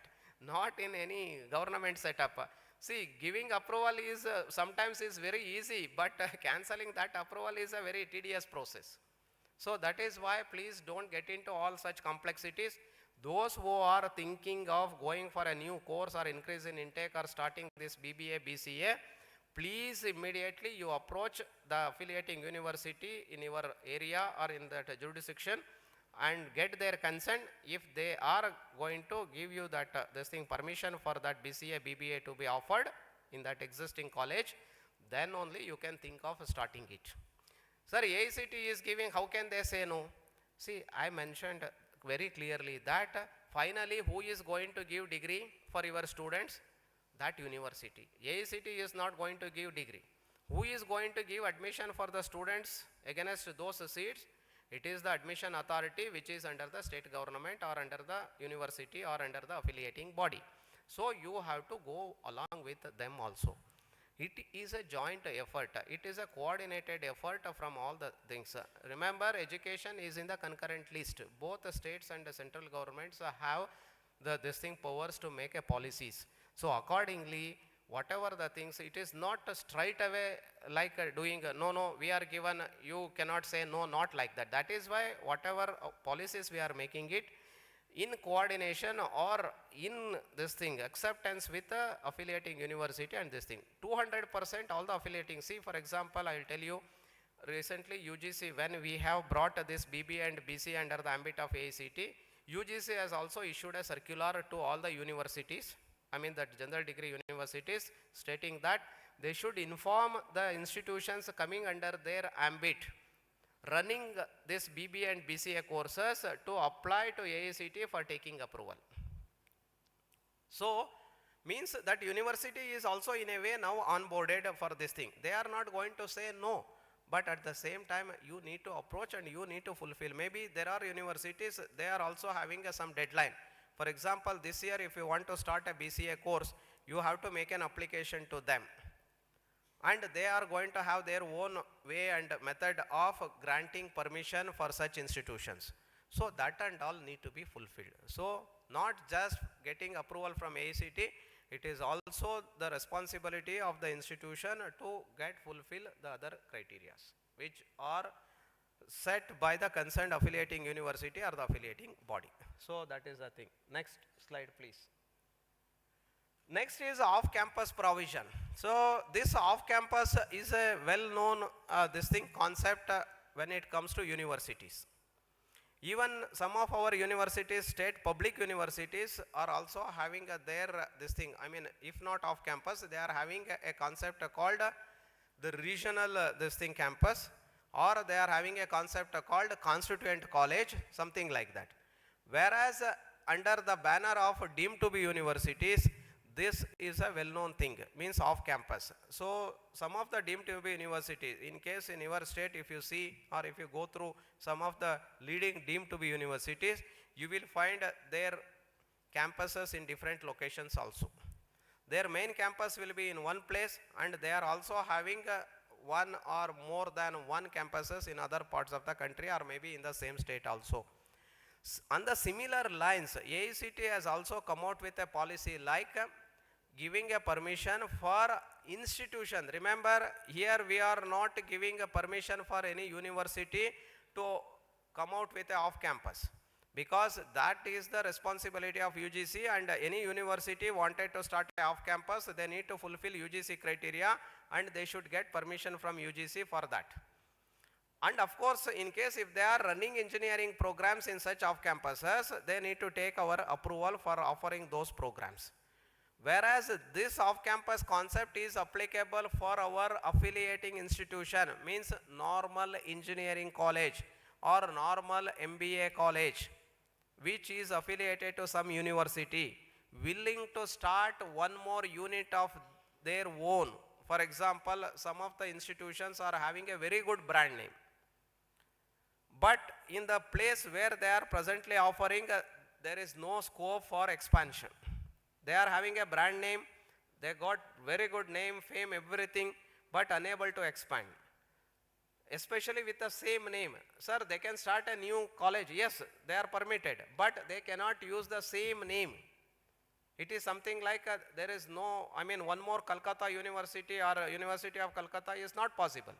not in any government setup. See, giving approval is sometimes is very easy, but cancelling that approval is a very tedious process. So that is why please don't get into all such complexities. Those who are thinking of going for a new course or increase in intake or starting this BBA, BCA, please immediately you approach the affiliating university in your area or in that jurisdiction and get their consent. If they are going to give you that this thing permission for that BCA, BBA to be offered in that existing college, then only you can think of starting it. Sir, AICTE is giving, how can they say no? See, I mentioned very clearly that finally who is going to give degree for your students? That university. AICTE is not going to give degree. Who is going to give admission for the students against those seats? It is the admission authority which is under the state government or under the university or under the affiliating body. So you have to go along with them also. It is a joint effort. It is a coordinated effort from all the things. Remember, education is in the concurrent list. Both the states and the central governments have this thing powers to make a policies. So accordingly, whatever the things, it is not straight away like doing, no, we are given, you cannot say no, not like that. That is why whatever policies we are making it in coordination or in this thing, acceptance with the affiliating university and this thing. 200% all the affiliating, see for example, I will tell you, recently UGC, when we have brought this BB and BC under the ambit of AICTE, UGC has also issued a circular to all the universities, I mean the general degree universities, stating that they should inform the institutions coming under their ambit running this BB and BCA courses to apply to AICTE for taking approval. So means that university is also in a way now onboarded for this thing. They are not going to say no, but at the same time you need to approach and you need to fulfill. Maybe there are universities, they are also having some deadline. For example, this year if you want to start a BCA course, you have to make an application to them. And they are going to have their own way and method of granting permission for such institutions. So that and all need to be fulfilled. So not just getting approval from AICTE, it is also the responsibility of the institution to fulfill the other criteria which are set by the concerned affiliating university or the affiliating body. So that is the thing. Next slide please. Next is off-campus provision. So this off-campus is a well-known concept when it comes to universities. Even some of our universities, state public universities, are also having if not off-campus, they are having a concept called the regional campus, or they are having a concept called constituent college, something like that. Whereas under the banner of deemed to be universities, this is a well-known thing, means off campus. So some of the deemed to be universities, in case in your state, if you see or if you go through some of the leading deemed to be universities, you will find their campuses in different locations also. Their main campus will be in one place, and they are also having one or more than one campuses in other parts of the country or maybe in the same state also. On the similar lines, AICTE has also come out with a policy like giving a permission for institution. Remember, here we are not giving a permission for any university to come out with a off campus, because that is the responsibility of UGC, and any university wanted to start a off campus, they need to fulfill UGC criteria and they should get permission from UGC for that. And of course, in case if they are running engineering programs in such off campuses, they need to take our approval for offering those programs. Whereas this off campus concept is applicable for our affiliating institution, means normal engineering college or normal MBA college, which is affiliated to some university, willing to start one more unit of their own. For example, some of the institutions are having a very good brand name, but in the place where they are presently offering, there is no scope for expansion. They are having a brand name, they got very good name, fame, everything, but unable to expand. Especially with the same name. Sir, they can start a new college. Yes, they are permitted, but they cannot use the same name. It is something like there is no, I mean, one more Kolkata University or University of Kolkata is not possible.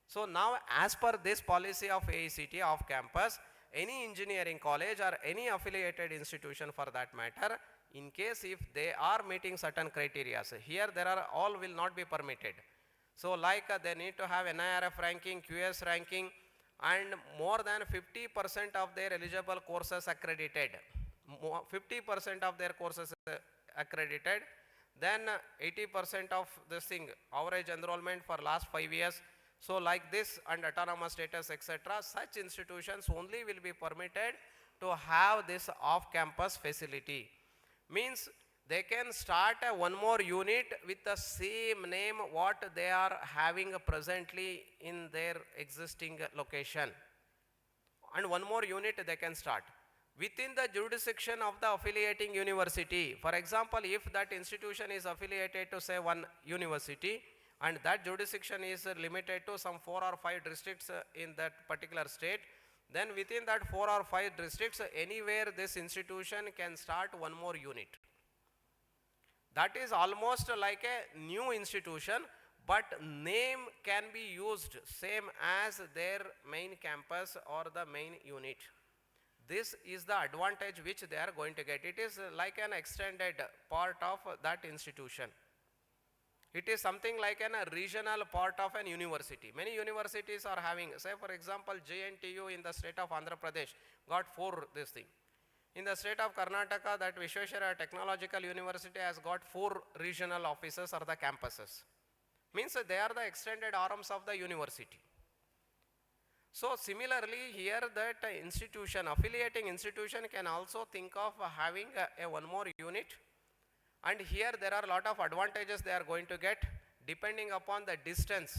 So now, as per this policy of AICTE off campus, any engineering college or any affiliated institution for that matter, in case if they are meeting certain criteria, so here there are all will not be permitted. So like they need to have NIRF ranking, QS ranking, and more than 50% of their eligible courses accredited. 50% of their courses accredited, then 80% of this thing, average enrollment for last 5 years. So like this, and autonomous status, etc. Such institutions only will be permitted to have this off-campus facility. Means they can start one more unit with the same name what they are having presently in their existing location. And one more unit they can start within the jurisdiction of the affiliating university. For example, if that institution is affiliated to say one university, and that jurisdiction is limited to some 4 or 5 districts in that particular state, then within that 4 or 5 districts, anywhere this institution can start one more unit. That is almost like a new institution, but name can be used same as their main campus or the main unit. This is the advantage which they are going to get. It is like an extended part of that institution. It is something like a regional part of an university. Many universities are having, say for example, JNTU in the state of Andhra Pradesh got 4 this thing. In the state of Karnataka, that Vishweshwara Technological University has got 4 regional offices or the campuses. Means they are the extended arms of the university. So similarly, here that institution, affiliating institution can also think of having a one more unit. And here there are a lot of advantages they are going to get depending upon the distance.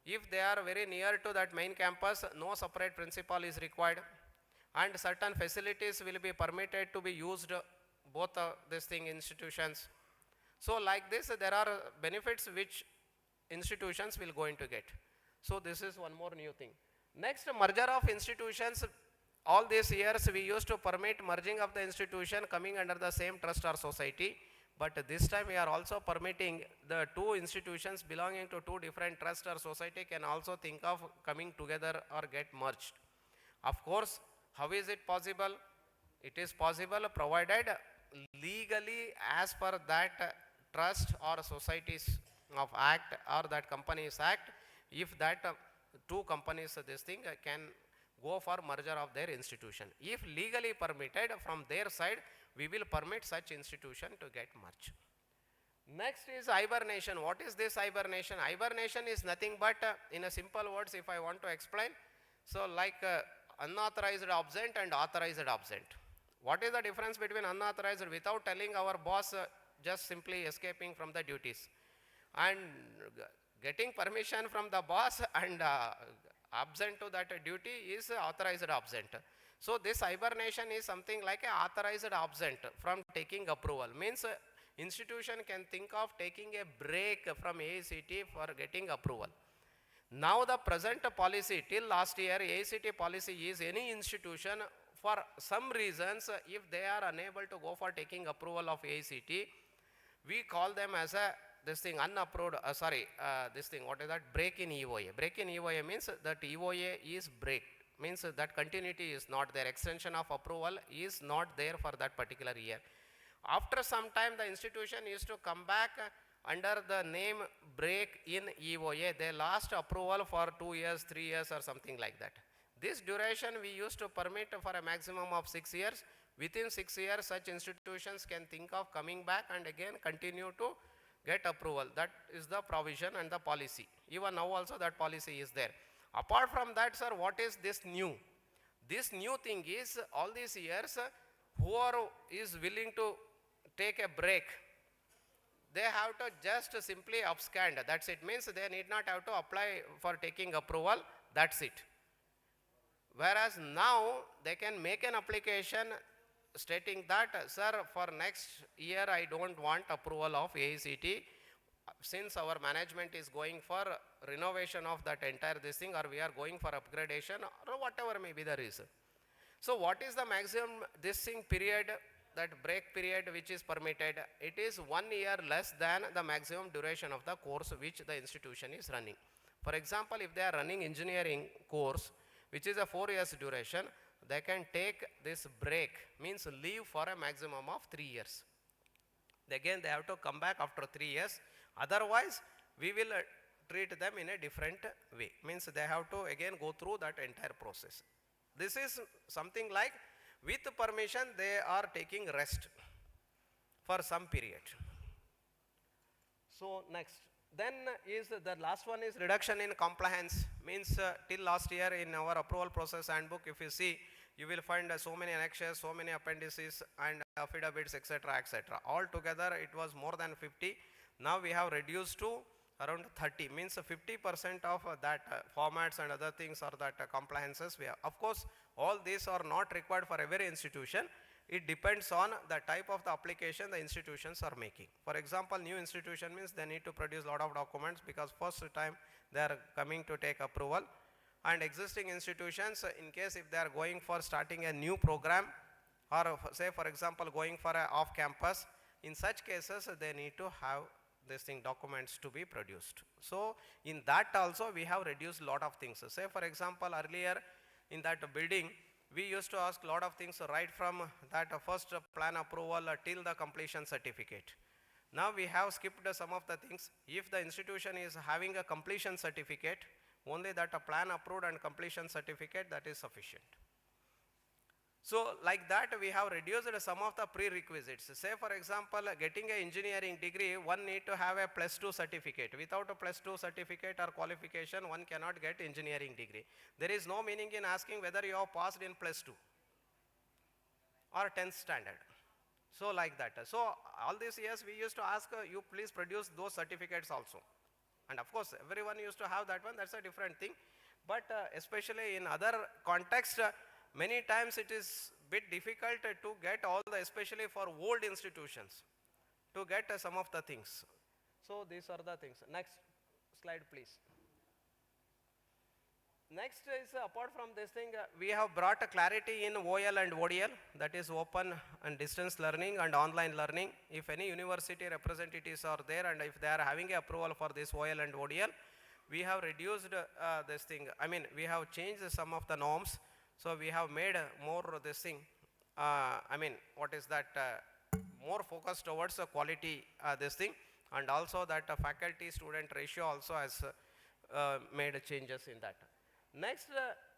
If they are very near to that main campus, no separate principal is required, and certain facilities will be permitted to be used both these institutions. So like this, there are benefits which institutions will going to get. So this is one more new thing. Next, merger of institutions. All these years we used to permit merging of the institution coming under the same trust or society. But this time we are also permitting the 2 institutions belonging to 2 different trust or society can also think of coming together or get merged. Of course, how is it possible? It is possible provided legally as per that trust or societies of Act or that Companies Act, if that 2 companies this thing can go for merger of their institution. If legally permitted from their side, we will permit such institution to get merged. Next is hibernation. What is this hibernation? Hibernation is nothing but, in a simple words, if I want to explain, so like unauthorized absent and authorized absent. What is the difference between unauthorized without telling our boss, just simply escaping from the duties, and getting permission from the boss and absent to that duty is authorized absent. So this hibernation is something like a authorized absent from taking approval. Means institution can think of taking a break from AICTE for getting approval. Now the present policy till last year, AICTE policy is any institution for some reasons, if they are unable to go for taking approval of AICTE, we call them as a this thing unapproved, this thing, what is that, break in EOA. Break in EOA means that EOA is break, means that continuity is not there, extension of approval is not there for that particular year. After some time the institution used to come back under the name break in EOA. They lost approval for 2 years, 3 years or something like that. This duration we used to permit for a maximum of 6 years. Within 6 years such institutions can think of coming back and again continue to get approval. That is the provision and the policy. Even now also that policy is there. Apart from that, sir, what is this new? This new thing is all these years who is willing to take a break, they have to just simply abscond. That's it. Means they need not have to apply for taking approval. That's it. Whereas now they can make an application stating that, sir, for next year I don't want approval of AICTE since our management is going for renovation of that entire this thing, or we are going for upgradation, or whatever may be the reason. So what is the maximum this thing period, that break period which is permitted? It is 1 year less than the maximum duration of the course which the institution is running. For example, if they are running engineering course which is a 4 years duration, they can take this break, means leave for a maximum of 3 years. Again they have to come back after 3 years, otherwise we will treat them in a different way, means they have to again go through that entire process. This is something like with permission they are taking rest for some period. So next, then is the last one is reduction in compliance, means till last year in our approval process handbook, if you see, you will find so many annexes, so many appendices and affidavits, etc., etc. Altogether it was more than 50. Now we have reduced to around 30, means 50% of that formats and other things or that compliances we have. Of course, all these are not required for every institution. It depends on the type of the application the institutions are making. For example, new institution means they need to produce lot of documents because first time they are coming to take approval. And existing institutions, in case if they are going for starting a new program, or say for example going for a off campus, in such cases they need to have this thing documents to be produced. So in that also we have reduced lot of things. Say for example, earlier in that building we used to ask lot of things right from that first plan approval till the completion certificate. Now we have skipped some of the things. If the institution is having a completion certificate, only that a plan approved and completion certificate, that is sufficient. So like that we have reduced some of the prerequisites. Say for example, getting an engineering degree, one need to have a +2 certificate. Without a +2 certificate or qualification, one cannot get engineering degree. There is no meaning in asking whether you have passed in +2 or 10th standard. So like that. So all these years we used to ask you please produce those certificates also. And of course everyone used to have that one, that's a different thing. But especially in other context, many times it is bit difficult to get all the, especially for old institutions, to get some of the things. So these are the things. Next slide please. Next is apart from this thing, we have brought a clarity in OL and ODL, that is open and distance learning and online learning. If any university representatives are there and if they are having a approval for this OL and ODL, we have reduced this thing. I mean, we have changed some of the norms. So we have made more this thing, I mean, what is that, more focused towards quality this thing, and also that faculty student ratio also has made changes in that. Next,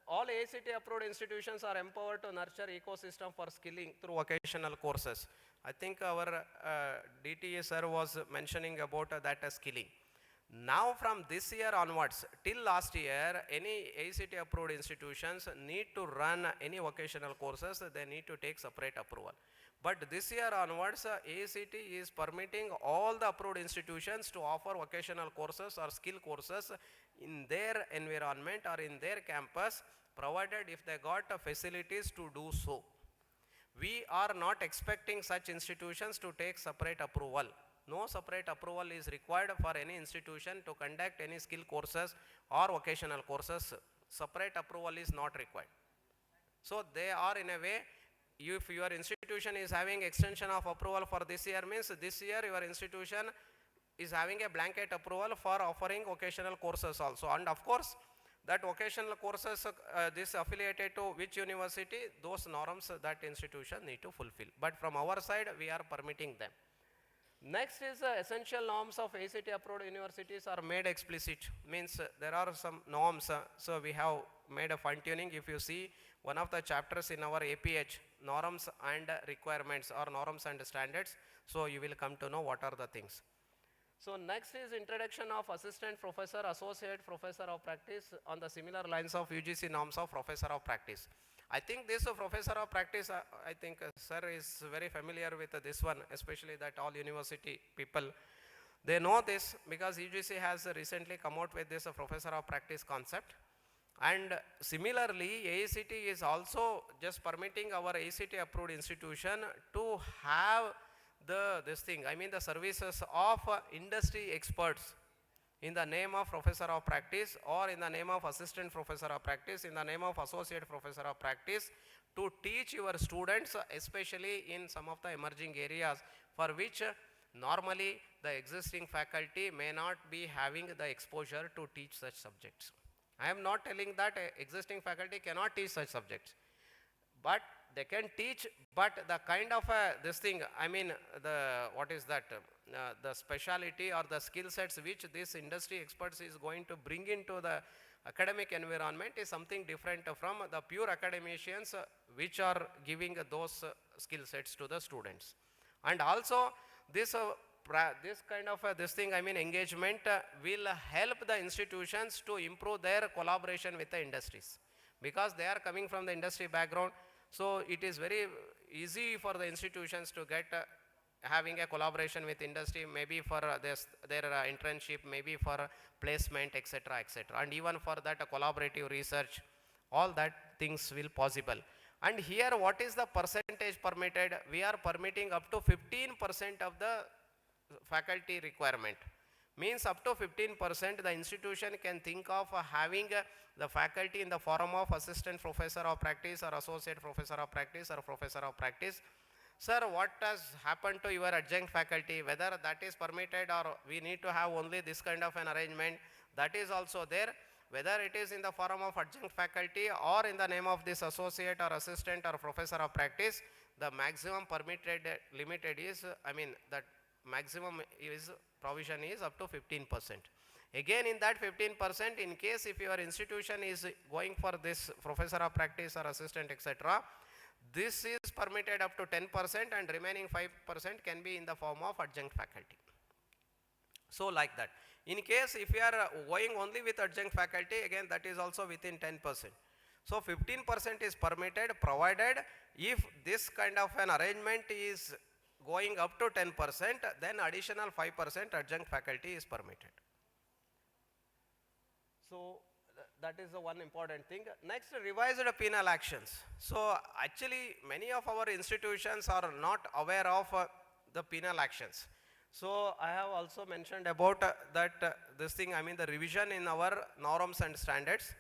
all AICTE approved institutions are empowered to nurture ecosystem for skilling through vocational courses. I think our DTA sir was mentioning about that skilling. Now from this year onwards, till last year, any AICTE approved institutions need to run any vocational courses, they need to take separate approval. But this year onwards, AICTE is permitting all the approved institutions to offer vocational courses or skill courses in their environment or in their campus, provided if they got facilities to do so. We are not expecting such institutions to take separate approval. No separate approval is required for any institution to conduct any skill courses or vocational courses. Separate approval is not required. So they are in a way, if your institution is having extension of approval for this year, means this year your institution is having a blanket approval for offering vocational courses also. And of course, that vocational courses, this affiliated to which university, those norms that institution need to fulfill. But from our side, we are permitting them. Next is essential norms of AICTE approved universities are made explicit. Means there are some norms, so we have made a fine tuning. If you see one of the chapters in our APH, norms and requirements or norms and standards, so you will come to know what are the things. So next is introduction of assistant professor, associate professor of practice on the similar lines of UGC norms of professor of practice. I think this professor of practice, I think sir is very familiar with this one, especially that all university people, they know this because UGC has recently come out with this professor of practice concept. And similarly, AICTE is also just permitting our AICTE approved institution to have the services of industry experts in the name of professor of practice or in the name of assistant professor of practice, in the name of associate professor of practice, to teach your students, especially in some of the emerging areas for which normally the existing faculty may not be having the exposure to teach such subjects. I am not telling that existing faculty cannot teach such subjects, but they can teach, but the kind of the speciality or the skill sets which this industry experts is going to bring into the academic environment is something different from the pure academicians which are giving those skill sets to the students. And also this engagement will help the institutions to improve their collaboration with the industries, because they are coming from the industry background. So it is very easy for the institutions to get having a collaboration with industry, maybe for their internship, maybe for placement, etc., etc. And even for that collaborative research, all that things will possible. And here what is the percentage permitted? We are permitting up to 15% of the faculty requirement. Means up to 15% the institution can think of having the faculty in the form of assistant professor of practice or associate professor of practice or professor of practice. Sir, what has happened to your adjunct faculty? Whether that is permitted or we need to have only this kind of an arrangement, that is also there. Whether it is in the form of adjunct faculty or in the name of this associate or assistant or professor of practice, the maximum permitted limited is, that maximum is provision is up to 15%. Again, in that 15%, in case if your institution is going for this professor of practice or assistant, etc., this is permitted up to 10% and remaining 5% can be in the form of adjunct faculty. So like that. In case if you are going only with adjunct faculty, again that is also within 10%. So 15% is permitted, provided if this kind of an arrangement is going up to 10%, then additional 5% adjunct faculty is permitted. So that is the one important thing. Next, revised penal actions. So actually many of our institutions are not aware of the penal actions. So I have also mentioned about the revision in our norms and standards.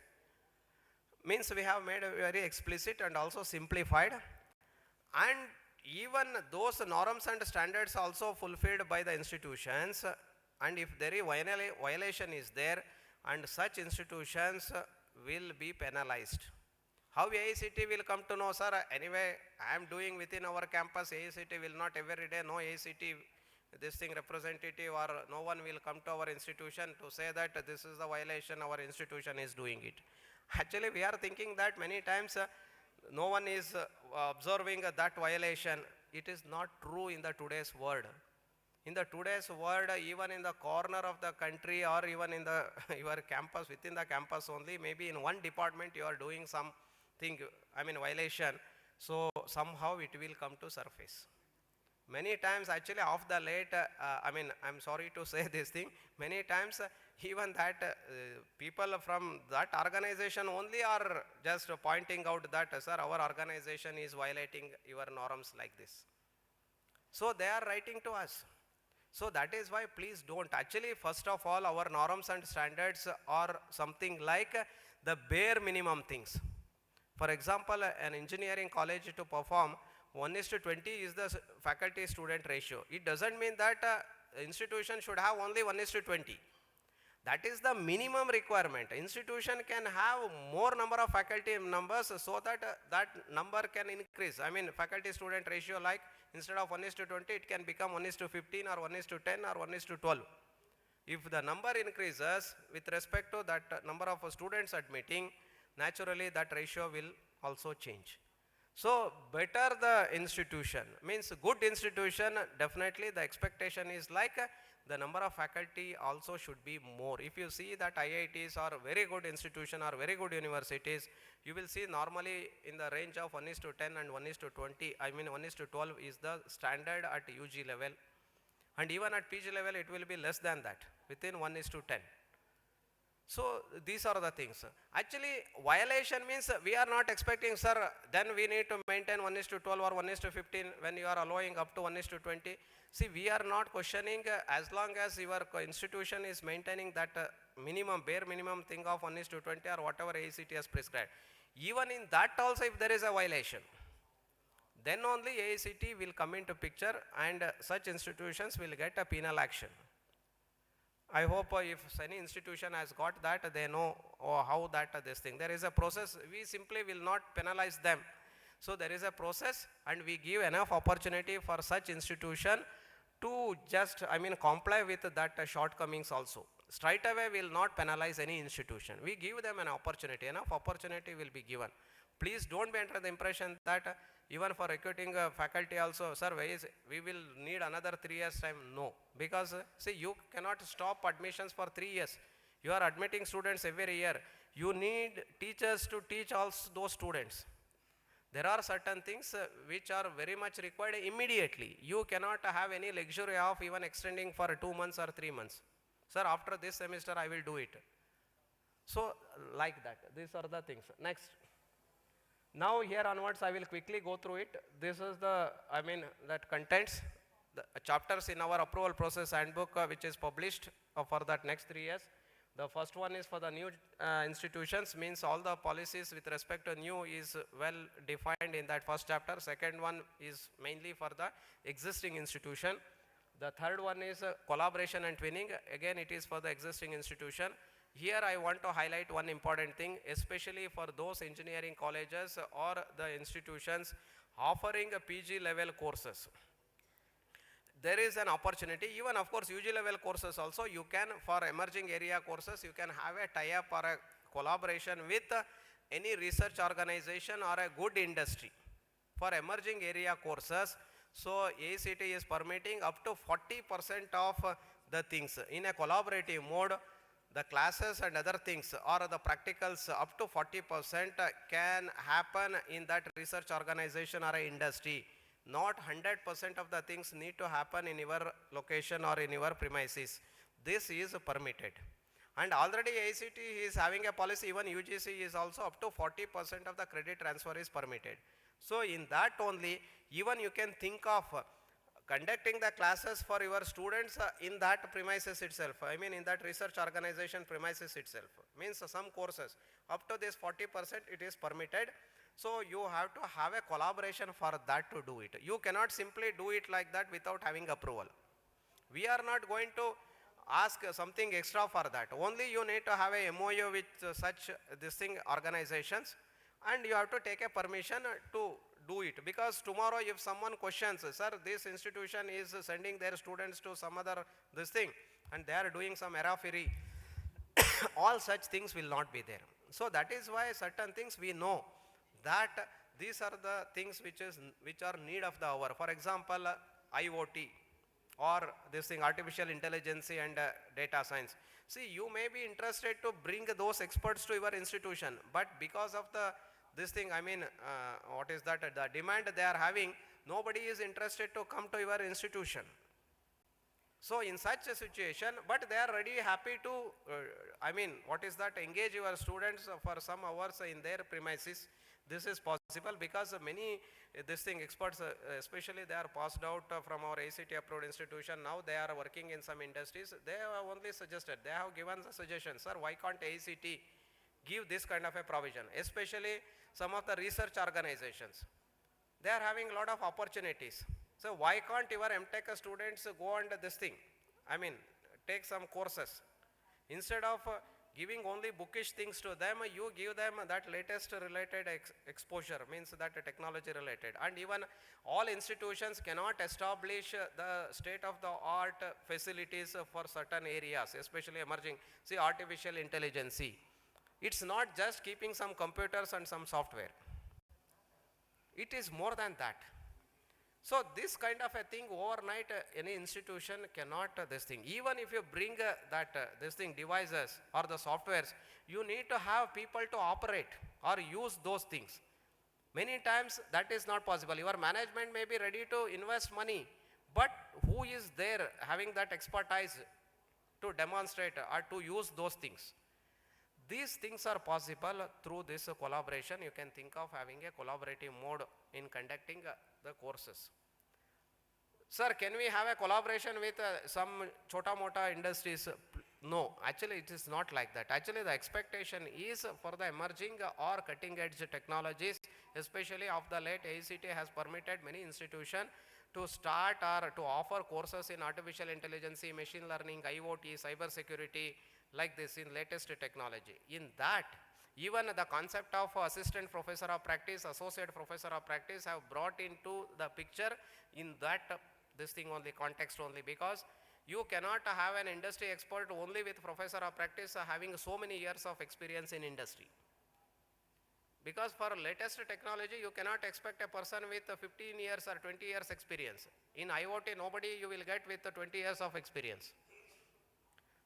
Means we have made very explicit and also simplified, and even those norms and standards also fulfilled by the institutions, and if there is violation is there, and such institutions will be penalized. How AICTE will come to know, sir? Anyway, I am doing within our campus, AICTE will not every day know AICTE representative, or no one will come to our institution to say that this is the violation, our institution is doing it. Actually, we are thinking that many times no one is observing that violation. It is not true in the today's world. In the today's world, even in the corner of the country or even in the your campus, within the campus only, maybe in one department you are doing something, I mean violation, so somehow it will come to surface. Many times actually off the late, I mean I'm sorry to say this thing, many times even that people from that organization only are just pointing out that sir, our organization is violating your norms like this. So they are writing to us. So that is why please don't. Actually, first of all, our norms and standards are something like the bare minimum things. For example, an engineering college to perform 1:20 is the faculty student ratio. It doesn't mean that institution should have only 1:20. That is the minimum requirement. Institution can have more number of faculty numbers so that that number can increase. I mean faculty student ratio, like instead of 1:20 it can become 1:15 or 1:10 or 1:12. If the number increases with respect to that number of students admitting, naturally that ratio will also change. So better the institution, means good institution, definitely the expectation is like the number of faculty also should be more. If you see that IITs are very good institution or very good universities, you will see normally in the range of 1:10 and 1:20, I mean 1:12 is the standard at UG level, and even at PG level it will be less than that, within 1:10. So these are the things. Actually violation means we are not expecting, sir, then we need to maintain 1:12 or 1:15 when you are allowing up to 1:20. See, we are not questioning as long as your institution is maintaining that minimum, bare minimum thing of 1:20 or whatever AICTE has prescribed. Even in that also if there is a violation, then only AICTE will come into picture and such institutions will get a penal action. I hope if any institution has got that, they know how that this thing. There is a process, we simply will not penalize them. So there is a process and we give enough opportunity for such institution to just, I mean, comply with that shortcomings also. Straight away we will not penalize any institution. We give them an opportunity, enough opportunity will be given. Please don't be under the impression that even for recruiting faculty also, sir, we will need another 3 years time. No, because see, you cannot stop admissions for 3 years. You are admitting students every year. You need teachers to teach all those students. There are certain things which are very much required immediately. You cannot have any luxury of even extending for 2 months or 3 months. Sir, after this semester I will do it. So like that, these are the things. Next. Now here onwards I will quickly go through it. This is the, I mean, that contents, the chapters in our approval process handbook which is published for that next 3 years. The first one is for the new institutions, means all the policies with respect to new is well defined in that first chapter. Second one is mainly for the existing institution. The third one is collaboration and twinning. Again, it is for the existing institution. Here I want to highlight one important thing, especially for those engineering colleges or the institutions offering a PG level courses. There is an opportunity, even of course UG level courses also, you can, for emerging area courses, you can have a tie-up or a collaboration with any research organization or a good industry. For emerging area courses, so AICTE is permitting up to 40% of the things. In a collaborative mode, the classes and other things or the practicals up to 40% can happen in that research organization or a industry. Not 100% of the things need to happen in your location or in your premises. This is permitted. And already AICTE is having a policy, even UGC is also up to 40% of the credit transfer is permitted. So in that only, even you can think of conducting the classes for your students in that premises itself. I mean in that research organization premises itself. Means some courses up to this 40% it is permitted. So you have to have a collaboration for that to do it. You cannot simply do it like that without having approval. We are not going to ask something extra for that. Only you need to have a MOU with such this thing organizations, and you have to take a permission to do it. Because tomorrow if someone questions, sir, this institution is sending their students to some other this thing and they are doing some error-free, all such things will not be there. So that is why certain things we know that these are the things which are need of the hour. For example, IoT or this thing artificial intelligence and data science. See, you may be interested to bring those experts to your institution, but because of the this thing, I mean, what is that, the demand they are having, nobody is interested to come to your institution. So in such a situation, but they are ready, happy to, I mean, what is that, engage your students for some hours in their premises. This is possible because many this thing experts, especially they are passed out from our AICTE approved institution. Now they are working in some industries. They have only suggested, they have given the suggestion, sir, why can't AICTE give this kind of a provision, especially some of the research organizations. They are having a lot of opportunities. So why can't your MTech students go on this thing? I mean, take some courses. Instead of giving only bookish things to them, you give them that latest related exposure, means that technology related. And even all institutions cannot establish the state of the art facilities for certain areas, especially emerging. See, artificial intelligence. It's not just keeping some computers and some software. It is more than that. So this kind of a thing overnight any institution cannot this thing. Even if you bring this thing devices or the softwares, you need to have people to operate or use those things. Many times that is not possible. Your management may be ready to invest money, but who is there having that expertise to demonstrate or to use those things? These things are possible through this collaboration. You can think of having a collaborative mode in conducting the courses. Sir, can we have a collaboration with some chota mota industries? No, actually it is not like that. Actually the expectation is for the emerging or cutting edge technologies, especially of the late AICTE has permitted many institutions to start or to offer courses in artificial intelligence, machine learning, IoT, cyber security, like this in latest technology. In that, even the concept of assistant professor of practice, associate professor of practice have brought into the picture in that this thing only, context only, because you cannot have an industry expert only with professor of practice having so many years of experience in industry. Because for latest technology, you cannot expect a person with 15 years or 20 years experience. In IoT, nobody you will get with 20 years of experience.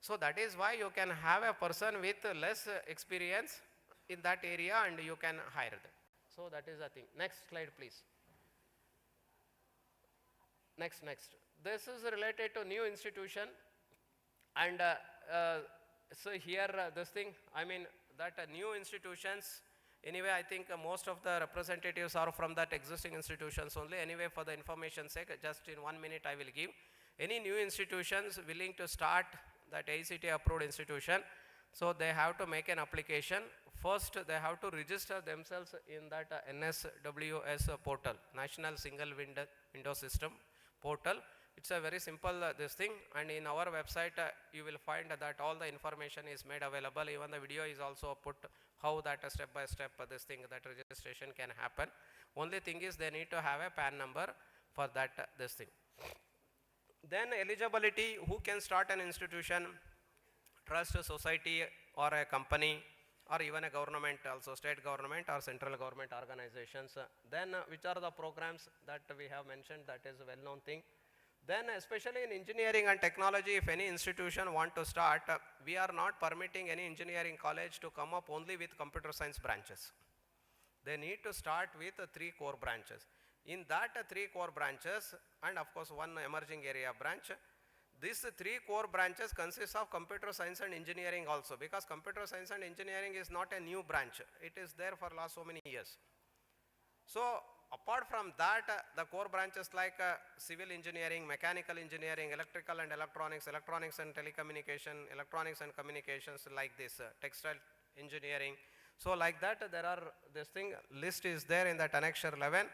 So that is why you can have a person with less experience in that area and you can hire them. So that is the thing. Next slide, please. Next. This is related to new institution, and so here this thing, I mean that new institutions, anyway I think most of the representatives are from that existing institutions only. Anyway, for the information sake, just in 1 minute I will give. Any new institutions willing to start that AICTE approved institution, so they have to make an application. First they have to register themselves in that NSWS portal, National Single Window System portal. It's a very simple this thing, and in our website you will find that all the information is made available. Even the video is also put how that step by step this thing, that registration can happen. Only thing is they need to have a PAN number for that this thing. Then eligibility, who can start an institution? Trust, society or a company, or even a government, also state government or central government organizations. Then which are the programs that we have mentioned, that is a well-known thing. Then especially in engineering and technology, if any institution want to start, we are not permitting any engineering college to come up only with computer science branches. They need to start with 3 core branches. In that 3 core branches, and of course one emerging area branch, these 3 core branches consist of computer science and engineering also, because computer science and engineering is not a new branch. It is there for last so many years. So apart from that, the core branches like civil engineering, mechanical engineering, electrical and electronics, electronics and telecommunication, electronics and communications, like this, textile engineering. So like that, there are this thing, list is there in that annexure 11.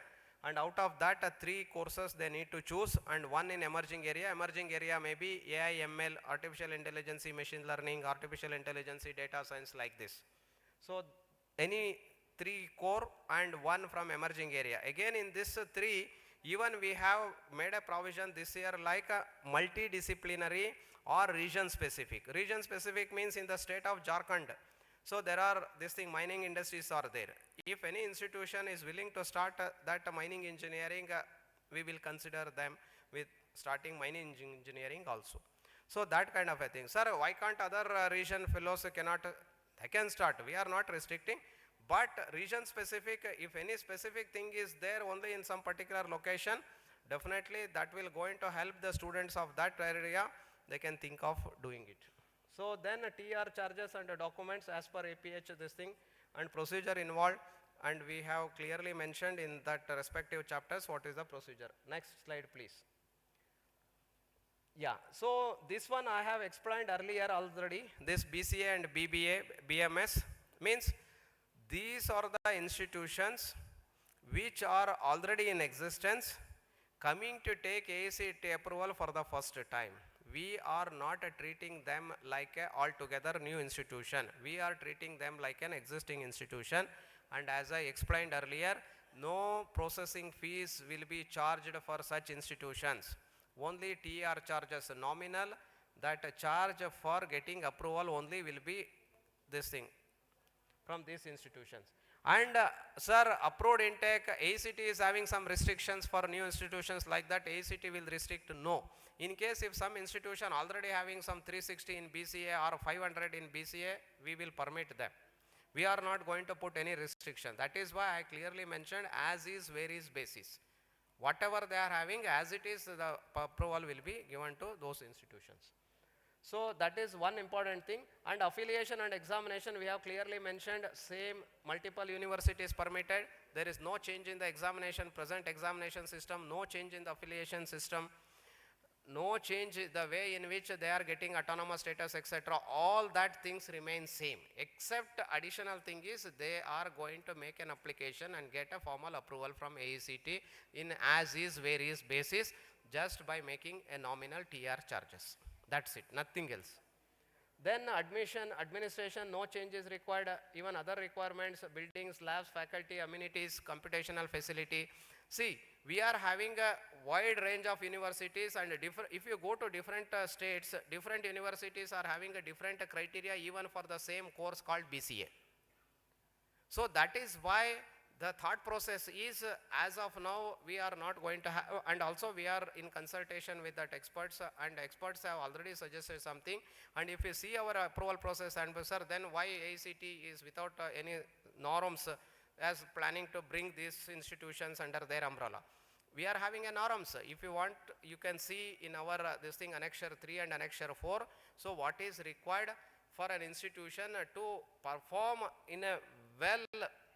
And out of that 3 courses they need to choose, and 1 in emerging area. Emerging area may be AI, ML, artificial intelligence, machine learning, artificial intelligence, data science, like this. So any 3 core and 1 from emerging area. Again in this 3, even we have made a provision this year like a multidisciplinary or region specific. Region specific means in the state of Jharkhand. So there are this thing, mining industries are there. If any institution is willing to start that mining engineering, we will consider them with starting mining engineering also. So that kind of a thing. Sir, why can't other region fellows cannot, they can start, we are not restricting, but region specific, if any specific thing is there only in some particular location, definitely that will going to help the students of that area, they can think of doing it. So then TR charges and documents as per APH this thing and procedure involved, and we have clearly mentioned in that respective chapters what is the procedure. Next slide please. Yeah, so this one I have explained earlier already, this BCA and BBA, BMS means these are the institutions which are already in existence coming to take AICTE approval for the first time. We are not treating them like a altogether new institution. We are treating them like an existing institution, and as I explained earlier, no processing fees will be charged for such institutions. Only TR charges nominal, that charge for getting approval only will be this thing from these institutions. And sir, approved intake, AICTE is having some restrictions for new institutions like that, AICTE will restrict? No. In case if some institution already having some 360 in BCA or 500 in BCA, we will permit them. We are not going to put any restriction. That is why I clearly mentioned as is, where is basis. Whatever they are having, as it is, the approval will be given to those institutions. So that is one important thing. And affiliation and examination, we have clearly mentioned same multiple universities permitted. There is no change in the examination, present examination system, no change in the affiliation system, no change the way in which they are getting autonomous status, etc. All that things remain same, except additional thing is they are going to make an application and get a formal approval from AICTE in as is, where is basis, just by making a nominal TR charges. That's it, nothing else. Then admission, administration, no changes required. Even other requirements, buildings, labs, faculty, amenities, computational facility. See, we are having a wide range of universities, and if you go to different states, different universities are having a different criteria even for the same course called BCA. So that is why the thought process is, as of now, we are not going to have, and also we are in consultation with that experts, and experts have already suggested something. And if you see our approval process, and sir, then why AICTE is without any norms as planning to bring these institutions under their umbrella? We are having a norms. If you want, you can see in our this thing annexure 3 and annexure 4. So what is required for an institution to perform in a well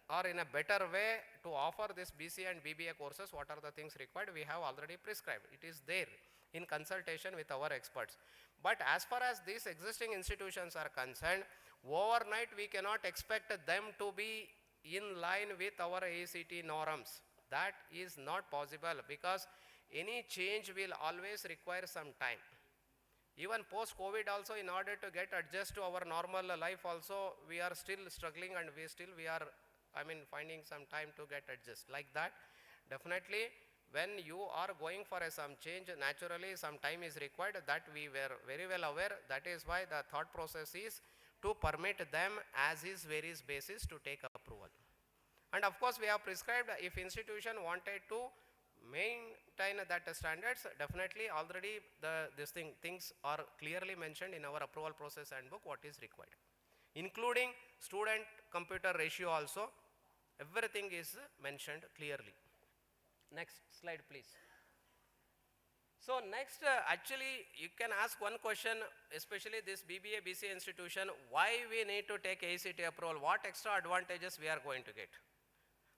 or in a better way to offer this BCA and BBA courses, what are the things required? We have already prescribed. It is there in consultation with our experts. But as far as these existing institutions are concerned, overnight we cannot expect them to be in line with our AICTE norms. That is not possible, because any change will always require some time. Even post-COVID also, in order to get adjust to our normal life also, we are still struggling, and we are finding some time to get adjust like that. Definitely, when you are going for some change, naturally some time is required. That we were very well aware. That is why the thought process is to permit them as is, where is basis to take approval. And of course, we have prescribed if institution wanted to maintain that standards, definitely already things are clearly mentioned in our approval process handbook what is required, including student computer ratio also. Everything is mentioned clearly. Next slide please. So next, actually you can ask one question, especially this BBA, BCA institution, why we need to take AICTE approval, what extra advantages we are going to get?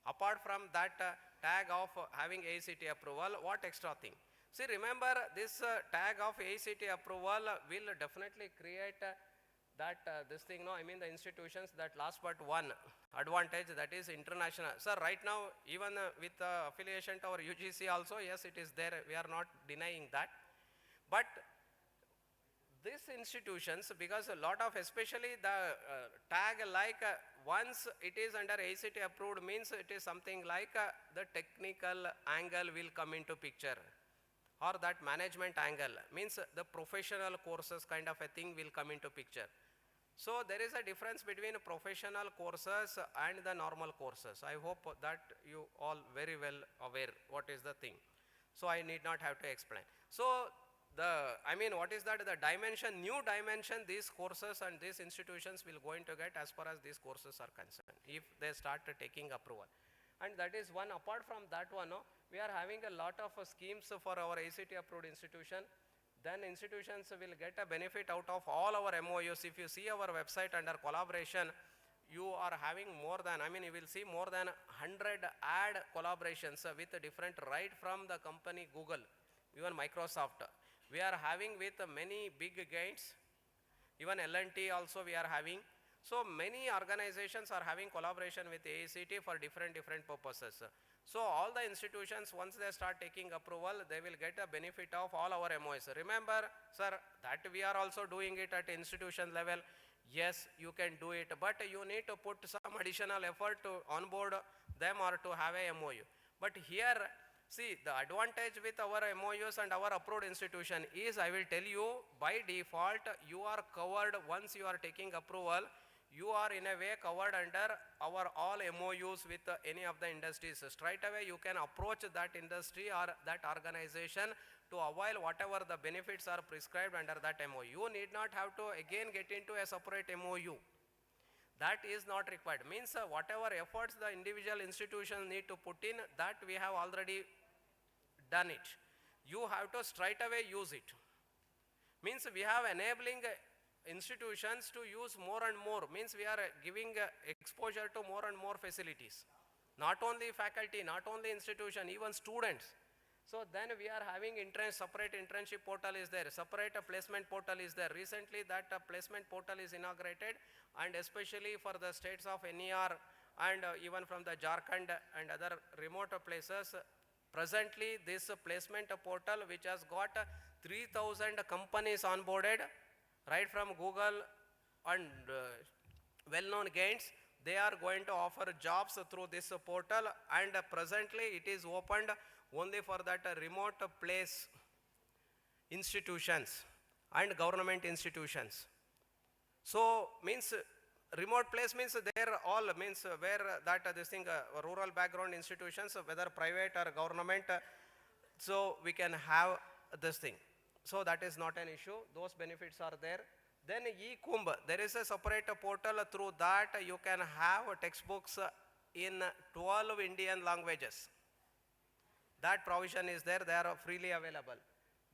Apart from that tag of having AICTE approval, what extra thing? See, remember this tag of AICTE approval will definitely create the institutions that last but one advantage, that is international. Sir, right now, even with affiliation to our UGC also, yes, it is there, we are not denying that. But these institutions, because a lot of, especially the tag like once it is under AICTE approved means it is something like the technical angle will come into picture, or that management angle means the professional courses kind of a thing will come into picture. So there is a difference between professional courses and the normal courses. I hope that you all very well aware what is the thing. So I need not have to explain. So what is that? The dimension, new dimension these courses and these institutions will going to get as far as these courses are concerned, if they start taking approval. And that is one. Apart from that one, we are having a lot of schemes for our AICTE approved institution. Then institutions will get a benefit out of all our MOUs. If you see our website under collaboration, you are having more than, you will see more than 100 ad collaborations with different, right from the company Google, even Microsoft. We are having with many big giants, even L&T also we are having. So many organizations are having collaboration with AICTE for different purposes. So all the institutions, once they start taking approval, they will get a benefit of all our MOS. Remember, sir, that we are also doing it at institution level. Yes, you can do it, but you need to put some additional effort to onboard them or to have a MOU. But here, see, the advantage with our MOUs and our approved institution is, I will tell you, by default, you are covered. Once you are taking approval, you are in a way covered under our all MOUs with any of the industries. Straight away, you can approach that industry or that organization to avail whatever the benefits are prescribed under that MOU. You need not have to again get into a separate MOU. That is not required. Means whatever efforts the individual institutions need to put in, that we have already done it. You have to straight away use it. Means we have enabling institutions to use more and more. Means we are giving exposure to more and more facilities. Not only faculty, not only institution, even students. So then we are having separate internship portal is there, separate placement portal is there. Recently that placement portal is inaugurated, and especially for the states of NER and even from the Jharkhand and other remote places. Presently this placement portal, which has got 3,000 companies onboarded, right from Google and well-known giants, they are going to offer jobs through this portal, and presently it is opened only for that remote place institutions and government institutions. So means remote place means there all means where that rural background institutions, whether private or government, so we can have this thing. So that is not an issue. Those benefits are there. Then eKumbh, there is a separate portal. Through that you can have textbooks in 12 Indian languages. That provision is there, they are freely available.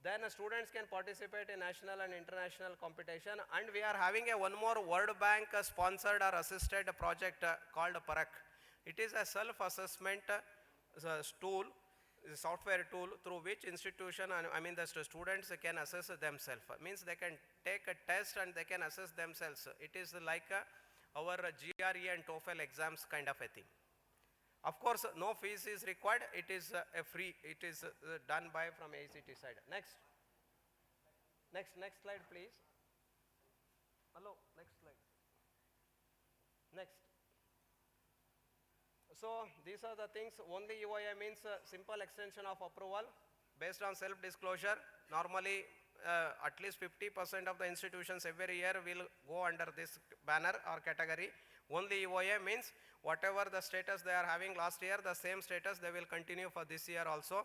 Then students can participate in national and international competition, and we are having one more World Bank sponsored or assisted project called PARAK. It is a self-assessment tool, software tool through which institution, the students can assess themselves. Means they can take a test and they can assess themselves. It is like our GRE and TOEFL exams kind of a thing. Of course, no fees is required. It is free. It is done by from AICTE side. Next slide, please. Hello, next slide. Next. So these are the things. Only UIA means simple extension of approval based on self-disclosure. Normally, at least 50% of the institutions every year will go under this banner or category. Only UIA means whatever the status they are having last year, the same status they will continue for this year also.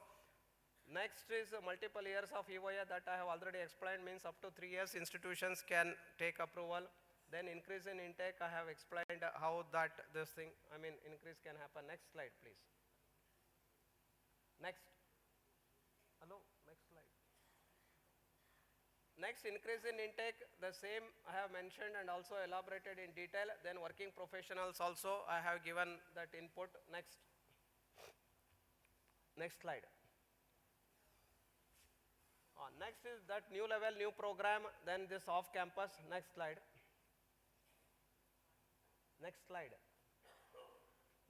Next is multiple years of UIA that I have already explained, means up to 3 years institutions can take approval. Then increase in intake, I have explained how that increase can happen. Next slide, please. Next. Hello, next slide. Next, increase in intake, the same I have mentioned and also elaborated in detail. Then working professionals also, I have given that input. Next. Next slide. Next is that new level, new program, then this off campus. Next slide. Next slide.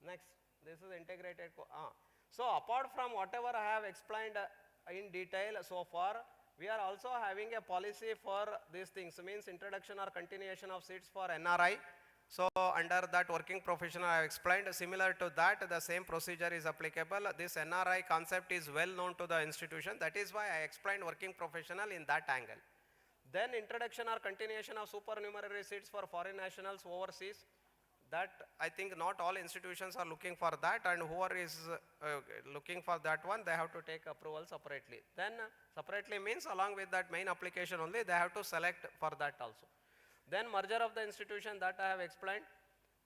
Next, this is integrated. So apart from whatever I have explained in detail so far, we are also having a policy for these things, means introduction or continuation of seats for NRI. So under that working professional I have explained, similar to that the same procedure is applicable. This NRI concept is well known to the institution. That is why I explained working professional in that angle. Then introduction or continuation of supernumerary seats for foreign nationals overseas. That I think not all institutions are looking for that, and whoever is looking for that one, they have to take approval separately. Then separately means along with that main application only, they have to select for that also. Then merger of the institution, that I have explained.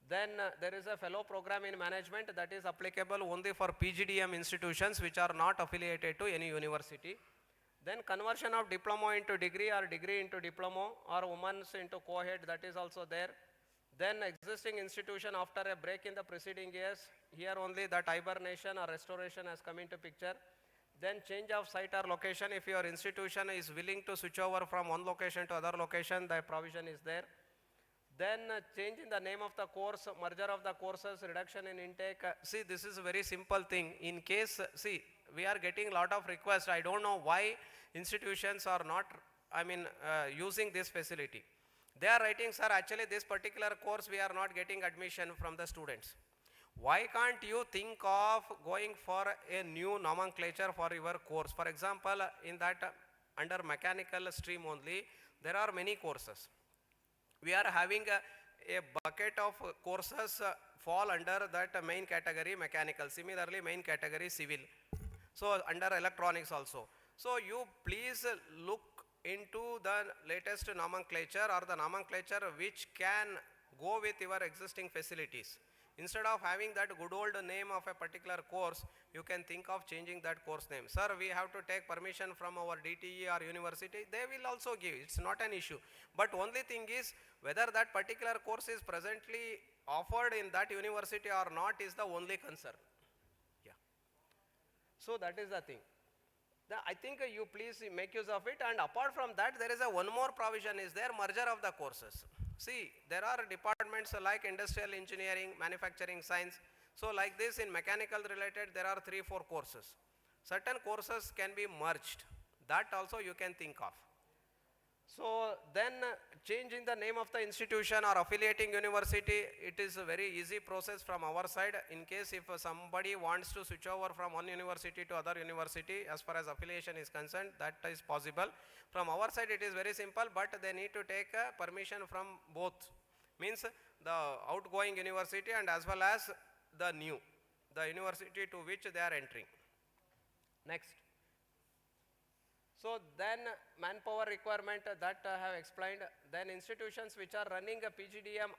Then there is a fellow program in management that is applicable only for PGDM institutions which are not affiliated to any university. Then conversion of diploma into degree or degree into diploma or women's into co-ed, that is also there. Then existing institution after a break in the preceding years, here only that hibernation or restoration has come into picture. Then change of site or location, if your institution is willing to switch over from one location to other location, the provision is there. Then change in the name of the course, merger of the courses, reduction in intake. See, this is a very simple thing. In case, see, we are getting lot of requests. I don't know why institutions are not, using this facility. They are writing, sir, actually this particular course we are not getting admission from the students. Why can't you think of going for a new nomenclature for your course? For example, in that under mechanical stream only, there are many courses. We are having a bucket of courses fall under that main category mechanical. Similarly, main category civil. So under electronics also. So you please look into the latest nomenclature or the nomenclature which can go with your existing facilities. Instead of having that good old name of a particular course, you can think of changing that course name. Sir, we have to take permission from our DTE or university. They will also give, it's not an issue. But only thing is, whether that particular course is presently offered in that university or not is the only concern. Yeah. So that is the thing. I think you please make use of it, and apart from that, there is one more provision is there, merger of the courses. See, there are departments like industrial engineering, manufacturing science. So like this, in mechanical related, there are 3-4 courses. Certain courses can be merged. That also you can think of. So then changing the name of the institution or affiliating university, it is a very easy process from our side. In case if somebody wants to switch over from one university to other university, as far as affiliation is concerned, that is possible. From our side it is very simple, but they need to take permission from both. Means the outgoing university and as well as the university to which they are entering. Next. So then manpower requirement, that I have explained. Then institutions which are running a PGDM.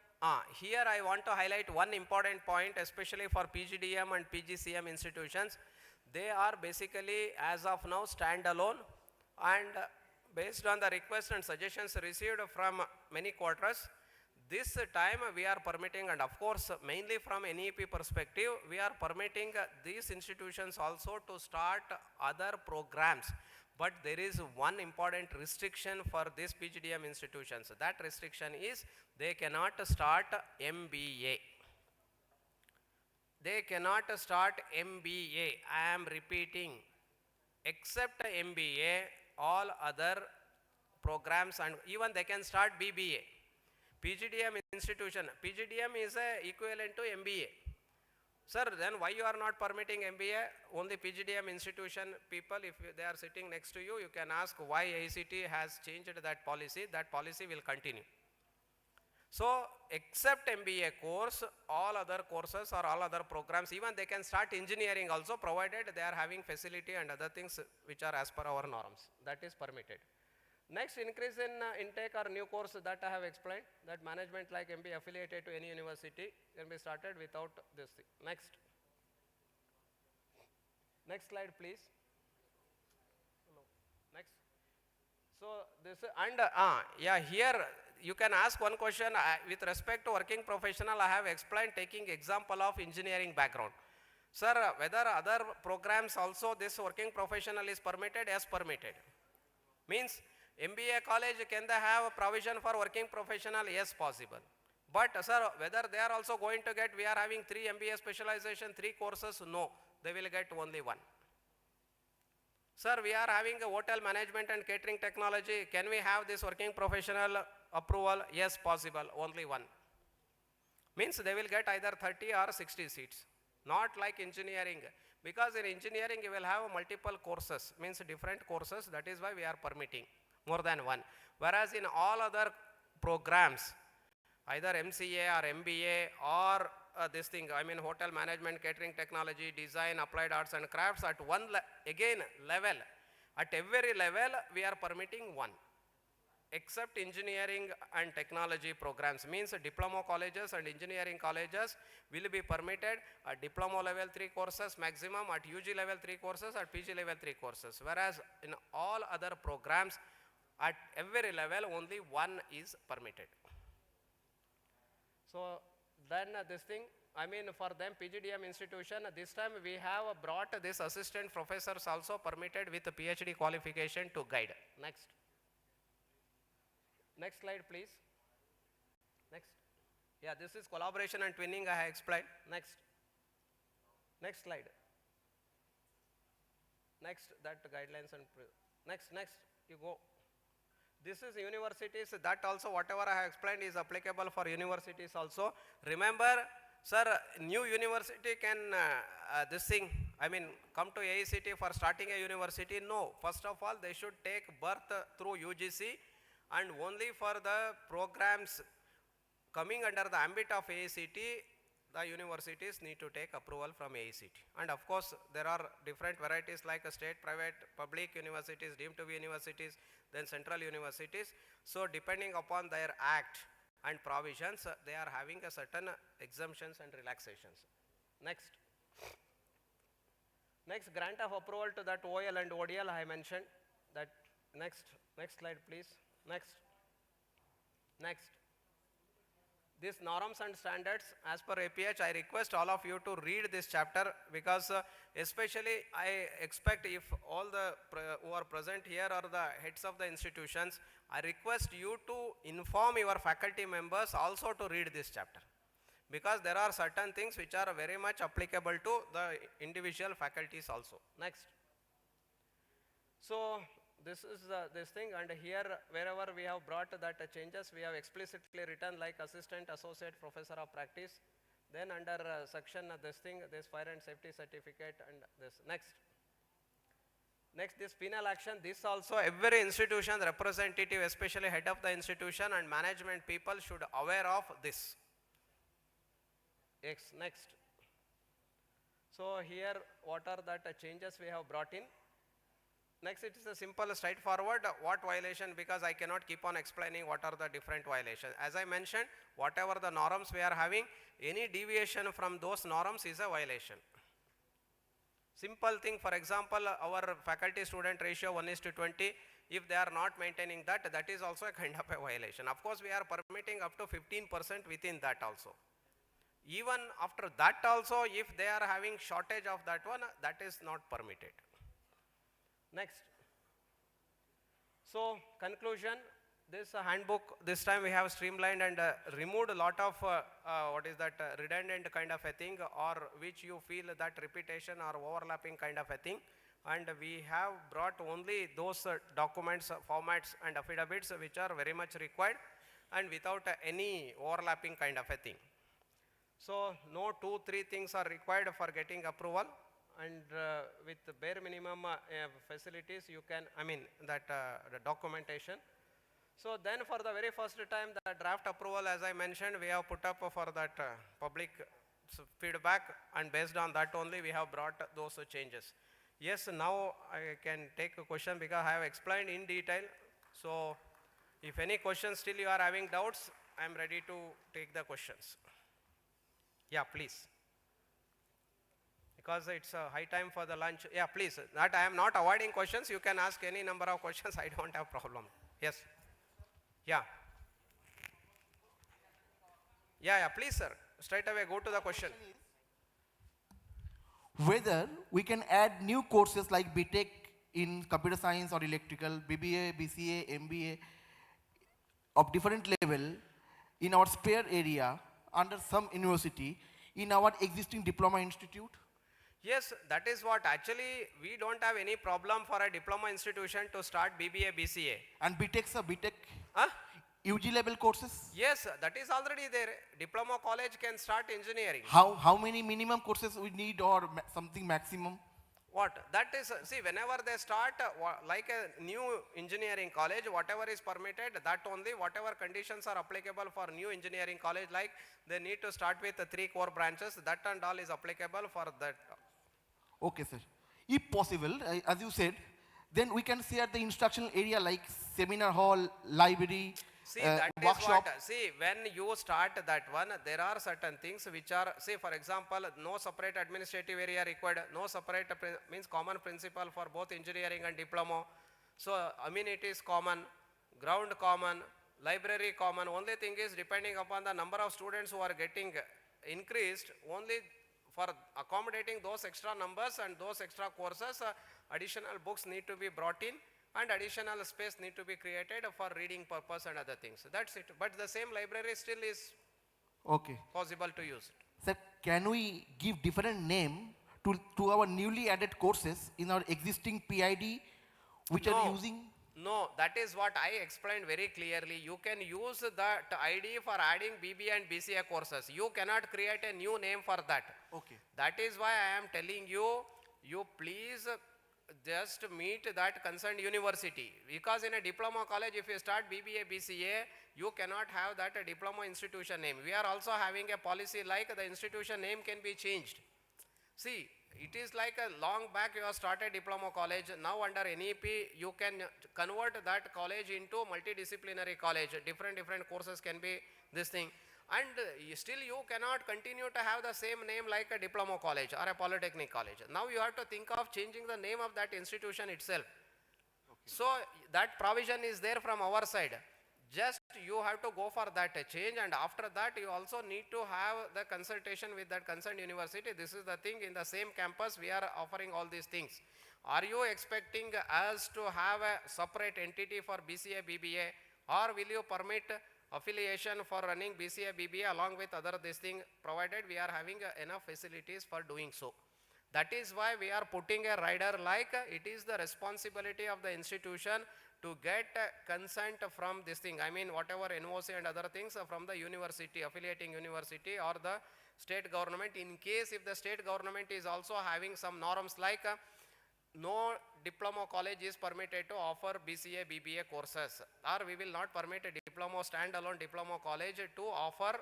Here I want to highlight one important point, especially for PGDM and PGCM institutions. They are basically as of now standalone, and based on the requests and suggestions received from many quarters, this time we are permitting, and of course mainly from NEP perspective, we are permitting these institutions also to start other programs. But there is one important restriction for these PGDM institutions. That restriction is they cannot start MBA. They cannot start MBA. I am repeating, except MBA, all other programs, and even they can start BBA. PGDM institution, PGDM is equivalent to MBA. Sir, then why you are not permitting MBA? Only PGDM institution people, if they are sitting next to you, you can ask why AICTE has changed that policy. That policy will continue. So, except MBA course, all other courses or all other programs, even they can start engineering also, provided they are having facility and other things which are as per our norms. That is permitted. Next, increase in intake or new course, that I have explained, that management like MBA affiliated to any university can be started without this thing. Next. Next slide, please. Next. So this, and yeah, here you can ask one question with respect to working professional. I have explained taking example of engineering background. Sir, whether other programs also this working professional is permitted? Yes, permitted. Means MBA college, can they have a provision for working professional? Yes, possible. But sir, whether they are also going to get, we are having 3 MBA specialization, 3 courses? No, they will get only 1. Sir, we are having a hotel management and catering technology. Can we have this working professional approval? Yes, possible, only 1. Means they will get either 30 or 60 seats. Not like engineering. Because in engineering you will have multiple courses, means different courses, that is why we are permitting more than 1. Whereas in all other programs, either MCA or MBA or this thing, I mean hotel management, catering technology, design, applied arts and crafts at one level. At every level we are permitting one, except engineering and technology programs, means diploma colleges and engineering colleges will be permitted at diploma level 3 courses maximum, at UG level 3 courses, at PG level 3 courses, whereas in all other programs at every level only one is permitted. So then this thing, I mean for them PGDM institution, this time we have brought this assistant professors also permitted with PhD qualification to guide. Next. Next slide please. Next. Yeah, this is collaboration and twinning I have explained. Next. Next slide. Next, that guidelines and next, you go. This is universities, that also whatever I have explained is applicable for universities also. Remember, sir, new university can, this thing, I mean, come to AICTE for starting a university? No. First of all, they should take birth through UGC, and only for the programs coming under the ambit of AICTE, the universities need to take approval from AICTE. And of course, there are different varieties like state, private, public universities, deemed to be universities, then central universities. So depending upon their act and provisions, they are having a certain exemptions and relaxations. Next. Next, grant of approval to that OL and ODL I mentioned. That next slide please. Next. These norms and standards as per APH, I request all of you to read this chapter, because especially I expect if all the who are present here are the heads of the institutions, I request you to inform your faculty members also to read this chapter, because there are certain things which are very much applicable to the individual faculties also. Next. So this is this thing, and here wherever we have brought that changes, we have explicitly written like assistant, associate, professor of practice. Then under section this thing, this fire and safety certificate, and this. Next, this penal action, this also every institution representative, especially head of the institution and management people, should aware of this. Next. So here what are that changes we have brought in. Next, it is a simple, straightforward, what violation, because I cannot keep on explaining what are the different violations. As I mentioned, whatever the norms we are having, any deviation from those norms is a violation. Simple thing, for example, our faculty student ratio 1:20, if they are not maintaining that, that is also a kind of a violation. Of course, we are permitting up to 15% within that also. Even after that also, if they are having shortage of that one, that is not permitted. Next. So conclusion, this handbook, this time we have streamlined and removed a lot of redundant kind of a thing, or which you feel that repetition or overlapping kind of a thing, and we have brought only those documents, formats and affidavits which are very much required and without any overlapping kind of a thing. So no 2-3 things are required for getting approval, and with the bare minimum facilities you can, the documentation. So then for the very first time, the draft approval, as I mentioned, we have put up for that public feedback, and based on that only we have brought those changes. Yes, now I can take a question because I have explained in detail. So if any questions still you are having doubts, I am ready to take the questions. Yeah, please. Because it's a high time for the lunch. Yeah, please. That I am not avoiding questions. You can ask any number of questions. I don't have problem. Yes. Yeah. Yeah, please, sir. Straight away go to the question. Whether we can add new courses like BTech in computer science or electrical, BBA, BCA, MBA of different level in our spare area under some university in our existing diploma institute? Yes, that is what actually we don't have any problem for a diploma institution to start BBA, BCA. And BTech, sir, BTech? Huh? UG level courses? Yes, that is already there. Diploma college can start engineering. How many minimum courses we need, or something maximum? What? That is, see, whenever they start like a new engineering college, whatever is permitted, that only, whatever conditions are applicable for new engineering college, like they need to start with 3 core branches, that and all is applicable for that. Okay, sir. If possible, as you said, then we can share the instructional area like seminar hall, library, See, that is workshop. what, see, when you start that one, there are certain things which are, say for example, no separate administrative area required, no separate, means common principle for both engineering and diploma. So, amenities common, ground common, library common. Only thing is, depending upon the number of students who are getting increased, only for accommodating those extra numbers and those extra courses, additional books need to be brought in, and additional space need to be created for reading purpose and other things. That's it. But the same library still is Okay. possible to use it. Sir, can we give different name to our newly added courses in our existing PID which are using? No, that is what I explained very clearly. You can use that ID for adding BBA and BCA courses. You cannot create a new name for that. Okay. That is why I am telling you, you please just meet that concerned university. Because in a diploma college, if you start BBA, BCA, you cannot have that a diploma institution name. We are also having a policy like the institution name can be changed. See, it is like a long back you have started diploma college. Now under NEP, you can convert that college into multidisciplinary college. Different courses can be this thing. And still you cannot continue to have the same name like a diploma college or a polytechnic college. Now you have to think of changing the name of that institution itself. Okay. So that provision is there from our side. Just you have to go for that change, and after that you also need to have the consultation with that concerned university. This is the thing, in the same campus we are offering all these things. Are you expecting us to have a separate entity for BCA, BBA, or will you permit affiliation for running BCA, BBA along with other this thing, provided we are having enough facilities for doing so? That is why we are putting a rider like it is the responsibility of the institution to get consent from this thing. I mean whatever NOC and other things from the university, affiliating university or the state government. In case if the state government is also having some norms like no diploma college is permitted to offer BCA, BBA courses, or we will not permit a diploma, standalone diploma college to offer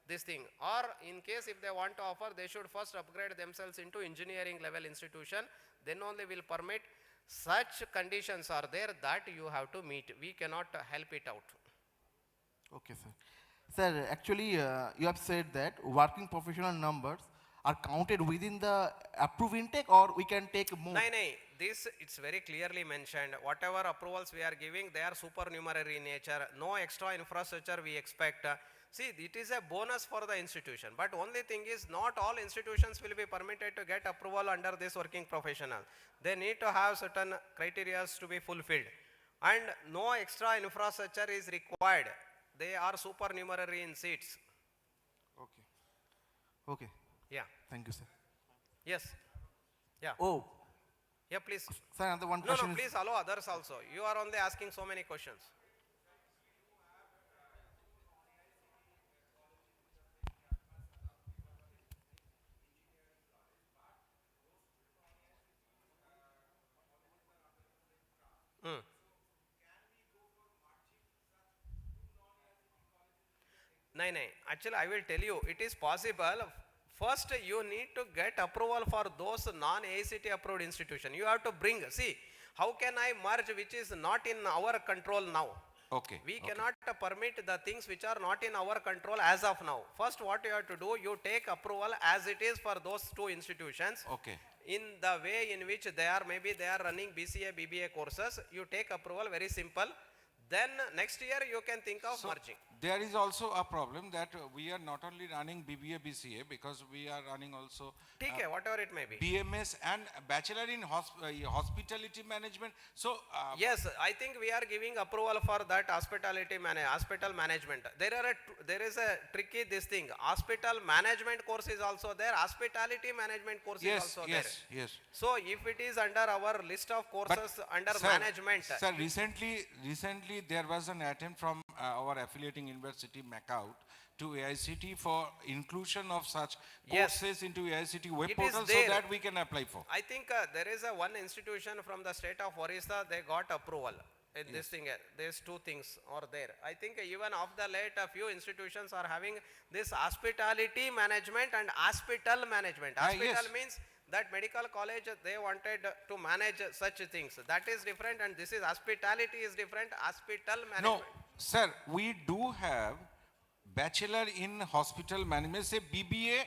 this thing, or in case if they want to offer, they should first upgrade themselves into engineering level institution, then only will permit. Such conditions are there that you have to meet. We cannot help it out. Okay, sir. Sir, actually you have said that working professional numbers are counted within the approved intake, or we can take more? No, this it's very clearly mentioned. Whatever approvals we are giving, they are supernumerary in nature. No extra infrastructure we expect. See, it is a bonus for the institution, but only thing is not all institutions will be permitted to get approval under this working professional. They need to have certain criteria to be fulfilled, and no extra infrastructure is required. They are supernumerary in seats. Okay. Okay. Yeah. Thank you, sir. Yes. Yeah. Oh. Yeah, please. Sir, another one No, question. no, please allow others also. You are only asking so many questions. No, actually I will tell you, it is possible. First you need to get approval for those non-AICTE approved institution. You have to bring, see, how can I merge which is not in our control now? Okay. We cannot permit the things which are not in our control as of now. First what you have to do, you take approval as it is for those two institutions. Okay. In the way in which they are, maybe they are running BCA, BBA courses, you take approval, very simple. Then next year you can think of merging. There is also a problem that we are not only running BBA, BCA, because we are running also whatever it may be. BMS and Bachelor in Hospitality Management. So, yes, I think we are giving approval for that hospital management. There is a tricky this thing. Hospital management course is also there. Hospitality management course is also there. Yes. So if it is under our list of courses under sir, management. Sir, recently there was an attempt from our affiliating university, MACAUT, to AICTE for inclusion of such Yes. courses into AICTE web It is portal so there. that we can apply for? I think there is a one institution from the state of Orissa, they got approval in this thing. These two things are there. I think even of the late, a few institutions are having this hospitality management and hospital management. Hospital yes. means that medical college, they wanted to manage such things. That is different, and this is hospitality is different, hospital No, management. sir, we do have bachelor in hospital management, say BBA